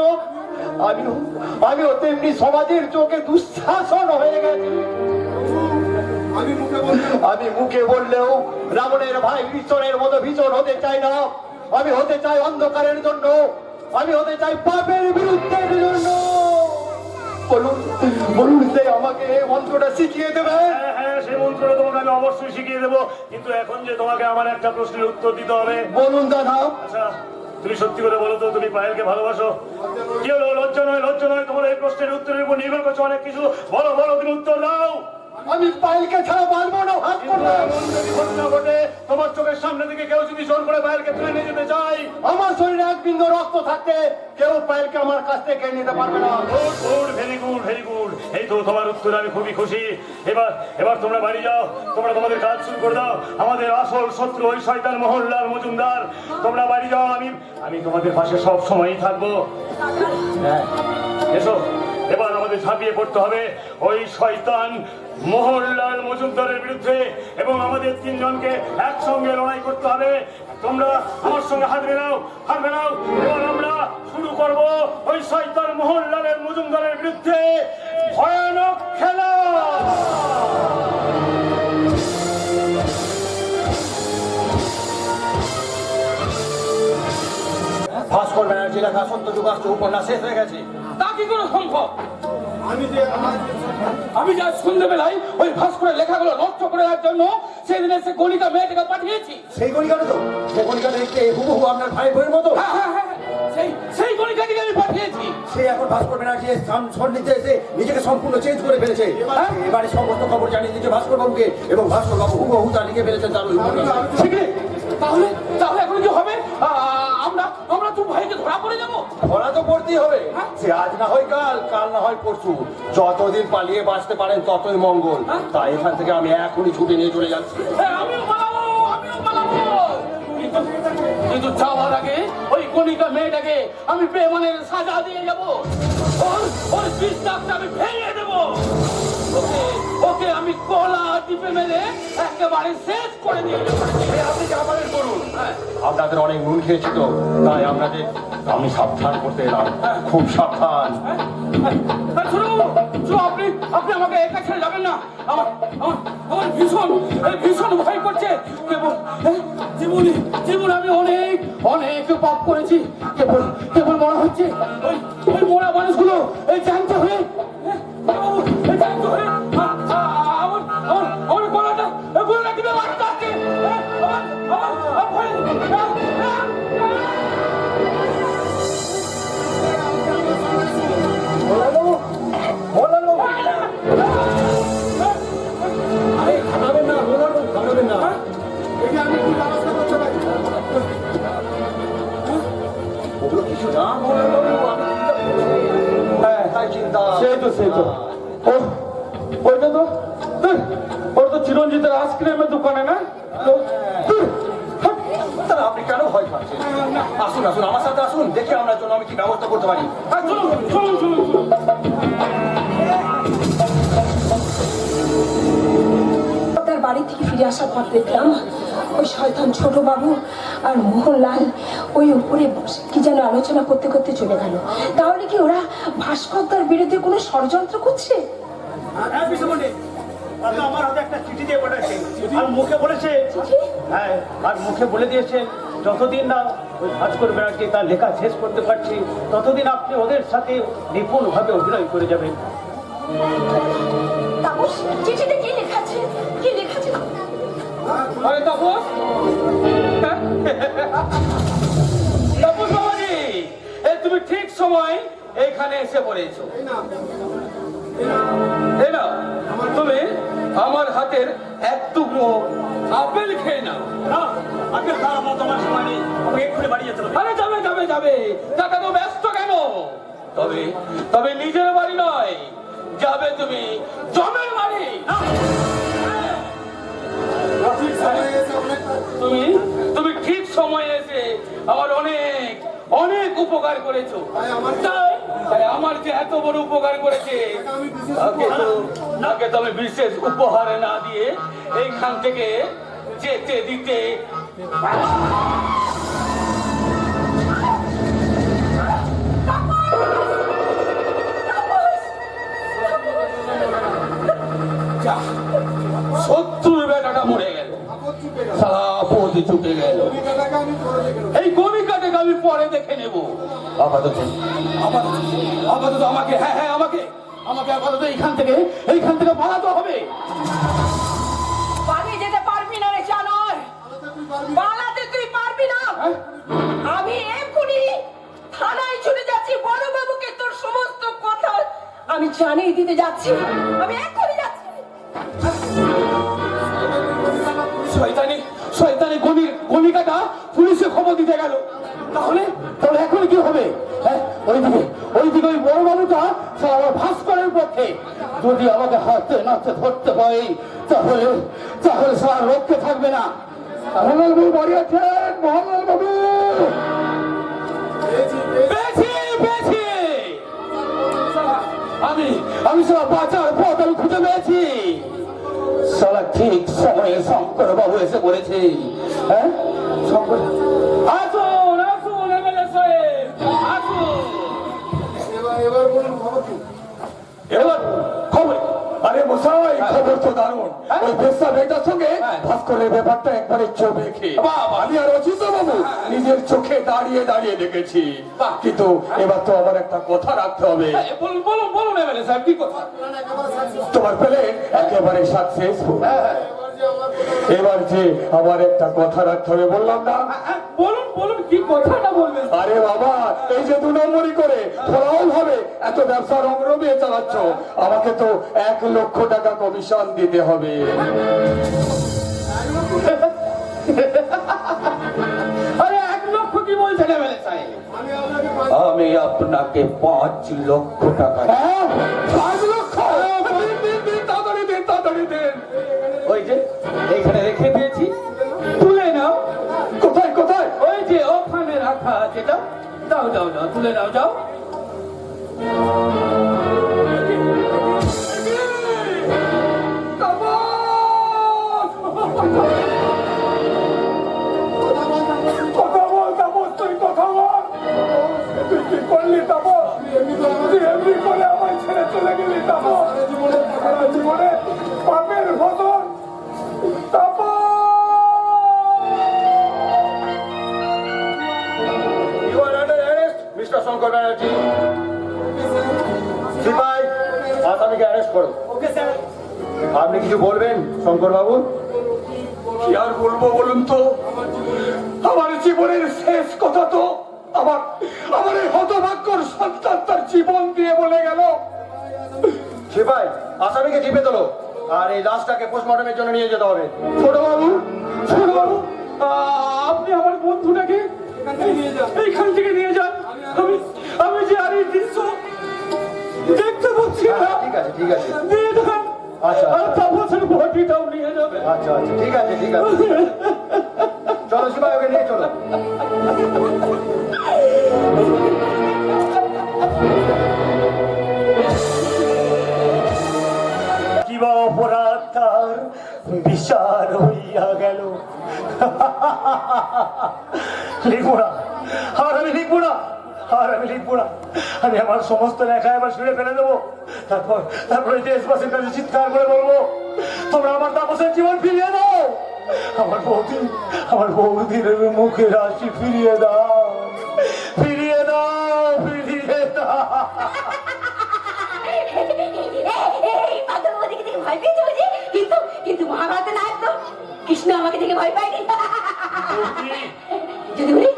আমিও তেমনি সমাজের চোখে দুঃশাসন হয়ে গেছি। আমি মুখে বললেও রাবণের ভাই ঈশ্বরের মতো ভীষণ হতে চাই না। আমি হতে চাই অন্ধকারের জন্য, আমি হতে চাই পাপের বিরুদ্ধের জন্য। বলুন বলুন, সে আমাকে এই মন্ত্রটা শিখিয়ে দেবে। হ্যাঁ হ্যাঁ, সেই মন্ত্রটা তোমাকে আমি অবশ্যই শিখিয়ে দেবো, কিন্তু এখন যে তোমাকে আমার একটা প্রশ্নের উত্তর দিতে হবে। বলুন দাদা। আচ্ছা তুমি সত্যি করে বলো তো, তুমি পায়েলকে ভালোবাসো? কি হলো, লজ্জা নয় লজ্জা নয়, তোমার এই প্রশ্নের উত্তরের উপর নির্ভর করছে অনেক কিছু। বলো বলো, তুমি উত্তর দাও। আমি পায়েলকে ছাড়া পারবো না ভাস্করদা। এমন যদি ঘটনা ঘটে, তোমার চোখের সামনে থেকে কেউ যদি জোর করে পায়েলকে তুলে নিয়ে যেতে চায়, আমার শরীরে এক বিন্দু রক্ত থাকতে কেউ পায়েলকে আমার কাছ থেকে কেড়ে নিতে পারবে না। Good good, very good very good. এই তো তোমার উত্তর, আমি খুবই খুশি। এবার এবার তোমরা বাড়ি যাও, তোমরা তোমাদের কাজ শুরু করে দাও। আমাদের আসল শত্রু ওই শয়তান মোহনলাল মজুমদার। তোমরা বাড়ি যাও, আমি তোমাদের পাশে সব সময়ই থাকবো। হ্যাঁ এসো, এবার আমাদের ঝাঁপিয়ে পড়তে হবে ওই শয়তান মোহনলাল মজুমদারের বিরুদ্ধে, এবং আমাদের তিনজনকে একসঙ্গে লড়াই করতে হবে। তোমরা আমার সঙ্গে হাত মেলাও, হাত মেলাও। এবার আমরা শুরু করব ওই শয়তান মোহনলালের মজুমদারের বিরুদ্ধে ভয়ানক খেলা। ভাস্কর ব্যানার্জি লেখা সত্য যুগাস্ত উপন্যাস শেষ হয়ে গেছে। তা কি করে সম্ভব? আমি যা সন্ধ্যেবেলায় ওই ভাস্করের লেখাগুলো নষ্ট করে দেওয়ার জন্য সেদিন সে গণিকা মেয়েটাকে পাঠিয়েছি। সেই গণিকাটা তো, সেই গণিকাটা দেখতে হুবহু আপনার ভাই বইয়ের মতো। হ্যাঁ হ্যাঁ হ্যাঁ, সেই গণিকাটিকে আমি পাঠিয়েছি। সে এখন ভাস্কর ব্যানার্জি সন্নিধ্যে এসে নিজেকে সম্পূর্ণ চেঞ্জ করে ফেলেছে। এবারে সমস্ত খবর জানিয়ে দিয়েছে ভাস্কর বাবুকে, এবং ভাস্কর বাবু হুবহু তা লিখে ফেলেছেন তার ওই উপন্যাসে। ঠিক রে, তাহলে তাহলে এখন কি হবে? আমরা তুই ভাইকে ধরা পড়ে যাবো। ধরা তো পড়তেই হবে, সে আজ না হয় কাল, কাল না হয় পরশু। যতদিন পালিয়ে বাঁচতে পারেন ততই মঙ্গল। তাই এখান থেকে আমি এখনই ছুটি নিয়ে চলে যাচ্ছি। হ্যাঁ, আমিও পালাবো, আমিও পালাবো। কিন্তু যাওয়ার আগে ওই কণিকা মেয়েটাকে আমি বেমানের সাজা দিয়ে যাবো। ওর বিশ্বাসটা আমি ভেঙে দেবো। ওকে আমি কলা টিপে মেরে একেবারে শেষ করে দিয়ে দেবো। আপনি যা পারেন করুন। আপনাদের অনেক নুন খেয়েছি তো, তাই আমি সাবধান করতে এলাম, খুব সাবধান। আপনি আমাকে একা ছেড়ে যাবেন না। আমার ভীষণ ভয় করছে। জীবনে আমি অনেক পাপ করেছি। কেবল মনে হচ্ছে ওই মোড়া মানুষগুলো এই জানতে হয়ে আমার গলাটা টিপে মারতে আসছে। ও ওইটা তো ধুর, ওর তো চিরঞ্জিতের আইসক্রিমের দোকানে না ধুর, হাট। তাহলে আপনি কেন ভয় পাচ্ছেন? আসুন আসুন আমার সাথে আসুন, দেখি আমরা জন্য আমি কি ব্যবস্থা করতে পারি। হ্যাঁ, চলুন চলুন চলুন চলুন। তার বাড়ি থেকে ফিরে আসার পর দেখলাম ওই শয়তান ছোট বাবু আর মোহনলাল ওই উপরে বসে কি যেন আলোচনা করতে করতে চলে গেল। তাহলে কি ওরা ভাস্করদার বিরুদ্ধে কোনো ষড়যন্ত্র করছে? হ্যাঁ বিশ্বমণি, আপনি আমার হাতে একটা চিঠি দিয়ে পাঠাচ্ছেন আর মুখে বলেছে, হ্যাঁ আর মুখে বলে দিয়েছেন যতদিন না ওই ভাস্কর ব্যানার্জি তার লেখা শেষ করতে পারছি ততদিন আপনি ওদের সাথে নিপুণভাবে অভিনয় করে যাবেন। তাপস, চিঠিতে কি লেখা আছে? কি লেখা আছে? আরে তাপস, হ্যাঁ? তাপস বাবাজি, এই তুমি ঠিক সময় এইখানে এসে পড়েছো। এই নাও, তুমি আমার হাতের এক টুকরো আপেল খেয়ে নাও। আপনি তার আমার তোমার সময় নেই, আমাকে এক্ষুনি বাড়ি যেতে হবে। আরে যাবে যাবে যাবে, টাকা তো ব্যস্ত কেন? তবে তবে নিজের বাড়ি নয়, যাবে তুমি জমের বাড়ি। তুমি তুমি ঠিক সময়ে এসে আমার অনেক অনেক উপকার করেছো। তাই আমার যে এত বড় উপকার করেছে তাকে তো আমি বিশেষ উপহার না দিয়ে এইখান থেকে যেতে দিতে শত্রুর বেটাটা মরে গেল, সারা পথে চুকে গেল। এই কবিকাটাকে আমি পরে দেখে নেব। আপাতত আপাতত আপাতত আমাকে, হ্যাঁ হ্যাঁ আমাকে আমাকে আপাতত এইখান থেকে পালাতে হবে। পালিয়ে যেতে পারবি না রে জানোয়ার, পালাতে তুই পারবি না। আমি এক্ষুনি থানায় চলে যাচ্ছি, বড় বাবুকে তোর সমস্ত কথা আমি জানিয়ে দিতে যাচ্ছি। আমি এক্ষুনি যাচ্ছি। শয়তানি শয়তানি গণিকাটা পুলিশে খবর দিতে গেল। তাহলে তাহলে এখন কি হবে? হ্যাঁ, ওইদিকে ওই বড় বাবুটা আমার ভাস্করের পক্ষে। যদি আমাকে হাতে নাতে ধরতে হয় তাহলে তাহলে সারা রক্ষে থাকবে না। মোহনলাল বাবু বাড়ি আছেন? মোহনলাল বাবু, পেয়েছি পেয়েছি, আমি সারা বাঁচার পথ আমি খুঁজে পেয়েছি। সারা ঠিক সময়ে শঙ্কর বাবু এসে পড়েছে। হ্যাঁ, শঙ্কর আসুন আসুন, এমএলএ সাহেব আসুন। এবার খবর, আরে মশাই খবর তো দারুণ। ওই বেশ্যা মেয়েটার সঙ্গে ভাস্করের ব্যাপারটা একবারে চোখে খেয়ে আমি আর অজিত বাবু নিজের চোখে দাঁড়িয়ে দাঁড়িয়ে দেখেছি। কিন্তু এবার তো আমার একটা কথা রাখতে হবে। বলুন বলুন বলুন এমএলএ সাহেব, কি কথা? তোমার পেলে একেবারে সাকসেস। এবার যে আমার একটা কথা রাখতে হবে, বললাম না? বলুন বলুন, কি কথাটা বলবেন? আরে বাবা, এই যে 2 নম্বরই করে ফলাও ভাবে এত ব্যবসা রমরমিয়ে চালাচ্ছ, আমাকে তো 1 লক্ষ টাকা কমিশন দিতে হবে। আরে 1 লক্ষ কি বলছেন এমএলএ সাহেব? আমি আপনাকে 5 লক্ষ টাকা। 5 লক্ষ? তাড়াতাড়ি দিন তাড়াতাড়ি দিন। ওই যে এখানে রেখে দিয়েছি, তুলে নাও। কোথায় কোথায়? ওই যে ওখানে রাখা আছে, যাও যাও যাও যাও, তুলে নাও যাও। কথা বল তাপস, তুই কথা বল। তুই কি করলি তাপস? তুই এমনি করে আমায় ছেড়ে চলে গেলি তাপস। জীবনে পাপের ফসল Tapas. You are under arrest, Mr. Shankar Banerjee. সিপাই, আসামিকে অ্যারেস্ট করো। Okay sir. আপনি কিছু বলবেন শঙ্কর বাবু? কি আর বলবো বলুন তো? আমার জীবনের শেষ কথা তো আমার এই হতভাগ্যর সন্তান তার জীবন দিয়ে বলে গেল। সিপাই, আসামিকে জিপে তোলো আর এই লাশটাকে পোস্টমর্টমের জন্য নিয়ে যেতে হবে। ছোট বাবু, আপনি আমার বন্ধুটাকে এইখান থেকে নিয়ে যান। আমি যে আর এই দৃশ্য দেখতে পাচ্ছি না। ঠিক আছে ঠিক আছে দিয়ে দেন। আচ্ছা আর তাপসের বটিটাও নিয়ে যাবে। আচ্ছা আচ্ছা ঠিক আছে ঠিক আছে চলো শিবাই ওকে নিয়ে চলো কিবা অপরাধ তার বিচার হইয়া গেল। লিখবো না, আর আমি লিখবো না, আর আমি লিখবো না। আমি আমার সমস্ত লেখা এবার শুনে ফেলে দেবো। তারপরে দেশবাসীর কাছে চিৎকার করে বলবো, তোমরা আমার তাপসের জীবন ফিরিয়ে দাও, আমার বৌদির মুখের হাসি ফিরিয়ে দাও, ফিরিয়ে দাও, ফিরিয়ে দাও। এই পাগল ওদিকে থেকে ভয় পেয়েছে বুঝি, কিন্তু মহাভারতে না তো কৃষ্ণ আমাকে দেখে ভয় পায়নি। যদি বলি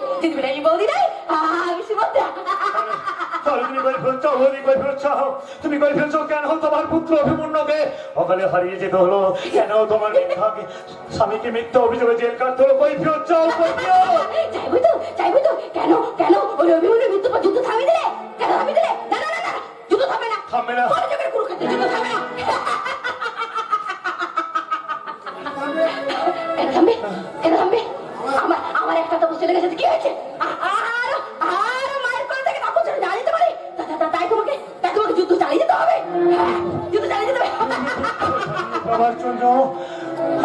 আমি বৌদি নাই, আমি সুভদ্রা। তুমি কই ফেলছো কেন? তোমার পুত্র অভিমন্যুকে অকালে হারিয়ে যেতে হলো কেন? তোমার স্বামীকে মিথ্যা অভিযোগে জেল কাটতে হলো, কই ফেরত চাও? চাইবো তো কেন ওই অভিমন্যুর মৃত্যু পর যুদ্ধ থামিয়ে দিলে? কেন থামিয়ে দিলে? না যুদ্ধ থামবে না, থামবে না। কলিযুগের কুরুক্ষেত্রে যুদ্ধ থামবে না। কেন থামবে? আমার একটা তপস্য চলে গেছে, কি হয়েছে? আর মায়ের কোল থেকে তপস্য জ্বালিয়ে দিতে পারে, তাই তোমাকে যুদ্ধ চালিয়ে যেতে হবে, যুদ্ধ চালিয়ে যেতে হবে। আমার জন্য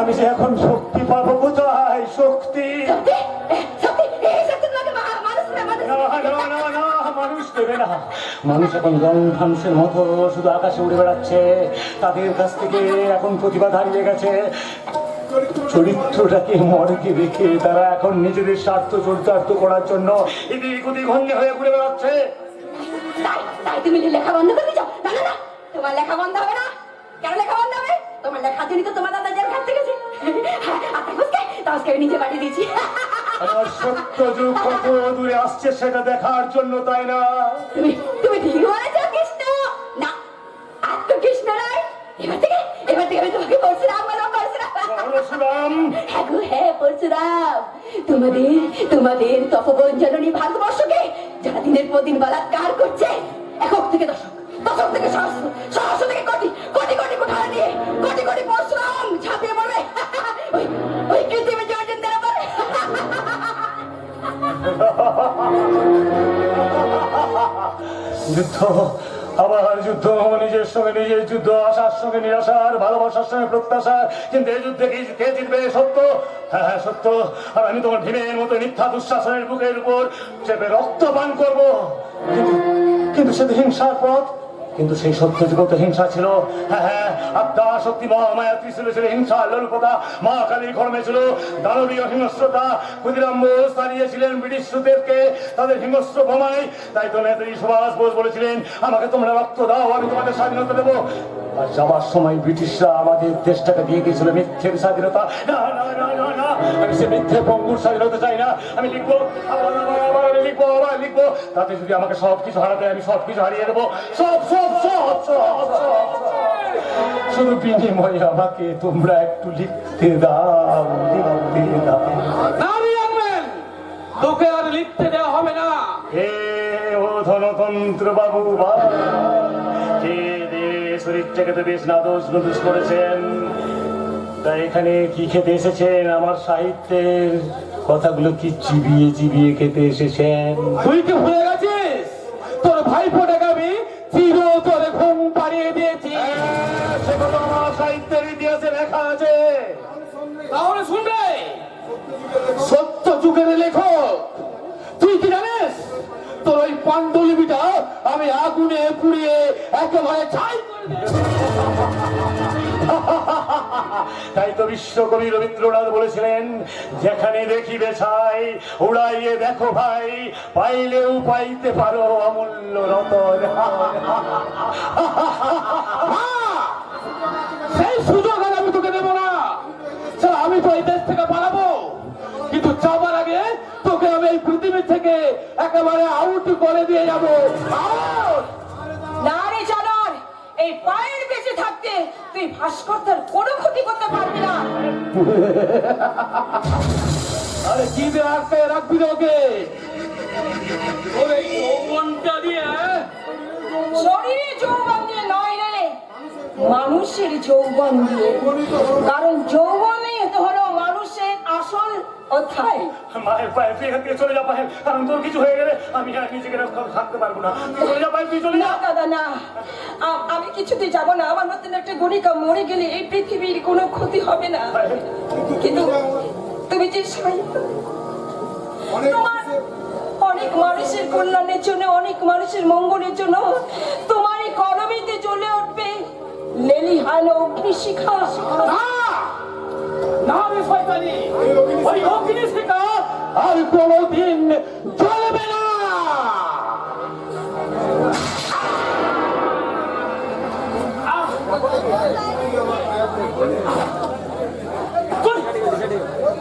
আমি যে এখন শক্তি পাবো কোথায়? শক্তি মানুষ দেবে না। মানুষ এখন রং ধানুষের মতো শুধু আকাশে উড়ে বেড়াচ্ছে। তাদের কাছ থেকে এখন প্রতিভা হারিয়ে গেছে। চরিত্রটাকে মর্গে রেখে তারা এখন নিজেদের স্বার্থ চরিতার্থ করার জন্য এদিক ওদিক হন্যে হয়ে ঘুরে বেড়াচ্ছে। তাই তুমি লেখা বন্ধ করে দিচ্ছ? না তোমার লেখা বন্ধ হবে না। কেন লেখা বন্ধ হবে? তোমার লেখার জন্য তো তোমার দাদা জেল খাটতে গেছে। তাহলে নিজে পাঠিয়ে দিয়েছি। আমার সত্য যুগ কত দূরে আসছে সেটা দেখার জন্য, তাই না? তুমি ঠিক বলেছ কৃষ্ণ। না আর তো কৃষ্ণ নয়, এবার থেকে আমি তোমাকে পরশুরাম বলবো। পরশুরাম? হ্যাঁ পরশুরাম। তোমাদের তপবন জননী ভারতবর্ষকে যারা দিনের পর দিন বলাৎকার করছে, একক থেকে দশক থেকে সহস্র থেকে কোটি কোঠা দিয়ে কোটি পরশুরাম ঝাঁপিয়ে পড়বে ওই কৃত্রিম জর্জনদের উপরে। যুদ্ধ, আবার যুদ্ধ, নিজের সঙ্গে নিজের যুদ্ধ, আশার সঙ্গে নিরাশার, ভালোবাসার সঙ্গে প্রত্যাশার। কিন্তু এই যুদ্ধে কে জিতবে? সত্য। হ্যাঁ সত্য। আর আমি তোমার ভীমের মতো মিথ্যা দুঃশাসনের বুকের উপর চেপে রক্ত পান করবো। কিন্তু সে হিংসার পথ, কিন্তু সেই সত্য যুগত হিংসা ছিল। হ্যাঁ আত্মা শক্তি মহামায়া ত্রিশূলে ছিল হিংসা, লোলুপতা মা কালীর কর্মে ছিল দানবীয় হিংস্রতা। ক্ষুদিরাম বোস তাড়িয়েছিলেন ব্রিটিশদেরকে তাদের হিংস্র বোমায়। তাই তো নেতাজি সুভাষ বোস বলেছিলেন, আমাকে তোমরা রক্ত দাও, আমি তোমাদের স্বাধীনতা দেবো। আর যাওয়ার সময় ব্রিটিশরা আমাদের দেশটাকে দিয়ে গিয়েছিল মিথ্যের স্বাধীনতা। না, আমি সে মিথ্যে পঙ্গুর স্বাধীনতা চাই না। আমি লিখবো, আবার লিখবো। তাতে যদি আমাকে সবকিছু হারাতে, আমি সবকিছু হারিয়ে দেবো। সব শুধু বিনিময়ে আমাকে তোমরা একটু লিখতে দাও। তোকে আর লিখতে দেওয়া হবে না। হে ও ধনতন্ত্র বাবু, যে শরীরটাকে তো বেশ নাদোষ নদোষ করেছেন, তাই এখানে কি খেতে এসেছেন? আমার সাহিত্যের কথাগুলো কি চিবিয়ে খেতে এসেছেন? তুই কি ভুলে গেছিস তোর ভাইফোটাকে আমি চিরতরে ঘুম পাড়িয়ে দিয়েছি? সে কথা আমার সাহিত্যের ইতিহাসে লেখা আছে। তাহলে শুনবে, সত্য যুগের লেখক তুই কি জানিস? তোর ওই পাণ্ডুলিপিটা আমি আগুনে পুড়িয়ে একেবারে ছাই করে দিয়েছি। তাই তো বিশ্বকবি রবীন্দ্রনাথ বলেছিলেন, যেখানে দেখিবে ছাই উড়াইয়ে দেখো ভাই, পাইলেও পাইতে পারো অমূল্য রতন। সেই সুযোগ আর আমি তোকে দেবো না। আমি তো এই দেশ থেকে পালাবো, কিন্তু যাবার আগে তোকে আমি এই পৃথিবী থেকে একেবারে আউট করে দিয়ে যাবো। না রে জানোয়ার, এই পায়ের বেঁচে থাকতে তুই ভাস্করদের কোনো ক্ষতি করতে পারবি না। আরে কি দিয়ে আটকে রাখবি ওকে? ওরে যৌবনটা দিয়ে, শরীরে যৌবন দিয়ে নয় রে, মানুষের যৌবন দিয়ে, কারণ যৌবনে হলো মানুষের আসল অধ্যায়। মায়ের পায়ে তুই চলে যা পায়ে, কারণ তোর কিছু হয়ে গেলে আমি আর নিজেকে থাকতে পারবো না। তুই চলে যা পায়ে, তুই চলে যা। না দাদা না, আমি কিছুতে যাব না। আমার মতন একটা গণিকা মরে গেলে এই পৃথিবীর কোনো ক্ষতি হবে না। কিন্তু তুমি যে সাহিত্য, তোমার অনেক মানুষের কল্যাণের জন্য, অনেক মানুষের মঙ্গলের জন্য তোমার এই কলমেতে জ্বলে উঠবে লেলিহান অগ্নিশিখা। না রে শয়তানি, ওই অগ্নিশিখা আর কোনোদিন জ্বলবে না।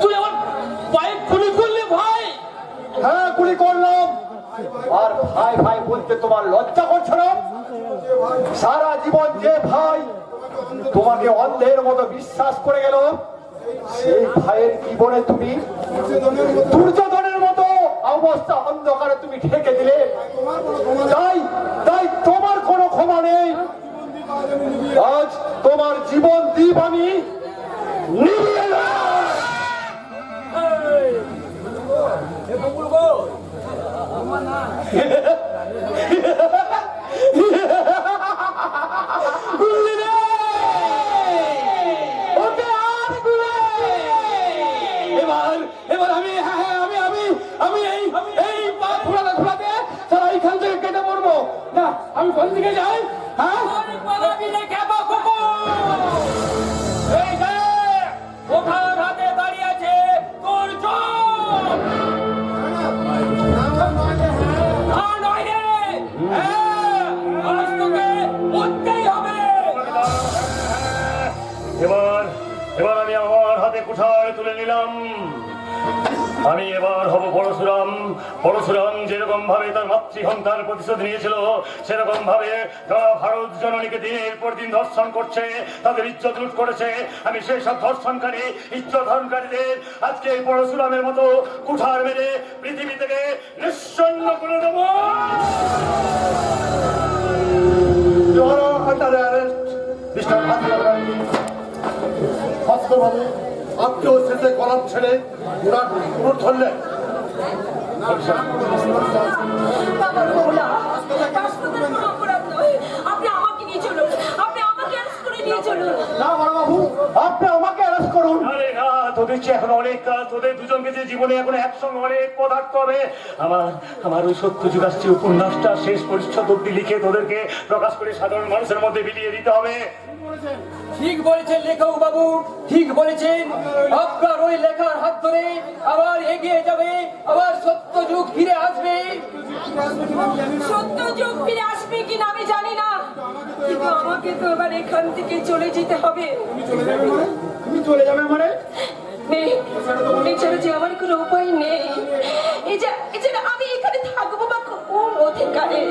তুই আমার পায়ে গুলি করলি ভাই? হ্যাঁ, গুলি করলাম। আর ভাই ভাই বলতে তোমার লজ্জা করছে না? সারা জীবন যে ভাই তোমাকে অন্ধের মতো বিশ্বাস করে গেল, সেই ভাইয়ের জীবনে তুমি দুর্যোধনের মতো অবস্থা অন্ধকারে তুমি ঢেকে দিলে। তাই তাই তোমার কোনো ক্ষমা নেই। আজ তোমার জীবন দ্বীপ আমি নিভিয়ে দিলাম। এবার আমি এই পা ঘোরাতে সারা এইখান থেকে কেটে পড়বো না। আমি কোন দিকে যাই? হ্যাঁ, এই যে ওখান হাতে দাঁড়িয়ে আছে তোর চোখ। না নয় রে, হ্যাঁ, আজ তোকে মরতেই হবে। এবার এবার আমি আমার হাতে কুঠার তুলে নিলাম। আমি এবার হব পরশুরাম। পরশুরাম যেরকম ভাবে তার মাতৃহন্তার প্রতিশোধ নিয়েছিল, সেরকম ভাবে যারা ভারত জননীকে দিনের পর দিন ধর্ষণ করছে, তাদের ইজ্জত লুট করেছে, আমি সেই সব ধর্ষণকারী ইজ্জত হরণকারীদের আজকে এই পরশুরামের মতো কুঠার মেরে পৃথিবী থেকে নিঃসন্ন করে দেবো। আপনিও শেষে কলাম ছেড়ে ধরলেন। বাবার বউলা, রাষ্ট্রদের কোনো অপরাধ নয়। আপনি আমাকে নিয়ে চলুন, আপনি আমাকে অ্যারেস্ট করে নিয়ে চলুন। না বড় বাবু, আপনি আমাকে অ্যারেস্ট করুন। আরে না, তোদের চেয়ে এখন অনেক কাজ। তোদের দুজনকে যে জীবনে এখন একসঙ্গে অনেক পদার্থ হবে। আমার ওই সত্যযুগ আসছে উপন্যাসটা শেষ পরিচ্ছদ অব্দি লিখে তোদেরকে প্রকাশ করে সাধারণ মানুষের মধ্যে বিলিয়ে দিতে হবে। ঠিক বলেছেন লেখক বাবু, ঠিক বলেছেন। আপনার ওই লেখার হাত ধরে আবার এগিয়ে যাবে, আবার সত্য যুগ ফিরে আসবে। সত্য যুগ ফিরে আসবে কিনা আমি জানি না, কিন্তু আমাকে তো এবার এখান থেকে চলে যেতে হবে। তুমি চলে যাবে মানে? এছাড়া যে আমার কোনো উপায় নেই। এছাড়া আমি এখানে থাকবো বা কোন অধিকারে?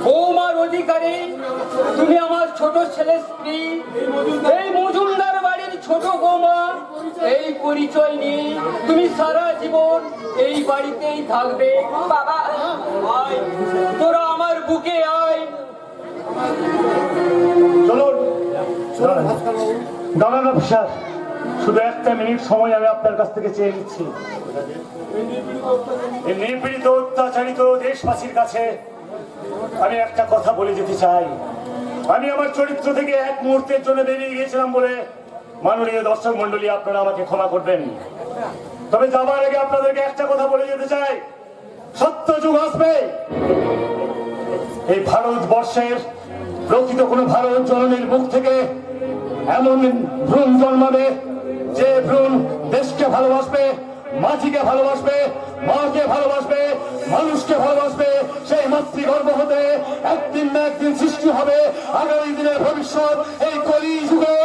বৌমার অধিকারে? তুমি আমার ছোট ছেলের স্ত্রী, এই মজুমদার বাড়ির ছোট বৌমা। এই পরিচয় নিয়ে তুমি সারা জীবন এই বাড়িতেই থাকবে। বাবা, আয়, তোরা আমার বুকে আয়। চলুন দাঁড়ান অফিসার, শুধু একটা মিনিট সময় আমি আপনার কাছ থেকে চেয়ে নিচ্ছি। এই নিপীড়িত অত্যাচারিত দেশবাসীর কাছে আমি একটা কথা বলে যেতে চাই। আমি আমার চরিত্র থেকে এক মুহূর্তের জন্য বেরিয়ে গিয়েছিলাম বলে মাননীয় দর্শক মন্ডলী আপনারা আমাকে ক্ষমা করবেন। তবে যাবার আগে আপনাদেরকে একটা কথা বলে যেতে চাই, সত্য যুগ আসবে। এই ভারতবর্ষের প্রকৃত কোন ভারত জননীর মুখ থেকে এমন ভ্রূণ জন্মাবে যে ভ্রূণ দেশকে ভালোবাসবে, মাঝিকে ভালোবাসবে, মাকে ভালোবাসবে, মানুষকে ভালোবাসবে। সেই মাতৃগর্ভ হতে একদিন না একদিন সৃষ্টি হবে আগামী দিনের ভবিষ্যৎ এই কলি যুগে।